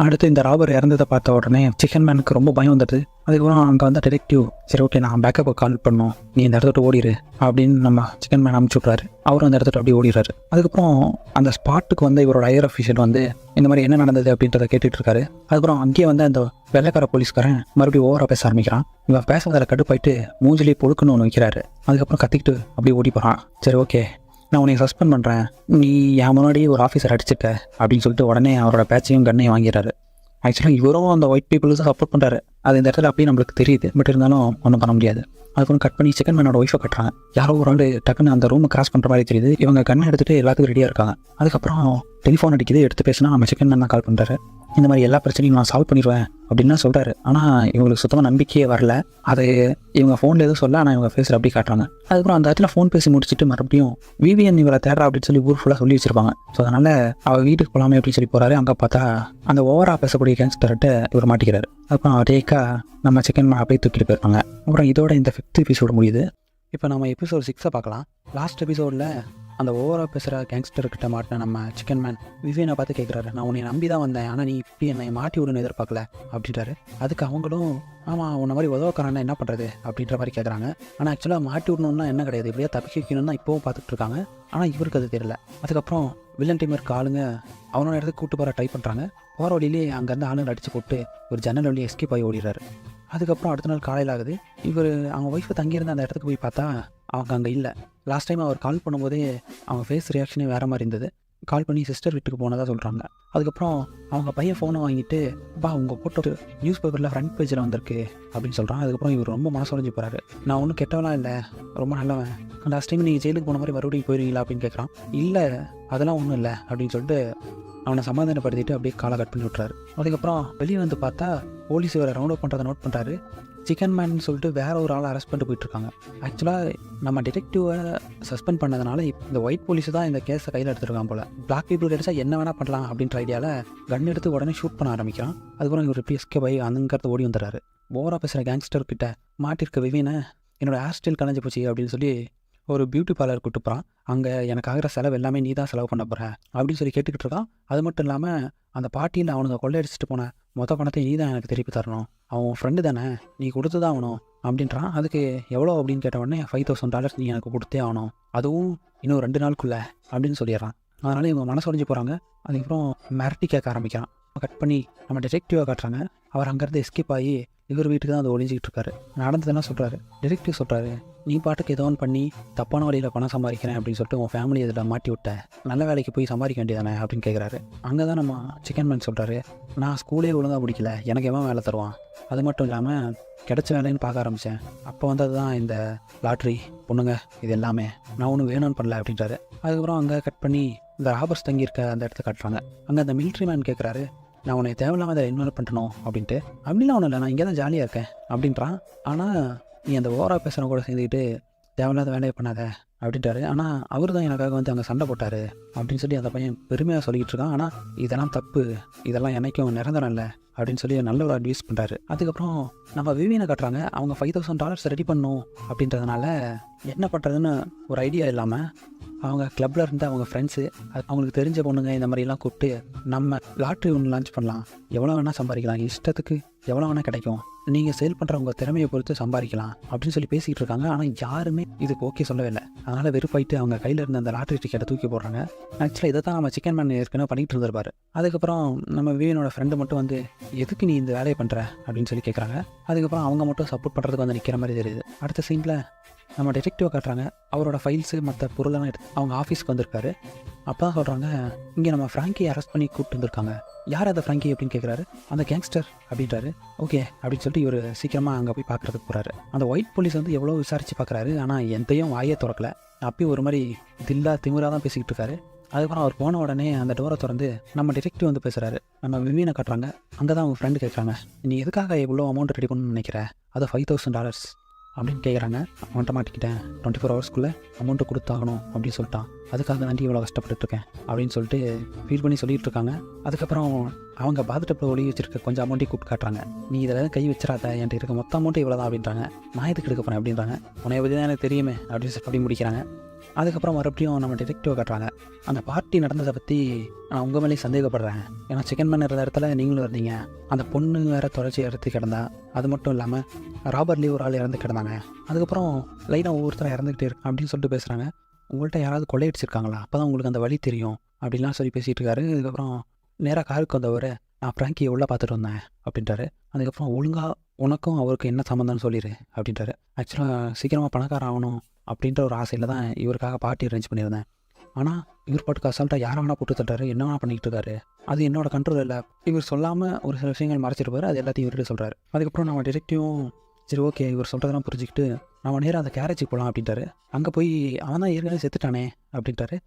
A: அடுத்து இந்த ராபர் இறந்ததை பார்த்த உடனே சிக்கன் மேனுக்கு ரொம்ப பயம் வந்துடுது. அதுக்கப்புறம் அங்கே வந்து டிடெக்டிவ், சரி ஓகே நான் பேக்கப் கால் பண்ணோம், நீ இந்த இடத்த ஓடிடு அப்படின்னு நம்ம சிக்கன் மேன் அனுப்பிச்சு விட்றாரு. அவரும் அந்த இடத்துல அப்படியே ஓடிடுறாரு. அதுக்கப்புறம் அந்த ஸ்பாட்டுக்கு வந்து இவரோட ஹையர் அஃபீஷியல் வந்து இந்த மாதிரி என்ன நடந்தது அப்படின்றத கேட்டுட்டு இருக்காரு. அதுக்கப்புறம் அங்கேயே வந்து அந்த வெள்ளைக்கார போலீஸ்காரன் மறுபடியும் ஓவராக பேச ஆரம்பிக்கிறான். இவன் பேசுறதில் கடுப்பாயிட்டு மூஞ்சிலேயே பொழுக்குன்னு ஒன்று வைக்கிறாரு. அதுக்கப்புறம் கத்திக்கிட்டு அப்படியே ஓடி போகிறான். சரி ஓகே நான் உன்னை சஸ்பெண்ட் பண்ணுறேன், நீ என் முன்னாடியே ஒரு ஆஃபீஸர் அடிச்சிட்ட அப்படின்னு சொல்லிட்டு உடனே அவரோட பேச்சையும் கண்ணையும் வாங்கிடுறாரு. ஆக்சுவலாக இவரும் அந்த ஒயிட் பீப்புள்ஸை சப்போர்ட் பண்ணுறாரு. அது இந்த இடத்துல அப்படியே நம்மளுக்கு தெரியுது, பட் இருந்தாலும் ஒன்றும் பண்ண முடியாது. அதுக்கப்புறம் கட் பண்ணி சிக்கன் மேனோட ஒய்ஃபை கட்டுறாங்க. யாரோ ஒரு ஆள் டக்குன்னு அந்த ரூமை கிராஸ் பண்ணுற மாதிரி தெரியுது. இவங்க கண்ணை எடுத்துகிட்டு எல்லாத்துக்கும் ரெடியாக இருக்காங்க. அதுக்கப்புறம் டெலிஃபோன் அடிக்குது, எடுத்து பேசினா நம்ம சிக்கன் மேன் தான் கால் பண்ணுறாரு. இந்த மாதிரி எல்லா பிரச்சனையும் நான் சால்வ் பண்ணிடுவேன் அப்படின்னு தான் சொல்கிறாரு. ஆனால் இவங்களுக்கு சுத்தமாக நம்பிக்கையே வரல. அது இவங்க ஃபோனில் எதுவும் சொல்ல, ஆனால் இவங்க ஃபேஸில் அப்படி காட்டுறாங்க. அதுக்கப்புறம் அந்த இடத்துல ஃபோன் பேசி முடிச்சுட்டு மறுபடியும் விவிஎன் இவரை தேடுறா அப்படின்னு சொல்லி ஊர் ஃபுல்லாக சொல்லி வச்சிருப்பாங்க. ஸோ அதனால் அவள் வீட்டுக்கு போகலாமே அப்படின்னு சொல்லி போகிறாரு. அங்கே பார்த்தா அந்த ஓவராக பேசக்கூடிய கேங்ஸ்டர்கிட்ட இவர் மாட்டிக்கிறாரு. அதுக்கப்புறம் டேக்கா நம்ம சிக்கன் மேன் அப்படியே தூக்கிட்டு போயிருப்பாங்க. அப்புறம் இதோட இந்த 5th எபிசோடு முடியுது. இப்போ நம்ம எபிசோட் 6 பார்க்கலாம். லாஸ்ட் எபிசோடில் அந்த ஓவராக பேசுகிற கேங்ஸ்டர்கிட்ட மாட்டின நம்ம சிக்கன் மேன் விவியனை பார்த்து கேட்குறாரு, நான் உன்னை நம்பி தான் வந்தேன், ஆனால் நீ இப்படி என்னை மாட்டி விடுன்னு எதிர்பார்க்கல அப்படின்றாரு. அதுக்கு அவங்களும் ஆமாம் உன்ன மாதிரி உதவக்காரன்னா என்ன பண்ணுறது அப்படின்ற மாதிரி கேட்குறாங்க. ஆனால் ஆக்சுவலாக மாட்டி விடணுன்னா என்ன கிடையாது, இப்படியே தப்பிக்க வைக்கணும்னு தான் இப்போவும் பார்த்துட்டு இருக்காங்க. ஆனால் இவருக்கு அது தெரியல. அதுக்கப்புறம் வில்லன் டீம் இருக்க ஆளுங்க அவனோட இடத்துக்கு கூட்டு போகிற ட்ரை பண்ணுறாங்க. போகிற வழியிலே அங்கேருந்து ஆளுநர் அடித்து போட்டு ஒரு ஜன்னல் வழியே எஸ்கேப் ஆகி ஓடிடுறாரு. அதுக்கப்புறம் அடுத்த நாள் காலையில் ஆகுது. இவர் அவங்க ஒய்ஃபை தங்கியிருந்த அந்த இடத்துக்கு போய் பார்த்தா அவங்க அங்கே இல்லை. லாஸ்ட் டைம் அவர் கால் பண்ணும்போதே அவங்க ஃபேஸ் ரியாக்ஷனே வேறு மாதிரி இருந்தது. கால் பண்ணி சிஸ்டர் வீட்டுக்கு போனதாக சொல்கிறாங்க. அதுக்கப்புறம் அவங்க பையன் ஃபோனை வாங்கிட்டு உங்கள் போட்டோ நியூஸ் பேப்பரில் ஃப்ரண்ட் பேஜில் வந்திருக்கு அப்படின்னு சொல்கிறான். அதுக்கப்புறம் இவர் ரொம்ப மனசுடைஞ்சு போகிறாரு. நான் ஒன்றும் கெட்டவெல்லாம் இல்லை, ரொம்ப நல்லவன். லாஸ்ட் டைம் நீங்கள் ஜெயிலுக்கு போன மாதிரி மறுபடியும் போயிருவீங்களா அப்படின்னு கேட்குறான். இல்லை அதெல்லாம் ஒன்றும் இல்லை அப்படின்னு சொல்லிட்டு அவனை சமாதானப்படுத்திட்டு அப்படியே காலை கட் பண்ணி விட்றாரு. அதுக்கப்புறம் வெளியே வந்து பார்த்தா போலீஸ் இவரை ரவுண்ட் அப் பண்ணுறதை நோட் பண்ணுறாரு. சிக்கன் மேன் சொல்லிட்டு வேற ஒரு ஆளை அரெஸ்ட் பண்ணிட்டு போயிட்டுருக்காங்க. ஆக்சுவலாக நம்ம டிடெக்டிவை சஸ்பெண்ட் பண்ணதுனால இந்த ஒயிட் போலீஸ் தான் இந்த கேஸை கையில் எடுத்துருக்கான் போல். பிளாக் பீப்புள் கிடைச்சா என்ன வேணால் பண்ணலாம் அப்படின்ற ஐடியாவில் கன் எடுத்து உடனே ஷூட் பண்ண ஆரம்பிக்கிறான். அதுக்கப்புறம் இவர் எப்படி எஸ்கேப் ஆகி அங்கங்கிறத ஓடி வந்துடுறாரு. ஓவராக பேசுகிற கேங்ஸ்டர் கிட்ட மாட்டிருக்க விவினை என்னோடய ஹேர் ஸ்டைல் கலைஞ்சு போச்சு அப்படின்னு சொல்லி ஒரு பியூட்டி பார்லர் கூட்டு போகிறான். அங்கே எனக்கு ஆகிற செலவு எல்லாமே நீ தான் செலவு பண்ண போகிற அப்படின்னு சொல்லி கேட்டுக்கிட்டு இருக்கான். அது மட்டும் இல்லாமல் அந்த பார்ட்டியில் அவனுக்கு கொள்ளையடிச்சிட்டு போன மொத்த பணத்தை நீ தான் எனக்கு திருப்பி தரணும், அவன் ஃப்ரெண்டு தானே, நீ கொடுத்து தான் ஆகணும் அப்படின்றான். அதுக்கு எவ்வளோ அப்படின்னு கேட்ட உடனே $5,000 நீ எனக்கு கொடுத்தே ஆகணும், அதுவும் இன்னும் 2 நாளுக்குள்ளே அப்படின்னு சொல்லிடுறான். அதனால் இவங்க மனசு உடைஞ்சு போகிறாங்க. அதுக்கப்புறம் மிரட்டி கேட்க ஆரம்பிக்கிறான். கட் பண்ணி நம்ம டிடெக்டிவாக காட்டுறாங்க. அவர் அங்கேருந்து எஸ்கேப் ஆகி இவர் வீட்டுக்கு தான் அது ஒழிஞ்சிக்கிட்டு இருக்காரு. நடந்ததெல்லாம் சொல்கிறாரு. டிடெக்டிவ் சொல்கிறாரு, நீ பாட்டுக்கு ஏதோ ஒன்று பண்ணி தப்பான வழியில் பணம் சம்பாதிக்கிறேன் அப்படின்னு சொல்லிட்டு உன் ஃபேமிலி இதில் மாட்டி விட்ட, நல்ல வேலைக்கு போய் சம்பாதிக்க வேண்டியதானே அப்படின்னு கேட்குறாரு. அங்கே தான் நம்ம சிக்கன் மேன் சொல்கிறாரு, நான் ஸ்கூலே ஒழுங்காக பிடிக்கல, எனக்கு எவன் வேலை தருவான், அது மட்டும் இல்லாமல் கிடைச்ச வேலைன்னு பார்க்க ஆரம்பித்தேன், அப்போ வந்தது தான் இந்த லாட்ரி பொண்ணுங்க இது எல்லாமே, நான் ஒன்றும் வேணும்னு பண்ணல அப்படின்றாரு. அதுக்கப்புறம் அங்கே கட் பண்ணி இந்த ராபர்ஸ் தங்கியிருக்க அந்த இடத்த காட்டுறாங்க. அங்கே அந்த மிலிட்ரி மேன் கேட்குறாரு, நான் உன்னை தேவையில்லாமல் அதை இன்வால்வ் பண்ணணும் அப்படின்ட்டு. அப்படிலாம் ஒன்றும் இல்லை, நான் இங்கே தான் ஜாலியாக இருக்கேன் அப்படின்றான். ஆனால் நீ அந்த ஓவராக பேசுகிற கூட சேர்ந்துக்கிட்டு தேவையில்லாத வேலையை பண்ணாத அப்படின்ட்டாரு. ஆனால் அவர் தான் எனக்காக வந்து அங்கே சண்டை போட்டார் அப்படின்னு சொல்லி அந்த பையன் பெருமையாக சொல்லிக்கிட்டு இருக்கான். ஆனால் இதெல்லாம் தப்பு, இதெல்லாம் என்னைக்கும் நிரந்தரம் இல்லை அப்படின்னு சொல்லி நல்ல ஒரு அட்வைஸ் பண்ணுறாரு. அதுக்கப்புறம் நம்ம விவினை காட்டுறாங்க. அவங்க $5,000 ரெடி பண்ணணும் அப்படின்றதுனால என்ன பண்ணுறதுன்னு ஒரு ஐடியா இல்லாமல் அவங்க கிளப்பில் இருந்து அவங்க ஃப்ரெண்ட்ஸு அவங்களுக்கு தெரிஞ்ச பொண்ணுங்க இந்த மாதிரிலாம் கூப்பிட்டு நம்ம லாட்ரி ஒன்று லான்ச் பண்ணலாம், எவ்வளோ வேணால் சம்பாதிக்கலாம், இஷ்டத்துக்கு எவ்வளோ வேணால் கிடைக்கும், நீங்கள் சேல் பண்ணுற உங்கள் திறமையை பொறுத்து சம்பாதிக்கலாம் அப்படின்னு சொல்லி பேசிக்கிட்டு இருக்காங்க. ஆனால் யாருமே இதுக்கு ஓகே சொல்லவே இல்லை. அதனால் வெறுப்பாயிட்டு அவங்க கையில் இருந்த அந்த லாட்ரி டிக்கெட்டை தூக்கி போடுறாங்க. ஆக்சுவலாக இதை தான் நம்ம சிக்கன் மேன் ஏற்கனவே பண்ணிகிட்டு இருந்திருப்பாரு. அதுக்கப்புறம் நம்ம விவியனோட ஃப்ரெண்டு மட்டும் வந்து எதுக்கு நீ இந்த வேலையை பண்ணுற அப்படின்னு சொல்லி கேட்குறாங்க. அதுக்கப்புறம் அவங்க மட்டும் சப்போர்ட் பண்ணுறதுக்கு வந்து நிற்கிற மாதிரி தெரியுது. அடுத்த சீனில் நம்ம டிடெக்டிவை காட்டுறாங்க. அவரோட ஃபைல்ஸு மற்ற பொருளெல்லாம் எடுத்து அவங்க ஆஃபீஸ்க்கு வந்திருக்காரு. அப்போ தான் சொல்கிறாங்க, இங்கே நம்ம ஃப்ராங்கியை அரெஸ்ட் பண்ணி கூப்பிட்டு வந்திருக்காங்க. யார் அந்த ஃப்ராங்கி அப்படின்னு கேட்குறாரு. அந்த கேங்ஸ்டர் அப்படின்றாரு. ஓகே அப்படின்னு சொல்லிட்டு இவர் சீக்கிரமாக அங்கே போய் பார்க்குறதுக்கு போகிறாரு. அந்த ஒயிட் போலீஸ் வந்து எவ்வளோ விசாரித்து பார்க்குறாரு. ஆனால் எந்தையும் வாயே திறக்கல. அப்பயும் ஒரு மாதிரி திமிராக தான் பேசிக்கிட்டு இருக்காரு. அதுக்கப்புறம் அவர் போன உடனே அந்த டோரை திறந்து நம்ம டிடெக்டிவ் வந்து பேசுகிறாரு. நம்ம விவினை காட்டுறாங்க. அங்கே தான் அவங்க ஃப்ரெண்டு கேட்குறாங்க, நீ எதுக்காக எவ்வளோ அமௌண்ட் ரெடி பண்ணணும்னு நினைக்கிற, அது $5,000 அப்படின்னு கேட்குறாங்க. அவன்கிட்ட மாட்டிக்கிட்டேன், 24 ஹவர்ஸ்க்குள்ளே அமௌண்ட்டு கொடுத்தாகணும் அப்படின்னு சொல்லிட்டான், அதுக்காக தாண்டி இவ்வளோ கஷ்டப்பட்டுருக்கேன் அப்படின்னு சொல்லிட்டு ஃபீல் பண்ணி சொல்லிகிட்டு இருக்காங்க. அதுக்கப்புறம் அவங்க பாத்டப்பில் ஒளி வச்சிருக்க கொஞ்சம் அமௌண்ட்டையும் கூப்பிட்டு காட்டுறாங்க. நீ இதில் கை வச்சிடாத, என்கிட்ட இருக்க மொத்த அமௌண்ட்டு இவ்வளோ தான் அப்படின்றாங்க. நான் எதுக்கு எடுக்க போகிறேன் அப்படின்றாங்க. உன்னை பற்றி தான் எனக்கு தெரியுமே அப்படின்னு அப்படி முடிக்கிறாங்க. அதுக்கப்புறம் மறுபடியும் நம்ம டிடெக்டிவை காட்டுறாங்க. அந்த பார்ட்டி நடந்ததை பற்றி நான் உங்கள் மேலேயும் சந்தேகப்படுறேன். ஏன்னா சிக்கன் மேன் இருந்த இடத்துல நீங்களும் இருந்தீங்க. அந்த பொண்ணு வேறு தொடர்ச்சி இறந்து கிடந்தா, அது மட்டும் இல்லாமல் ராபர்ட்லி ஒரு ஆள் இறந்து கிடந்தாங்க. அதுக்கப்புறம் லைனாக ஒவ்வொருத்தரும் இறந்துக்கிட்டே இருக்கு அப்படின்னு சொல்லிட்டு பேசுகிறாங்க. உங்கள்கிட்ட யாராவது கொள்ளையடிச்சிருக்காங்களா, அப்போ தான் உங்களுக்கு அந்த வழி தெரியும் அப்படின்லாம் சொல்லி பேசிகிட்டு இருக்காரு. அதுக்கப்புறம் நேராக காருக்கு வந்தவர், நான் ஃப்ராங்கியை உள்ளே பார்த்துட்டு வந்தேன் அப்படின்றாரு. அதுக்கப்புறம் ஒழுங்காக உனக்கும் அவருக்கு என்ன சம்மந்தம்னு சொல்லிடு அப்படின்றாரு. ஆக்சுவலாக சீக்கிரமாக பணக்காரன் ஆகணும் அப்படின்ற ஒரு ஆசையில் தான் இவருக்காக பார்ட்டி அரேஞ்ச் பண்ணியிருந்தேன். ஆனால் இவர் பாட்டுக்கு அசால்ட்டாக யாரை வேணால் போட்டு தட்டாரு, என்ன வேணால் பண்ணிக்கிட்டு இருக்காரு, அது என்னோட கண்ட்ரோல் இல்லை. இவர் சொல்லாமல் ஒரு சில விஷயங்கள் மறைச்சிருப்பாரு, அது எல்லாத்தையும் இவர்கிட்ட சொல்கிறாரு. அதுக்கப்புறம் நம்ம டிடெக்டிவும் சரி ஓகே இவர் சொல்கிறதெல்லாம் புரிஞ்சுக்கிட்டு நம்ம நேராக அந்த கேரேஜுக்கு போகலாம் அப்படின்ட்டாரு. அங்கே போய் அவன் தான் ஏற்கனவே செத்துட்டானே அப்படின்ட்டாரு.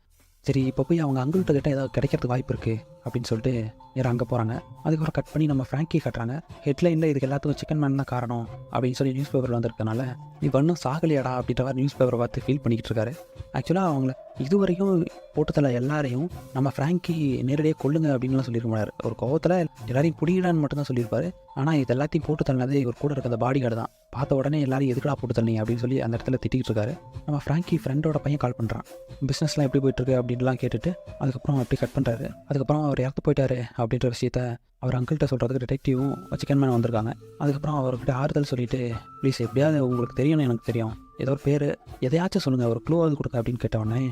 A: சரி இப்போ போய் அவங்க அங்கிள்கிட்ட கிட்ட ஏதாவது கிடைக்கிறதுக்கு வாய்ப்பு இருக்குது அப்படின்னு சொல்லிட்டு நேராக அங்கே போகிறாங்க. அதுக்கப்புறம் கட் பண்ணி நம்ம ஃப்ராங்கி காட்டுறாங்க. ஹெட்லைனில் இதுக்கு எல்லாத்துக்கும் சிக்கன் மேன் தான் காரணம் அப்படின்னு சொல்லி நியூஸ் பேப்பரில் வந்திருக்கனால நீ இன்னும் சாகலியாடா அப்படின்ற மாதிரி நியூஸ் பேப்பரை பார்த்து ஃபீல் பண்ணிக்கிட்டு இருக்காரு. ஆக்சுவலாக அவங்கள இதுவரைக்கும் போட்டுத்தல எல்லாரையும் நம்ம ஃப்ராங்கி நேரடியாக கொல்லுங்க அப்படின்லாம் சொல்லியிருக்க மாட்டார். ஒரு கோவத்தில் எல்லாரையும் பிடிக்கலான்னு மட்டும்தான் சொல்லியிருப்பாரு. ஆனால் இது எல்லாத்தையும் போட்டு தள்ளினது இவர் கூட இருக்க அந்த பாடி கார்டு தான். பார்த்த உடனே எல்லாரும் எதுக்கடா போட்டு தள்ளிங்க அப்படின்னு சொல்லி அந்த இடத்துல திட்டிகிட்டு இருக்காரு. நம்ம ஃப்ராங்கி ஃப்ரெண்டோட பையன் கால் பண்ணுறான். பிஸ்னஸ்லாம் எப்படி போயிட்டுருக்கு அப்படின்லாம் கேட்டுட்டு அதுக்கப்புறம் அப்படி கட் பண்ணுறாரு. அதுக்கப்புறம் அவர் இறந்து போயிட்டாரு அப்படின்ற விஷயத்த அவர் அங்கிள்கிட்ட சொல்கிறதுக்கு டிடெக்டிவும் சிக்கன் மேன் வந்திருக்காங்க. அதுக்கப்புறம் அவர்கிட்ட ஆறுதல் சொல்லிவிட்டு ப்ளீஸ் எப்படியாவது உங்களுக்கு தெரியணும், எனக்கு தெரியும், ஏதோ ஒரு பேர் எதையாச்சும் சொல்லுங்கள், ஒரு க்ளூவாவது கொடுங்க அப்படின்னு கேட்டவுடனே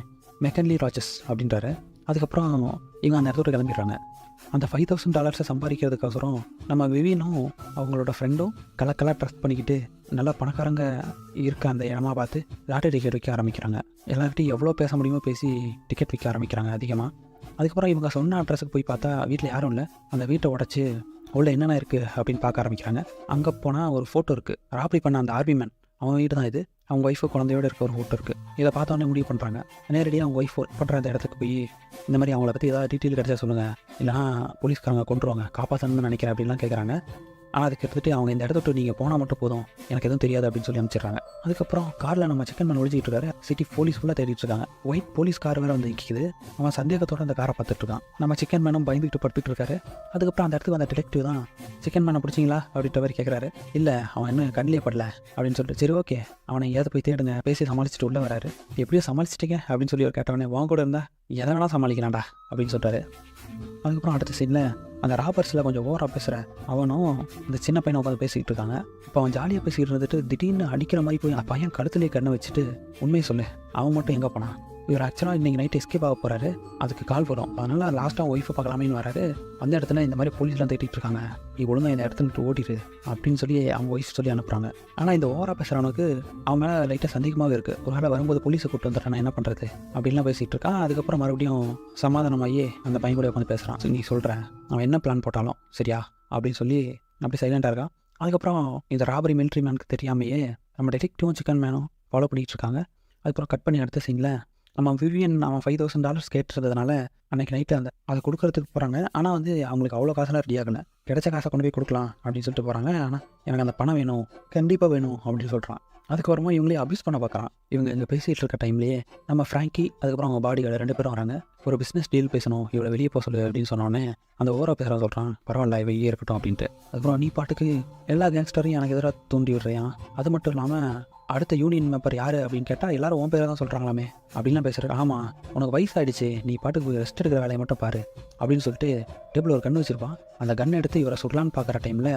A: மெக்கன்லி ராச்சஸ் அப்படின்றாரு. அதுக்கப்புறம் இவங்க அந்த இடத்துல கிளம்பிடுறாங்க. அந்த $5,000 சம்பாதிக்கிறதுக்கோசரம் நம்ம விவினும் அவங்களோட ஃப்ரெண்டும் கலக்கலாக ட்ரஸ்ட் பண்ணிக்கிட்டு நல்லா பணக்காரங்க இருக்க அந்த இடமா பார்த்து லாட்டரி டிக்கெட் விற்க ஆரம்பிக்கிறாங்க. எல்லார்கிட்டையும் எவ்வளோ பேச முடியுமோ பேசி டிக்கெட் விற்க ஆரம்பிக்கிறாங்க அதிகமாக. அதுக்கப்புறம் இவங்க சொன்ன அட்ரஸுக்கு போய் பார்த்தா வீட்டில் யாரும் இல்லை. அந்த வீட்டை உடச்சி உள்ள என்னென்ன இருக்குது அப்படின்னு பார்க்க ஆரம்பிக்கிறாங்க. அங்கே போனால் ஒரு ஃபோட்டோ இருக்குது. ராபரி பண்ண அந்த ஆர்மி மேன் அவன் வீடு தான் இது. அவங்க ஒய்ஃபு குழந்தையோடு இருக்க ஒரு ஃபோட்டோ இருக்குது. இதை பார்த்தோன்னே முடிவு பண்ணுறாங்க. நேரடியாக அவங்க ஒய்ஃப் ஒர்க் பண்ணுற அந்த இடத்துக்கு போய் இந்த மாதிரி அவங்கள பற்றி ஏதாவது டீட்டெயில் கிடச்சா சொல்லுங்கள், இல்லைனா போலீஸ்காரங்க கொண்டுருவாங்க, காப்பாற்றணும்னு நினைக்கிறேன் அப்படின்லாம் கேட்குறாங்க. ஆனால் அதுக்கு எடுத்துகிட்டு அவங்க இந்த இடத்த விட்டு நீங்கள் போனால் மட்டும் போதும், எனக்கு எதுவும் தெரியாது அப்படின்னு சொல்லி அனுப்பிச்சிடுறாங்க. அதுக்கப்புறம் காரில் நம்ம சிக்கன் மேன் ஒழிச்சிட்டு இருக்காரு. சிட்டி போலீஸ் ஃபுல்லாக தேடிட்டு இருக்காங்க. ஒயிட் போலீஸ் கார் வேறு வந்து நிற்கிது. அவன் சந்தேகத்தோடு அந்த காரை பார்த்துட்டு இருக்கான். நம்ம சிக்கன் மேனும் பயந்துக்கிட்டு படுத்துட்டு இருக்காரு. அதுக்கப்புறம் அந்த இடத்துக்கு வந்த டிடெக்டிவ் தான் சிக்கன் மேனை பிடிச்சிங்களா அப்படின்ற மாதிரி கேட்குறாரு. இல்லை, அவன் இன்னும் கண்ணிலே படல அப்படின்னு சொல்லிட்டு, சரி ஓகே அவனை எங்கேயாவது போய் தேடுங்க, பேசி சமாளிச்சுட்டு உள்ள வராரு. எப்படியோ சமாளிச்சிட்டிங்க அப்படின்னு சொல்லி கேட்டவனே, வாங்க கூட இருந்தால் எதை வேணால் சமாளிக்கலாம்டா அப்படின்னு சொல்கிறாரு. அதுக்கப்புறம் அடுத்த சீனில் அந்த ராபர்ஸில் கொஞ்சம் ஓவராக பேசுகிற அவனும் இந்த சின்ன பையனை உட்காந்து பேசிக்கிட்டு இருக்காங்க. இப்போ அவன் ஜாலியாக பேசிக்கிட்டு இருந்துட்டு திடீர்னு அடிக்கிற மாதிரி போய் அந்த பையன் கழுத்துலேயே கண்ணை வச்சுட்டு, உண்மையை சொல்லு அவன் மட்டும் எங்கே போனான், இவர் ஆக்சுவலாக இன்றைக்கி நைட் எஸ்கேப் ஆக போகிறாரு, அதுக்கு கால் வரும், அதனால் லாஸ்ட்டாக ஒய்ஃபை பார்க்கலாமேன்னு வராரு. அந்த இடத்துல இந்த மாதிரி போலீஸ்லாம் தேடிட்டு இருக்காங்க, நீ ஒழுங்காக இந்த இடத்துல விட்டு ஓடிடு அப்படின்னு சொல்லி அவங்க ஒய்ஃப் சொல்லி அனுப்புகிறாங்க. ஆனால் இந்த ஓவராக பேசுகிறவனுக்கு அவன் மேலே லைட்டாக சந்தேகமாகவே இருக்குது. ஒரு வேளை வரும்போது போலீஸை கூப்பிட்டு வந்துட்டேன், நான் என்ன பண்ணுறது அப்படின்லாம் பேசிகிட்டு இருக்கான். அதுக்கப்புறம் மறுபடியும் சமாதானமாகி அந்த பையன் கூட உட்காந்து பேசுகிறான். நீ சொல்கிறேன், அவன் என்ன பிளான் போட்டாலும் சரியா அப்படின்னு சொல்லி அப்படி சைலண்டாக இருக்கான். அதுக்கப்புறம் இந்த ராபரி மிலிட்ரி மேனுக்கு தெரியாமையே நம்ம டிடெக்டிவும் சிக்கன் மேனும் ஃபாலோ பண்ணிகிட்டு இருக்காங்க. அதுக்கப்புறம் கட் பண்ணி அடுத்த சீனில் நம்ம விவியன் அவன் $5,000 கேட்டுறதுனால அன்றைக்கி நைட்டு அதை கொடுக்கறதுக்கு போகிறாங்க. ஆனால் வந்து அவங்களுக்கு அவ்வளோ காசெல்லாம் ரெடி ஆகலை. கிடைச்ச காசை கொண்டு போய் கொடுக்கலாம் அப்படின்னு சொல்லிட்டு போகிறாங்க. ஆனால் எனக்கு அந்த பணம் வேணும், கண்டிப்பாக வேணும் அப்படின்னு சொல்கிறான். அதுக்கப்புறமா இவங்களே அப்யூஸ் பண்ண பார்க்குறான். இவங்க இங்கே பேசிகிட்டு இருக்க டைம்லேயே நம்ம ஃப்ராங்கி அதுக்கப்புறம் அவங்க பாடி கார்டு 2 பேரும் வராங்க. ஒரு பிஸ்னஸ் டீல் பேசணும், இவ்வளோ வெளியே போக சொல்லு அப்படின்னு சொன்னோடனே அந்த ஓவராக பேசுகிறான். சொல்கிறான், பரவாயில்ல வெளியே இருக்கட்டும் அப்படின்ட்டு. அதுக்கப்புறம் நீ பாட்டுக்கு எல்லா கேங்ஸ்டரையும் எனக்கு எதிராக தூண்டி விடுறியான், அது மட்டும் இல்லாமல் அடுத்த யூனியன் மெம்பர் யார் அப்படின்னு கேட்டால் எல்லாரும் உன் பேரை தான் சொல்கிறாங்களாமே அப்படின்லாம் பேசுகிறாரு. ஆமாம், உனக்கு வயசாகிடுச்சு, நீ பாட்டுக்கு ரெஸ்ட் எடுக்கிற வேலையை மட்டும் பாரு அப்படின்னு சொல்லிட்டு டேபிள் ஒரு கன்று வச்சுருப்பான். அந்த கன்னை எடுத்து இவரை சுடலான்னு பார்க்குற டைமில்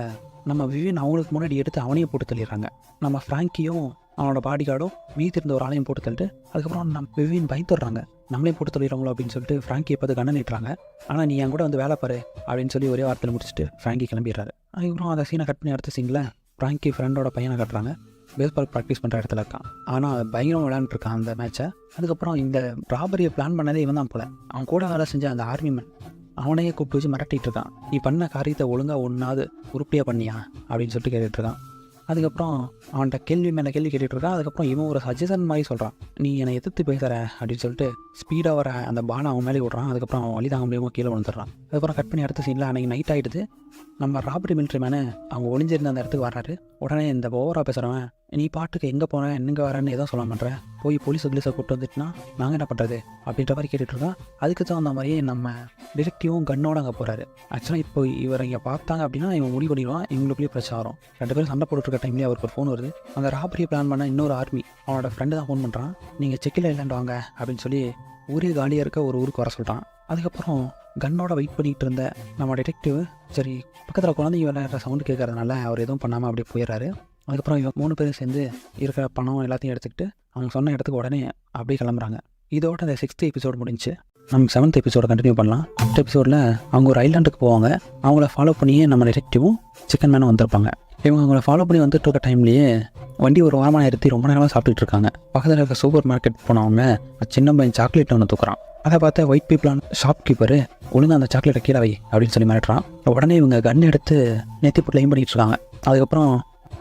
A: நம்ம விவியன் அவங்களுக்கு முன்னாடி எடுத்து அவனையும் போட்டு தள்ளிடுறாங்க. நம்ம ஃப்ராங்கியும் அவனோட பாடி கார்டும் மீதி இருந்த ஒரு ஆளையும் போட்டு தள்ளிட்டு அதுக்கப்புறம் நம்ம விவியன் பயந்துடுறாங்க, நம்மளையும் போட்டு தள்ளிடுறாங்களோ அப்படின்னு சொல்லிட்டு ஃப்ராங்கியை பார்த்து கண்ணை நீட்டுறாங்க. ஆனால் நீ என் கூட வந்து வேலை பாரு அப்படின்னு சொல்லி ஒரே வாரத்தில் முடிச்சுட்டு ஃப்ராங்கி கிளம்பிடுறாரு. அதுக்கப்புறம் அந்த சீனை கட் பண்ணி அடுத்த சீனில் ஃப்ராங்கி ஃப்ரெண்டோட பையனை கட்டுறாங்க. பேஸ்பால் ப்ராக்டிஸ் பண்ணுற இடத்துல இருக்கான். ஆனால் பயங்கரம் விளையாண்டுருக்கான் அந்த மேட்சை. அதுக்கப்புறம் இந்த ராபரியை பிளான் பண்ணதே இவன் தான் போல. அவன் கூட வேலை செஞ்ச அந்த ஆர்மி மேன் அவனையே கூப்பிட்டு வச்சு மிரட்டிகிட்டு இருக்கான். நீ பண்ண காரியத்தை ஒழுங்காக ஒன்றாவது உருப்படியாக பண்ணியா அப்படின்னு சொல்லிட்டு கேட்டுட்ருக்கான். அதுக்கப்புறம் அவன்கிட்ட கேள்வி மேலே கேள்வி கேட்டுட்ருக்கான். அதுக்கப்புறம் இவன் ஒரு சஜஷன் மாதிரி சொல்கிறான், நீ என்னை எதிர்த்து பேசுகிற அப்படின்னு சொல்லிட்டு ஸ்பீடாக வர அந்த பானை அவன் மேலே விட்றான். அதுக்கப்புறம் அவன் வழி தாங்க முடியாமல் கீழே விழுந்துடுறான். அதுக்கப்புறம் கட் பண்ணி அடுத்த சீனில் அன்றைக்கி நைட் ஆகிடுது. நம்ம ராபரி மிலிட்ரி மேனு அவங்க ஒளிஞ்சிருந்த அந்த இடத்துக்கு வர்றாரு. உடனே இந்த ஓவராக பேசுகிறவன், நீ பாட்டுக்கு எங்கே போனேன் எங்கே வரேன்னு எதாவது சொல்ல மாட்டேன், போய் போலீஸை கூப்பிட்டு வந்துட்டுனா நாங்கள் என்ன பண்ணுறது அப்படின்ற மாதிரி கேட்டுட்ருக்கான். அதுக்கு தான் அந்த மாதிரியே நம்ம டிடெக்டிவும் கன்னோட அங்கே போகிறாரு. ஆக்சுவலாக இப்போ இவரை இங்கே பார்த்தாங்க அப்படின்னா இவன் முடிவு பண்ணிடுவான், இவங்களுக்குள்ளேயே பிரச்சனை வரும். 2 பேரும் சண்டை போட்டுருக்க டைம்லேயே அவருக்கு ஒரு ஃபோன் வருது. அந்த ராபரியை பிளான் பண்ண இன்னொரு ஆர்மி அவனோட ஃப்ரெண்டு தான் ஃபோன் பண்ணுறான். நீங்கள் செக்கில் இல்லைன்னு வாங்க அப்படின்னு சொல்லி ஊரே காலியாக இருக்க ஒரு ஊருக்கு வர சொல்கிறான். அதுக்கப்புறம் கன்னோட வெயிட் பண்ணிகிட்டு இருந்த நம்ம டிடெக்டிவ் சரி பக்கத்தில் குழந்தைங்க விளையாடுற சவுண்டு கேட்கறதுனால அவர் எதுவும் பண்ணாமல் அப்படியே போயிடுறாரு. அதுக்கப்புறம் இவங்க 3 பேரும் சேர்ந்து இருக்கிற பணம் எல்லாத்தையும் எடுத்துக்கிட்டு அவங்க சொன்ன இடத்துக்கு உடனே அப்படியே கிளம்புறாங்க. இதோட அந்த 6th எபிசோடு முடிஞ்சு நம்ம 7th எபிசோட கண்டினியூ பண்ணலாம். 5th எபிசோடில் அவங்க ஒரு ஐலாண்டுக்கு போவாங்க. அவங்கள ஃபாலோ பண்ணியே நம்ம டிடெக்டிவும் சிக்கன் மேனும் வந்திருப்பாங்க. இவங்க அவங்கள ஃபாலோ பண்ணி வந்துட்டு இருக்க டைம்லேயே வண்டி ஒரு வாரமாக நிறுத்தி ரொம்ப நேரமாக சாப்பிட்டுட்டு இருக்காங்க. பக்கத்தில் இருக்க சூப்பர் மார்க்கெட் போனவங்க சின்ன பையன் சாக்லேட் ஒன்று தூக்குறான். அதை பார்த்த ஒயிட் பீப்புளான ஷாப்கீப்பரு ஒழுங்காக அந்த சாக்லேட்டை கீழே வை அப்படின்னு சொல்லி மிரட்டுறான். உடனே இவங்க கன் எடுத்து நெத்தி போட்டு லைன் பண்ணிகிட்டு இருக்காங்க. அதுக்கப்புறம்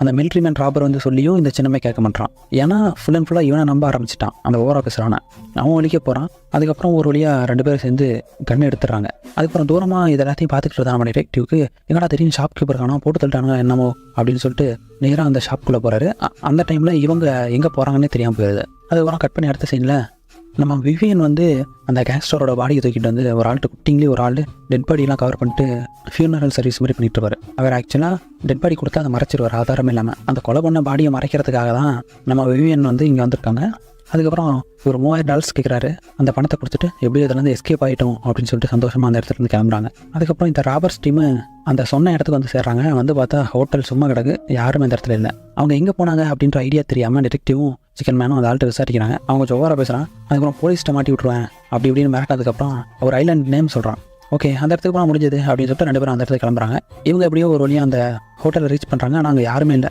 A: அந்த மிலிட்ரி மேன் ராபர் வந்து சொல்லியும் இந்த சின்னமே கேட்க மாட்டான். ஏன்னா ஃபுல் அண்ட் ஃபுல்லாக இவனை நம்ப ஆரம்பிச்சிட்டான் அந்த ஓவராக பேசுகிறான. அவன் வலிக்க போகிறான். அதுக்கப்புறம் ஒரு வழியாக 2 பேரும் சேர்ந்து கன் எடுத்துடுறாங்க. அதுக்கப்புறம் தூரமாக இது எல்லாத்தையும் பார்த்துக்கிட்டு இருந்தான் நம்ம டிடெக்டிவ்க்கு. எங்கடா தெரியும் ஷாப்கீப்பர் காணோம், போட்டு தள்ளிட்டானுங்க என்னமோ அப்படின்னு சொல்லிட்டு நேராக அந்த ஷாப்புக்குள்ளே போகிறாரு. அந்த டைமில் இவங்க எங்கே போகிறாங்கன்னே தெரியாமல் போயிடுது. அதுக்கப்புறம் கட் பண்ணி அடுத்த சீனில் நம்ம விவியன் வந்து அந்த கேங்ஸ்டரோட பாடியை தூக்கிட்டு வந்து ஒரு ஆள்கிட்ட குட்டிங்களே ஒரு ஆள் டெட் பாடியெலாம் கவர் பண்ணிட்டு ஃபியூனரல் சர்வீஸ் மாதிரி பண்ணிட்டு இருப்பார். அவர் ஆக்சுவலாக டெட் பாடி கொடுத்து அதை மறைச்சிருவார் ஆதாரமே இல்லாமல். அந்த கொலை பண்ண பாடியை மறைக்கிறதுக்காக தான் நம்ம விவியன் வந்து இங்கே வந்திருக்காங்க. அதுக்கப்புறம் ஒரு $3000 கேட்குறாரு. அந்த பணத்தை கொடுத்துட்டு எப்படியோ இதுலேருந்து எஸ்கேப் ஆகிட்டோம் அப்படின்னு சொல்லிட்டு சந்தோஷமாக அந்த இடத்துலேருந்து கிளம்புறாங்க. அதுக்கப்புறம் இந்த ராபர்ஸ் டீமு அந்த சொன்ன இடத்துக்கு வந்து சேர்றாங்க. வந்து பார்த்தா ஹோட்டல் சும்மா கிடக்கு, யாரும் இந்த இடத்துல இல்லை. அவங்க எங்கே போனாங்க அப்படின்ற ஐடியா தெரியாமல் டிடெக்டிவும் சிக்கன் மேனும் அந்த ஆள்கிட்ட விசாரிக்கிறாங்க. அவங்க ஜோவாராக பேசுகிறான். அதுக்கப்புறம் போலீஸ்ட்டை மாட்டி விட்ருவேன் அப்படி இப்படின்னு மிரட்டதுக்கப்புறம் ஒரு ஐலாண்ட் நேம் சொல்கிறான். ஓகே அந்த இடத்துக்கு போனால் முடிஞ்சது அப்படின்னு சொல்லிட்டு 2 பேரும் அந்த இடத்துக்கு கிளம்புறாங்க. இவங்க எப்படியோ ஒரு வழியாக அந்த ஹோட்டலில் ரீச் பண்ணுறாங்க. ஆனால் அங்கே யாருமே இல்லை.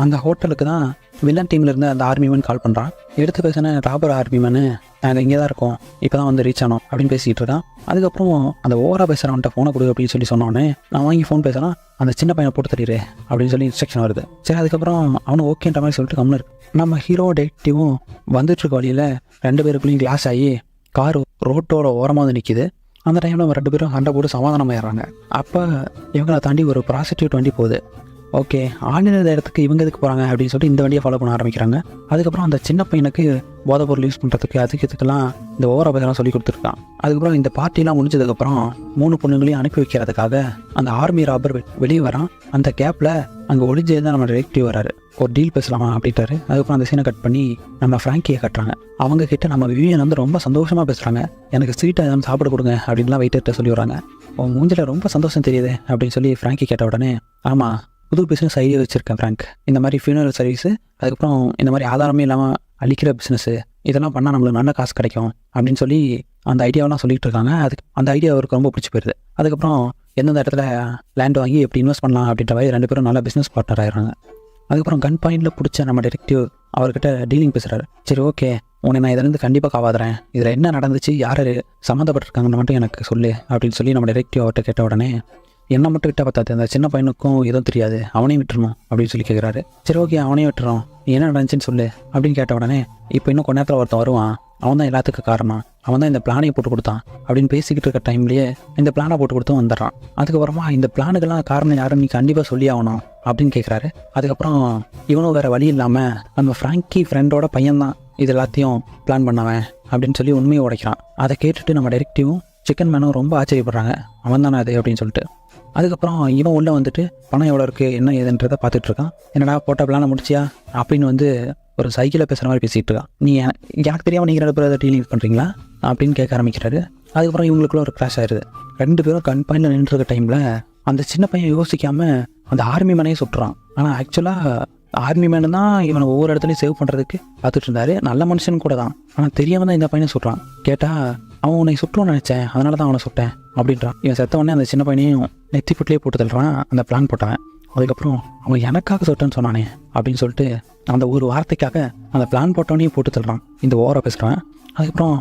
A: அந்த ஹோட்டலுக்கு தான் வில்லன் டீமில் இருந்து அந்த ஆர்மிமேன் கால் பண்ணுறான். எடுத்து பேசின ராபர் ஆர்மிமேனு நாங்கள் இங்கே தான் இருக்கோம், இப்போ தான் வந்து ரீச் ஆனோம் அப்படின்னு பேசிகிட்டு இருக்கான். அதுக்கப்புறம் அந்த ஓவராக பேசுகிறவன்ட்ட ஃபோனை கொடு அப்படின்னு சொல்லி சொன்னோன்னே நான் வாங்கி ஃபோன் பேசுகிறேன், அந்த சின்ன பையனை போட்டு தள்ளிடு அப்படின்னு சொல்லி இன்ஸ்ட்ரக்ஷன் வருது. சரி அதுக்கப்புறம் அவனும் ஓகேன்ற மாதிரி சொல்லிட்டு கம்முன்னு இருக்கு. நம்ம ஹீரோ டெக்டிவும் வந்துட்டுருக்க வழியில் 2 பேருக்குள்ளேயும் கிளாஸ் ஆகி கார் ரோட்டோட ஓரமாக வந்து நிற்கிது. அந்த டைமில் அவங்க 2 பேரும் சண்டை போட்டு சமாதானம் ஆயிடுறாங்க. அப்போ இவங்களை தாண்டி ஒரு ப்ராஸ்டியூட் வண்டி போகுது. ஓகே ஆளுநர் இடத்துக்கு இவங்க எதுக்கு போகிறாங்க அப்படின்னு சொல்லிட்டு இந்த வண்டியை ஃபாலோ பண்ண ஆரம்பிக்கிறாங்க. அதுக்கப்புறம் அந்த சின்ன பையனுக்கு போதைப் பொருள் யூஸ் பண்ணுறதுக்கு இதுக்கெல்லாம் இந்த ஓவரா பேசலாம் சொல்லி கொடுத்துருக்கான். அதுக்கப்புறம் இந்த பார்ட்டிலாம் முடிஞ்சதுக்கப்புறம் 3 பொண்ணுங்களையும் அனுப்பி வைக்கிறதுக்காக அந்த ஆர்மி ராபர் வெளியே வரான். அந்த கேப்பில் அங்கே ஒளிஞ்சே தான் நம்ம டிரெக்டிவ் வராரு. ஒரு டீல் பேசலாமா அப்படின்ட்டாரு. அதுக்கப்புறம் அந்த சீனை கட் பண்ணி நம்ம ஃப்ராங்கியை கட்டுறாங்க. அவங்க கிட்ட நம்ம விவியன் வந்து ரொம்ப சந்தோஷமாக பேசுகிறாங்க. எனக்கு ஸ்வீட்டாக எதாவது சாப்பிட கொடுங்க அப்படின்லாம் வெயிட்டர்கிட்ட சொல்லி வராங்க. உன் மூஞ்சில் ரொம்ப சந்தோஷம் தெரியுது அப்படின்னு சொல்லி ஃப்ராங்கி கேட்ட உடனே ஆமாம் புது பிஸ்னஸ் ஐடியா வச்சுருக்கேன் ஃப்ராங்க், இந்த மாதிரி ஃபியூனரல் சர்வீஸு, அதுக்கப்புறம் இந்த மாதிரி ஆதாரமே இல்லாமல் அழிக்கிற பிஸ்னஸ்ஸு, இதெல்லாம் பண்ணால் நம்மளுக்கு நல்ல காசு கிடைக்கும் அப்படின்னு சொல்லி அந்த ஐடியாவெலாம் சொல்லிகிட்டு இருக்காங்க. அந்த ஐடியா அவருக்கு ரொம்ப பிடிச்சி போயிடுது. அதுக்கப்புறம் எந்தெந்த இடத்துல லேண்ட் வாங்கி எப்படி இன்வெஸ்ட் பண்ணலாம் அப்படின்ற மாதிரி 2 பேரும் நல்ல பிஸ்னஸ் பார்ட்னர் ஆகிடுறாங்க. அதுக்கப்புறம் கன் பாயிண்டில் பிடிச்ச நம்ம டிடெக்டிவ் அவர்கிட்ட டீலிங் பேசுகிறாரு. சரி ஓகே உன்னை நான் இதிலேருந்து கண்டிப்பாக காவாதுறேன், இதில் என்ன நடந்துச்சு யார் சம்மந்தப்பட்டிருக்காங்கன்னு மட்டும் எனக்கு சொல்லு அப்படின்னு சொல்லி நம்ம டிடெக்டிவ் அவர்கிட்ட கேட்ட உடனே என்ன மட்டும் விட்டால் பார்த்தாது, அந்த சின்ன பையனுக்கும் எதுவும் தெரியாது, அவனையும் விட்டுறணும் அப்படின்னு சொல்லி கேட்குறாரு. சரி ஓகே அவனையும் விட்டுறோம், நீ என்ன நடந்துச்சுன்னு சொல்லு அப்படின்னு கேட்ட உடனே இப்போ இன்னும் கொஞ்ச நேரத்தில் ஒருத்தன் வருவான், அவன் தான் எல்லாத்துக்கும் காரணம், அவன் தான் இந்த பிளானையை போட்டு கொடுத்தான் அப்படின்னு பேசிக்கிட்டு இருக்க டைம்லேயே இந்த பிளானை போட்டு கொடுத்து வந்துடுறான். அதுக்கப்புறமா இந்த பிளானுக்கெல்லாம் காரணம் யாரும் நீ கண்டிப்பாக சொல்லி ஆகணும் அப்படின்னு கேட்குறாரு. அதுக்கப்புறம் இவனும் வேறு வழி இல்லாமல் நம்ம ஃப்ராங்கி ஃப்ரெண்டோட பையன்தான் இது எல்லாத்தையும் பிளான் பண்ணவன் அப்படின்னு சொல்லி உண்மையை உடைக்கிறான். அதை கேட்டுட்டு நம்ம டைரக்டிவும் சிக்கன் மேனும் ரொம்ப ஆச்சரியப்படுறாங்க, அவன் தானே அது அப்படின்னு சொல்லிட்டு. அதுக்கப்புறம் இவன் உள்ளே வந்துட்டு பணம் எவ்வளோ இருக்குது என்ன ஏதுன்றதை பார்த்துட்ருக்கான். என்னடா போட்ட பிளானை முடிச்சியா அப்படின்னு வந்து ஒரு சைக்கிளில் பேசுகிற மாதிரி பேசிகிட்டு இருக்கான். நீ எனக்கு தெரியாமல் நீங்கள் 2 பேரும் அதை டீலிங் பண்ணுறீங்களா அப்படின்னு கேட்க ஆரம்பிக்கிறாரு. அதுக்கப்புறம் இவங்களுக்குள்ள ஒரு கிராஷ் ஆயிடுது. 2 பேரும் கன் பாயிண்டில் நின்றுருக்க டைமில் அந்த சின்ன பையன் யோசிக்காமல் அந்த ஆர்மி மேனையும் சுட்டுறான். ஆனால் ஆக்சுவலாக ஆர்மி மேனு தான் இவனை ஒவ்வொரு இடத்துலையும் சேவ் பண்ணுறதுக்கு பார்த்துட்டு இருந்தாரு. நல்ல மனுஷன் கூட தான், ஆனால் தெரியாமல் தான் இந்த பையனை சுட்டுறான். கேட்டால் அவன் உன்னை சுட்டுன்னு நினச்சேன், அதனால தான் அவனை சுட்டேன் அப்படின்றான். இவன் செத்த உடனே அந்த சின்ன பையனையும் நெத்திப்பட்டிலே போட்டு தள்ளுறான் அந்த பிளான் போட்டவன். அதுக்கப்புறம் அவன் எனக்காக சுட்டேன்னு சொன்னானே அப்படின்னு சொல்லிட்டு அந்த ஒரு வார்த்தைக்காக அந்த பிளான் போட்டவனையும் போட்டு தள்ளுறான் இந்த ஓவராக பேசுகிறான். அதுக்கப்புறம்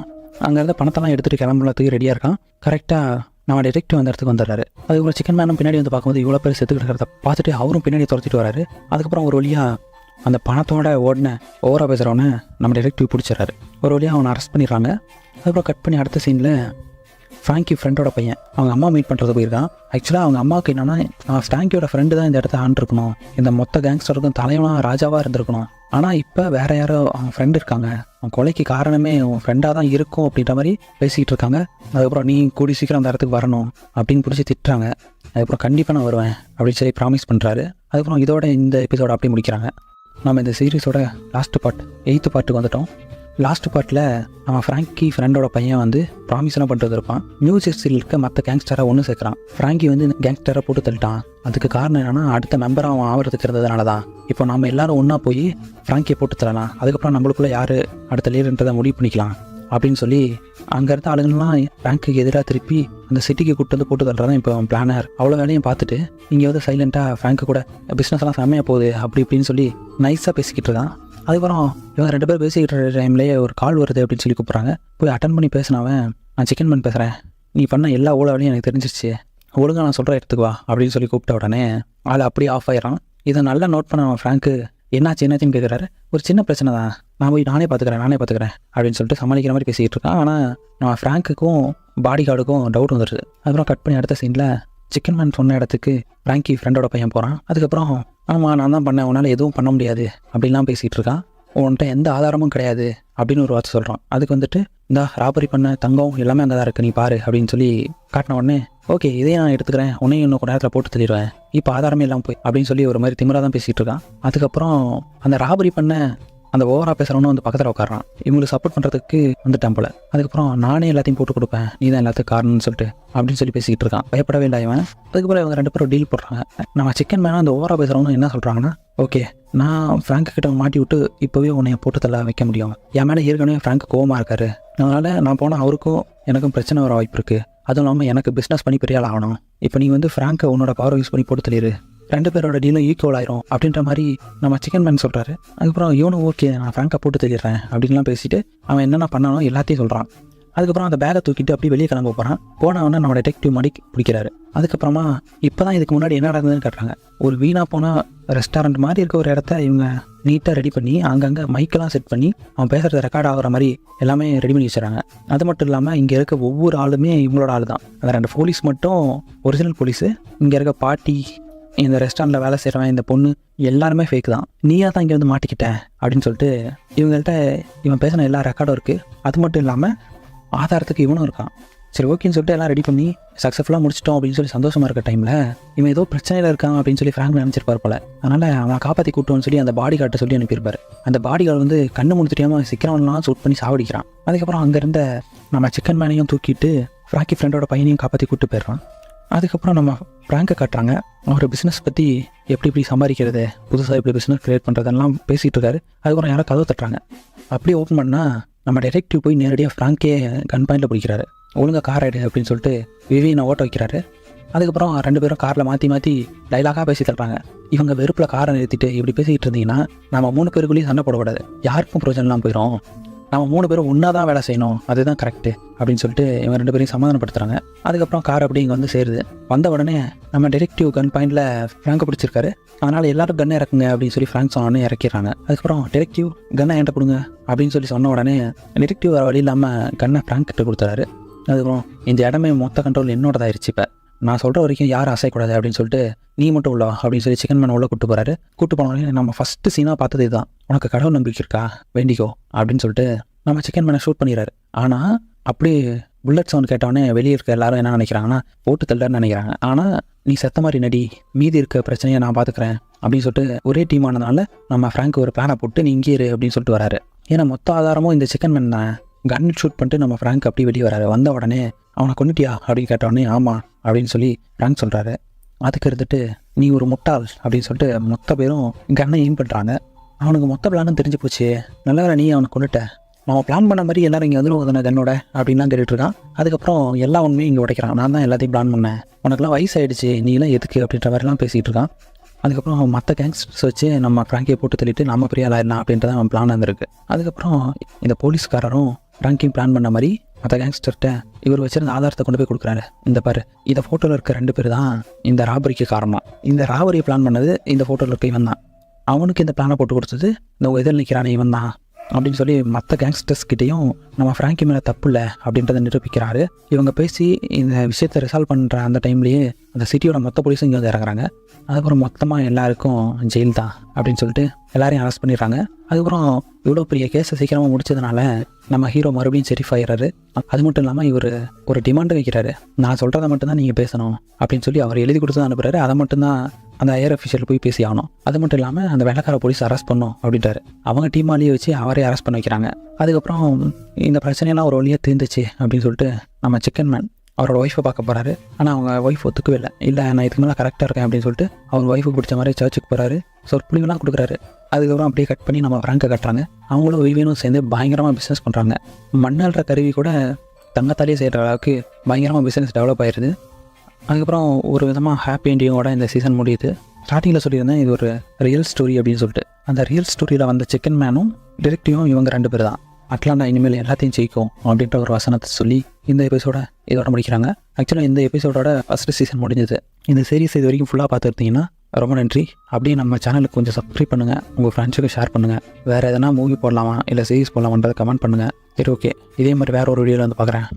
A: அங்கே இருந்த பணத்தெல்லாம் எடுத்துகிட்டு கிளம்புறதுக்கு ரெடியாக இருக்கான். கரெக்டாக நம்ம டிடெக்டிவ் அந்த இடத்துக்கு வந்துடுறாரு. அதுக்கப்புறம் சிக்கன் மேனும் பின்னாடி வந்து பார்க்கும்போது இவ்வளோ பேர் செத்துக்கிட்டு இருக்கிறத பார்த்துட்டு அவரும் பின்னாடி துரத்திட்டு வராரு. அதுக்கப்புறம் ஒரு வழியாக அந்த பணத்தோட ஓடின ஓவராக பேசுகிறவனை நம்ம டிடெக்டிவ் பிடிச்சிடறாரு. ஒரு வழியாக அவனை அரெஸ்ட் பண்ணிடுறாங்க. அதுக்கப்புறம் கட் பண்ணி அடுத்த சீனில் ஃப்ராங்கி ஃப்ரெண்டோட பையன் அவங்க அம்மா மீட் பண்ணுறது போயிருக்கான். ஆக்சுவலாக அவங்க அம்மாவுக்கு என்னென்னா ஃப்ராங்கியோட ஃப்ரெண்டு தான் இந்த இடத்த ஆண்டிருக்கணும், இந்த மொத்த கேங்ஸ்டருக்கும் தலைவனாக ராஜாவாக இருந்திருக்கணும். ஆனால் இப்போ வேறு யாரோ அவன் ஃப்ரெண்டு இருக்காங்க, அவன் கொலைக்கு காரணமே அவன் ஃப்ரெண்டாக தான் இருக்கும் அப்படின்ற மாதிரி பேசிக்கிட்டு இருக்காங்க. அதுக்கப்புறம் நீ கூடி சீக்கிரம் அந்த இடத்துக்கு வரணும் அப்படின்னு பிடிச்சி திட்டுறாங்க. அதுக்கப்புறம் கண்டிப்பாக நான் வருவேன் அப்படின்னு சொல்லி ப்ராமிஸ் பண்ணுறாரு. அதுக்கப்புறம் இதோட இந்த எபிசோட அப்படி முடிக்கிறாங்க. நம்ம இந்த சீரீஸோட லாஸ்ட் பார்ட் 8th பார்ட்டுக்கு வந்துட்டோம். லாஸ்ட் பார்ட்டில் நம்ம ஃப்ராங்கி ஃப்ரெண்டோட பையன் வந்து ப்ராமிஸ்லாம் பண்ணுறது இருப்பான். நியூ ஜெர்சியில் இருக்க மற்ற கேங்ஸ்டரை ஒன்று சேர்க்குறான். ஃப்ராங்கி வந்து கேங்ஸ்டரை போட்டு தள்ளிட்டான். அதுக்கு காரணம் என்னென்னா அடுத்த மெம்பராக அவன் ஆகிறதுக்கு இருந்ததுனால தான். இப்போ நம்ம எல்லோரும் ஒன்றா போய் ஃப்ராங்கியை போட்டு தரலாம், அதுக்கப்புறம் நம்மளுக்குள்ளே யார் அடுத்த லீடர்ன்றதை முடிவு பண்ணிக்கலாம் அப்படின்னு சொல்லி அங்கே இருந்த ஆளுங்கள்லாம் ஃப்ராங்குக்கு எதிராக திருப்பி அந்த சிட்டிக்கு கூப்பிட்டு வந்து போட்டு தள்ளுறதான் இப்போ அவன் பிளானர். அவ்வளோ வேலையும் பார்த்துட்டு இங்கே வந்து சைலண்ட்டாக ஃப்ராங்க்கு கூட பிஸ்னஸ்லாம் செம்மையாக போகுது அப்படி இப்படின்னு சொல்லி நைஸாக பேசிக்கிட்டு இருக்கான். அதுக்கப்புறம் இவங்க 2 பேர் பேசிக்கிட்டு இருக்க டைம்லேயே ஒரு கால் வருது அப்படின்னு சொல்லி கூப்பிட்றாங்க. போய் அட்டன் பண்ணி பேசினவன் நான் சிக்கன் மேன் பேசுகிறேன், நீ பண்ண எல்லா வேலையும் எனக்கு தெரிஞ்சிருச்சு, ஒழுங்காக நான் சொல்கிற எடுத்துக்குவா அப்படின்னு சொல்லி கூப்பிட்ட உடனே ஆள் அப்படியே ஆஃப் ஆயிடறான். இதை நல்லா நோட் பண்ண அவன் ஃப்ராங்க்கு என்னாச்சுன்னு கேட்குறாரு. ஒரு சின்ன பிரச்சனை தான், நான் போய் நானே பார்த்துக்கிறேன் அப்படின்னு சொல்லிட்டு சமாளிக்கிற மாதிரி பேசிக்கிட்டு இருக்கான். ஆனால் நம்ம ஃப்ராங்க்குக்கும் பாடி கார்டுக்கும் டவுட் வந்துடுது. அதுக்கப்புறம் கட் பண்ணி அடுத்த சீனில் சிக்கன் மேன் சொன்ன இடத்துக்கு ஃப்ராங்கி ஃப்ரெண்டோட பையன் போகிறான். அதுக்கப்புறம் ஆமாம் நான் தான் பண்ணேன், உன்னால் எதுவும் பண்ண முடியாது அப்படின்லாம் பேசிகிட்டு இருக்கான். உன்கிட்ட எந்த ஆதாரமும் கிடையாது அப்படின்னு ஒரு வார்த்தை சொல்கிறான். அதுக்கு வந்துட்டு இந்த ராபரி பண்ண தங்கம் எல்லாமே அங்கே தான் இருக்குது, நீ பாரு அப்படின்னு சொல்லி காட்டின உடனே ஓகே இதே நான் எடுத்துக்கிறேன், உன்னையும் இன்னும் கொஞ்ச நேரத்தில் போட்டு தள்ளிடுவேன், இப்போ ஆதாரமே எல்லாம் போய் அப்படின்னு சொல்லி ஒரு மாதிரி திமிராக தான் பேசிகிட்டு இருக்கான். அதுக்கப்புறம் அந்த ராபரி பண்ண அந்த ஓவராக பேசுகிறவனும் வந்து பக்கத்தில் உட்காரான். இவங்களுக்கு சப்போர்ட் பண்ணுறதுக்கு வந்துட்டான் போல. அதுக்கப்புறம் நானே எல்லாத்தையும் போட்டு கொடுப்பேன், நீ தான் எல்லாத்துக்கும் காரணம்னு சொல்லிட்டு அப்படின்னு சொல்லி பேசிக்கிட்டு இருக்கான். பயப்படவே இல்லை இவன். அதுக்கப்புறம் இவங்க 2 பேரும் டீல் போடுறாங்க. நம்ம சிக்கன் மேனா அந்த ஓவராக பேசுகிறவனும் என்ன சொல்கிறாங்கன்னா, ஓகே நான் ஃப்ராங்க் கிட்ட மாட்டி விட்டு இப்போவே உன்னை போட்டு தள்ள வைக்க முடியும். என் மேலே ஏற்கனவே ஃப்ராங்க் கோவமாக இருக்காரு. அதனால் நான் போனால் அவருக்கும் எனக்கும் பிரச்சனை வர வாய்ப்பு இருக்குது. அதுவும் இல்லாமல் எனக்கு பிஸ்னஸ் பண்ணி பெரிய ஆள் ஆகணும். இப்போ நீ வந்து ஃப்ராங்கை உன்னோட பவர் யூஸ் பண்ணி போட்டு தள்ளிடு, 2 பேரோட டீலும் ஈக்குவல் ஆயிரும் அப்படின்ற மாதிரி நம்ம சிக்கன் மேன் சொல்கிறாரு. அதுக்கப்புறம் இவனும் ஓகே நான் ஃப்ராங்கை போட்டு தள்ளிடுறேன் அப்படின்லாம் பேசிட்டு அவன் என்னென்ன பண்ணானோ எல்லாத்தையும் சொல்கிறான். அதுக்கப்புறம் அந்த பேகை தூக்கிட்டு அப்படியே வெளியே கிளம்ப போகிறான். போனவொன்னே நம்ம டிடெக்டிவ் மாதிரி பிடிக்கிறாரு. அதுக்கப்புறமா இப்போ தான் இதுக்கு முன்னாடி என்ன நடந்ததுன்னு காட்டுறாங்க. ஒரு வீணாக போனால் ரெஸ்டாரண்ட் மாதிரி இருக்க ஒரு இடத்த இவங்க நீட்டாக ரெடி பண்ணி அங்கங்கே மைக்கெல்லாம் செட் பண்ணி அவன் பேசுகிறது ரெக்கார்ட் ஆகிற மாதிரி எல்லாமே ரெடி பண்ணி வச்சுறாங்க. அது மட்டும் இல்லாமல் இங்கே இருக்க ஒவ்வொரு ஆளுமே இவங்களோட ஆள் தான். அந்த 2 போலீஸ் மட்டும் ஒரிஜினல் போலீஸு. இங்கே இருக்க பாட்டி, இந்த ரெஸ்டாரண்ட்டில் வேலை செய்கிறவன், இந்த பொண்ணு எல்லாருமே ஃபேக் தான். நீயா தான் இங்கே வந்து மாட்டிக்கிட்டேன் அப்படின்னு சொல்லிட்டு இவங்கள்ட்ட இவன் பேசின எல்லா ரெக்கார்டும் இருக்குது. அது மட்டும் இல்லாமல் ஆதாரத்துக்கு இவனும் இருக்கான். சரி ஓகேன்னு சொல்லிட்டு எல்லாம் ரெடி பண்ணி சக்ஸஸ்ஃபுல்லாக முடிச்சிட்டோம் அப்படின்னு சொல்லி சந்தோஷமாக இருக்க டைமில் இவன் ஏதோ பிரச்சனையில் இருக்கான் அப்படின்னு சொல்லி ஃப்ராங்க் நினச்சிருப்பார் போல. அதனால் அவனை காப்பாற்றி கூட்டோன்னு சொல்லி அந்த பாடி கார்ட்டை சொல்லி அனுப்பியிருப்பார். அந்த பாடி கார்டு வந்து கண்ணு முடி தெரியாமல் சிக்கிறவன்லாம் சூட் பண்ணி சாவடிக்கிறான். அதுக்கப்புறம் அங்கே இருந்த நம்ம சிக்கன் மேனையும் தூக்கிட்டு ஃப்ராங்கி ஃப்ரெண்டோட பையனையும் காப்பாற்றி கூப்பிட்டு போயிடுறான். அதுக்கப்புறம் நம்ம ஃப்ராங்கை காட்டுறாங்க. அவர் பிஸ்னஸ் பற்றி எப்படி சம்பாதிக்கிறது, புதுசாக எப்படி பிஸ்னஸ் க்ரியேட் பண்ணுறதெல்லாம் பேசிகிட்டு இருக்காரு. அதுக்கப்புறம் யாரோ கதவு தட்டுறாங்க. அப்படியே ஓப்பன் பண்ணால் நம்ம டிடெக்டிவ் போய் நேரடியாக ஃப்ராங்கே கன் பாயிண்டில் பிடிக்கிறாரு. ஒழுங்காக கார் ஆயிடு அப்படின்னு சொல்லிட்டு விவியனை ஓட்ட வைக்கிறாரு. அதுக்கப்புறம் 2 பேரும் காரில் மாற்றி டைலாகாக பேசி தட்டுறாங்க. இவங்க வெறுப்பில் காரை நிறுத்திட்டு இப்படி பேசிக்கிட்டு இருந்தீங்கன்னா நம்ம 3 பேருக்குள்ளேயும் சண்டை போடக்கூடாது, யாருக்கும் பிரயோஜனம்லாம் போயிடும், நம்ம 3 பேரும் ஒன்றா தான் வேலை செய்யணும், அதுதான் கரெக்டு அப்படின்னு சொல்லிட்டு இவங்க 2 பேரையும் சமாதானப்படுத்துகிறாங்க. அதுக்கப்புறம் கார் அப்படி இங்கே வந்து சேருது. வந்த உடனே நம்ம டிடெக்டிவ் கன் பாயிண்டில் ஃப்ராங்கை பிடிச்சிருக்காரு. அதனால் எல்லாரும் கன்னை இறக்குங்க அப்படின்னு சொல்லி ஃப்ராங்க் சொன்னோடனே இறக்கிறாங்க. அதுக்கப்புறம் டிடெக்டிவ் கன்னை என்கிட்ட கொடுங்க அப்படின்னு சொல்லி சொன்ன உடனே டிடெக்டிவ் வர வழி இல்லாமல் கன்னை ஃப்ராங்க் கிட்ட கொடுத்துறாரு. அதுக்கப்புறம் இந்த இடமே மொத்த கண்ட்ரோல் என்னோடதாயிருச்சு, இப்போ நான் சொல்கிற வரைக்கும் யாரும் அசைக்கூடாது அப்படின்னு சொல்லிட்டு நீ மட்டும் உள்ளவா அப்படின்னு சொல்லி சிக்கன் மேன் உள்ள கூட்டு போகிறாரு. கூட்டு போனோடனே நம்ம ஃபஸ்ட்டு சீனாக பார்த்தது இதுதான், உனக்கு கடவுள் நம்பிக்கை இருக்கா வேண்டிக்கோ அப்படின்னு சொல்லிட்டு நம்ம சிக்கன் மேனை ஷூட் பண்ணிடுறாரு. ஆனால் அப்படி புல்லட் சவுண்ட் கேட்டவொடனே வெளியே இருக்க எல்லாரும் என்ன நினைக்கிறாங்கன்னா போட்டு தள்ளாருன்னு நினைக்கிறாங்க. ஆனால் நீ செத்த மாதிரி நடி, மீதி இருக்க பிரச்சனையை நான் பார்த்துக்கிறேன் அப்படின்னு சொல்லிட்டு ஒரே டீம் ஆனதுனால நம்ம ஃப்ராங்க் ஒரு பிளானை போட்டு நீ இங்கே இரு அப்படின்னு சொல்லிட்டு வராரு. ஏன்னா மொத்த ஆதாரமும் இந்த சிக்கன் மேன் தான். கன் ஷூட் பண்ணிட்டு நம்ம ஃப்ராங்க் அப்படி வெளியே வராரு. வந்த உடனே அவனை கொண்டுட்டியா அப்படின்னு கேட்டவுடனே ஆமாம் அப்படின்னு சொல்லி ஃப்ராங்க் சொல்கிறாரு. அதுக்கு இருந்துட்டு நீ ஒரு முட்டாள் அப்படின்னு சொல்லிட்டு மொத்த பேரும் கன்னை எய்ம் பண்ணுறாங்க. அவனுக்கு மொத்த பிளானும் தெரிஞ்சு போச்சு, நல்ல வேலை நீ அவனை கொண்டுட்ட, நம்ம பிளான் பண்ண மாதிரி எல்லாரும் இங்கே வந்துடுவோம் கன்னோட அப்படின்லாம் கேட்டுட்ருக்கான். அதுக்கப்புறம் எல்லா உண்மையும் இங்கே உடைக்கிறான். நான் தான் எல்லாத்தையும் பிளான் பண்ணேன், உனக்குலாம் வயசாகிடுச்சு, நீலாம் எதுக்கு அப்படின்ற மாதிரிலாம் பேசிகிட்டு இருக்கான். அதுக்கப்புறம் மற்ற கேங்ஸ்டர்ஸ் வச்சு நம்ம ஃப்ராங்கியை போட்டு தள்ளிட்டு நம்ம பெரிய ஆளாயிடலாம் அப்படின்றத அவன் பிளான் இருந்திருக்கு. அதுக்கப்புறம் இந்த போலீஸ்காரரும் ஃப்ராங்கியும் பிளான் பண்ண மாதிரி மற்ற கேங்ஸ்டர்கிட்ட இவர் வச்சிருந்த ஆதாரத்தை கொண்டு போய் கொடுக்குறாரு. இந்த பாரு, இந்த ஃபோட்டோவில் இருக்க 2 பேர் தான் இந்த ராபரிக்கு காரணம். இந்த ராபரியை பிளான் பண்ணது இந்த ஃபோட்டோவில் இருக்க இவன் தான், அவனுக்கு இந்த பிளானை போட்டு கொடுத்தது இந்த எதில் நிற்கிறானே இவன் தான் அப்படின்னு சொல்லி மற்ற கேங்ஸ்டர்ஸ்கிட்டையும் நம்ம ஃப்ராங்கி மேலே தப்பு இல்லை அப்படின்றத நிரூபிக்கிறாரு. இவங்க பேசி இந்த விஷயத்தை ரிசால்வ் பண்ணுற அந்த டைம்லேயே அந்த சிட்டியோட மொத்த போலீஸும் இங்கே வந்து இறங்குறாங்க. அதுக்கப்புறம் மொத்தமாக எல்லாருக்கும் ஜெயில் தான் அப்படின்னு சொல்லிட்டு எல்லாரையும் அரெஸ்ட் பண்ணிடுறாங்க. அதுக்கப்புறம் இவ்வளோ பெரிய கேஸை சீக்கிரமாக முடிச்சதுனால நம்ம ஹீரோ மறுபடியும் செரிஃப் ஆகிறாரு. அது மட்டும் இல்லாமல் இவர் ஒரு டிமாண்டு வைக்கிறாரு, நான் சொல்கிறத மட்டும்தான் நீங்கள் பேசணும் அப்படின்னு சொல்லி அவர் எழுதி கொடுத்து அனுப்புகிறாரு. அதை மட்டும்தான் அந்த ஏர் அஃபிஷியல் போய் பேசி ஆகணும். அது மட்டும் இல்லாமல் அந்த வெள்ளக்கார போலீஸ் அரெஸ்ட் பண்ணணும் அப்படின்ட்டாரு. அவங்க டீமாலேயே வச்சு அவரே அரெஸ்ட் பண்ண வைக்கிறாங்க. அதுக்கப்புறம் இந்த பிரச்சனையெல்லாம் ஒரு வழியாக தீர்ந்துச்சு அப்படின்னு சொல்லிட்டு நம்ம சிக்கன் மேன் அவரோட ஒய்ஃபை பார்க்க போகிறாரு. ஆனால் அவங்க ஒய்ஃப் ஒத்துக்கவே இல்லை நான் இதுக்கு மேலே கரெக்டாக இருக்கேன் அப்படின்னு சொல்லிட்டு அவர் ஒய்ஃபுக்கு பிடிச்ச மாதிரி சர்ச்சுக்கு போகிறாரு. சொற்பொழிவுலாம் கொடுக்குறாரு. அதுக்கப்புறம் அப்படியே கட் பண்ணி நம்ம ஃப்ராங்கை கட்டுறாங்க. அவங்களும் விவியனும் சேர்ந்து பயங்கரமாக பிஸ்னஸ் பண்ணுறாங்க. மண்ணல்ற கருவி கூட தங்கத்தாலே செய்கிற அளவுக்கு பயங்கரமாக பிஸ்னஸ் டெவலப் ஆயிடுது. அதுக்கப்புறம் ஒரு விதமாக ஹாப்பி எண்டிங்கோட இந்த சீசன் முடியுது. ஸ்டார்டிங்கில் சொல்லியிருந்தேன் இது ஒரு ரியல் ஸ்டோரி அப்படின்னு சொல்லிட்டு. அந்த ரியல் ஸ்டோரியில் வந்த சிக்கன் மேனும் டிரெக்டிவும் இவங்க 2 பேர் தான். அட்லாண்டா இனிமேல் எல்லாத்தையும் ஜெயிக்கும் அப்படின்ற ஒரு வசனத்தை சொல்லி இந்த எபிசோட இதோட முடிக்கிறாங்க. ஆக்சுவலாக இந்த எபிசோடோட ஃபஸ்ட்டு சீசன் முடிஞ்சது. இந்த சீரிஸ் இது வரைக்கும் ஃபுல்லாக பார்த்துருந்தீங்கன்னா ரொம்ப நன்றி. அப்படியே நம்ம சேனலுக்கு கொஞ்சம் சப்ஸ்கிரைப் பண்ணுங்கள், உங்கள் ஃப்ரெண்ட்ஸுக்கு ஷேர் பண்ணுங்கள். வேறு எதனா மூவி போடலாமா இல்லை சீரிஸ் போடலாமான்றதை கமெண்ட் பண்ணுங்கள். சரி ஓகே, இதே மாதிரி வேறு ஒரு வீடியோவில் வந்து பார்க்குறேன்.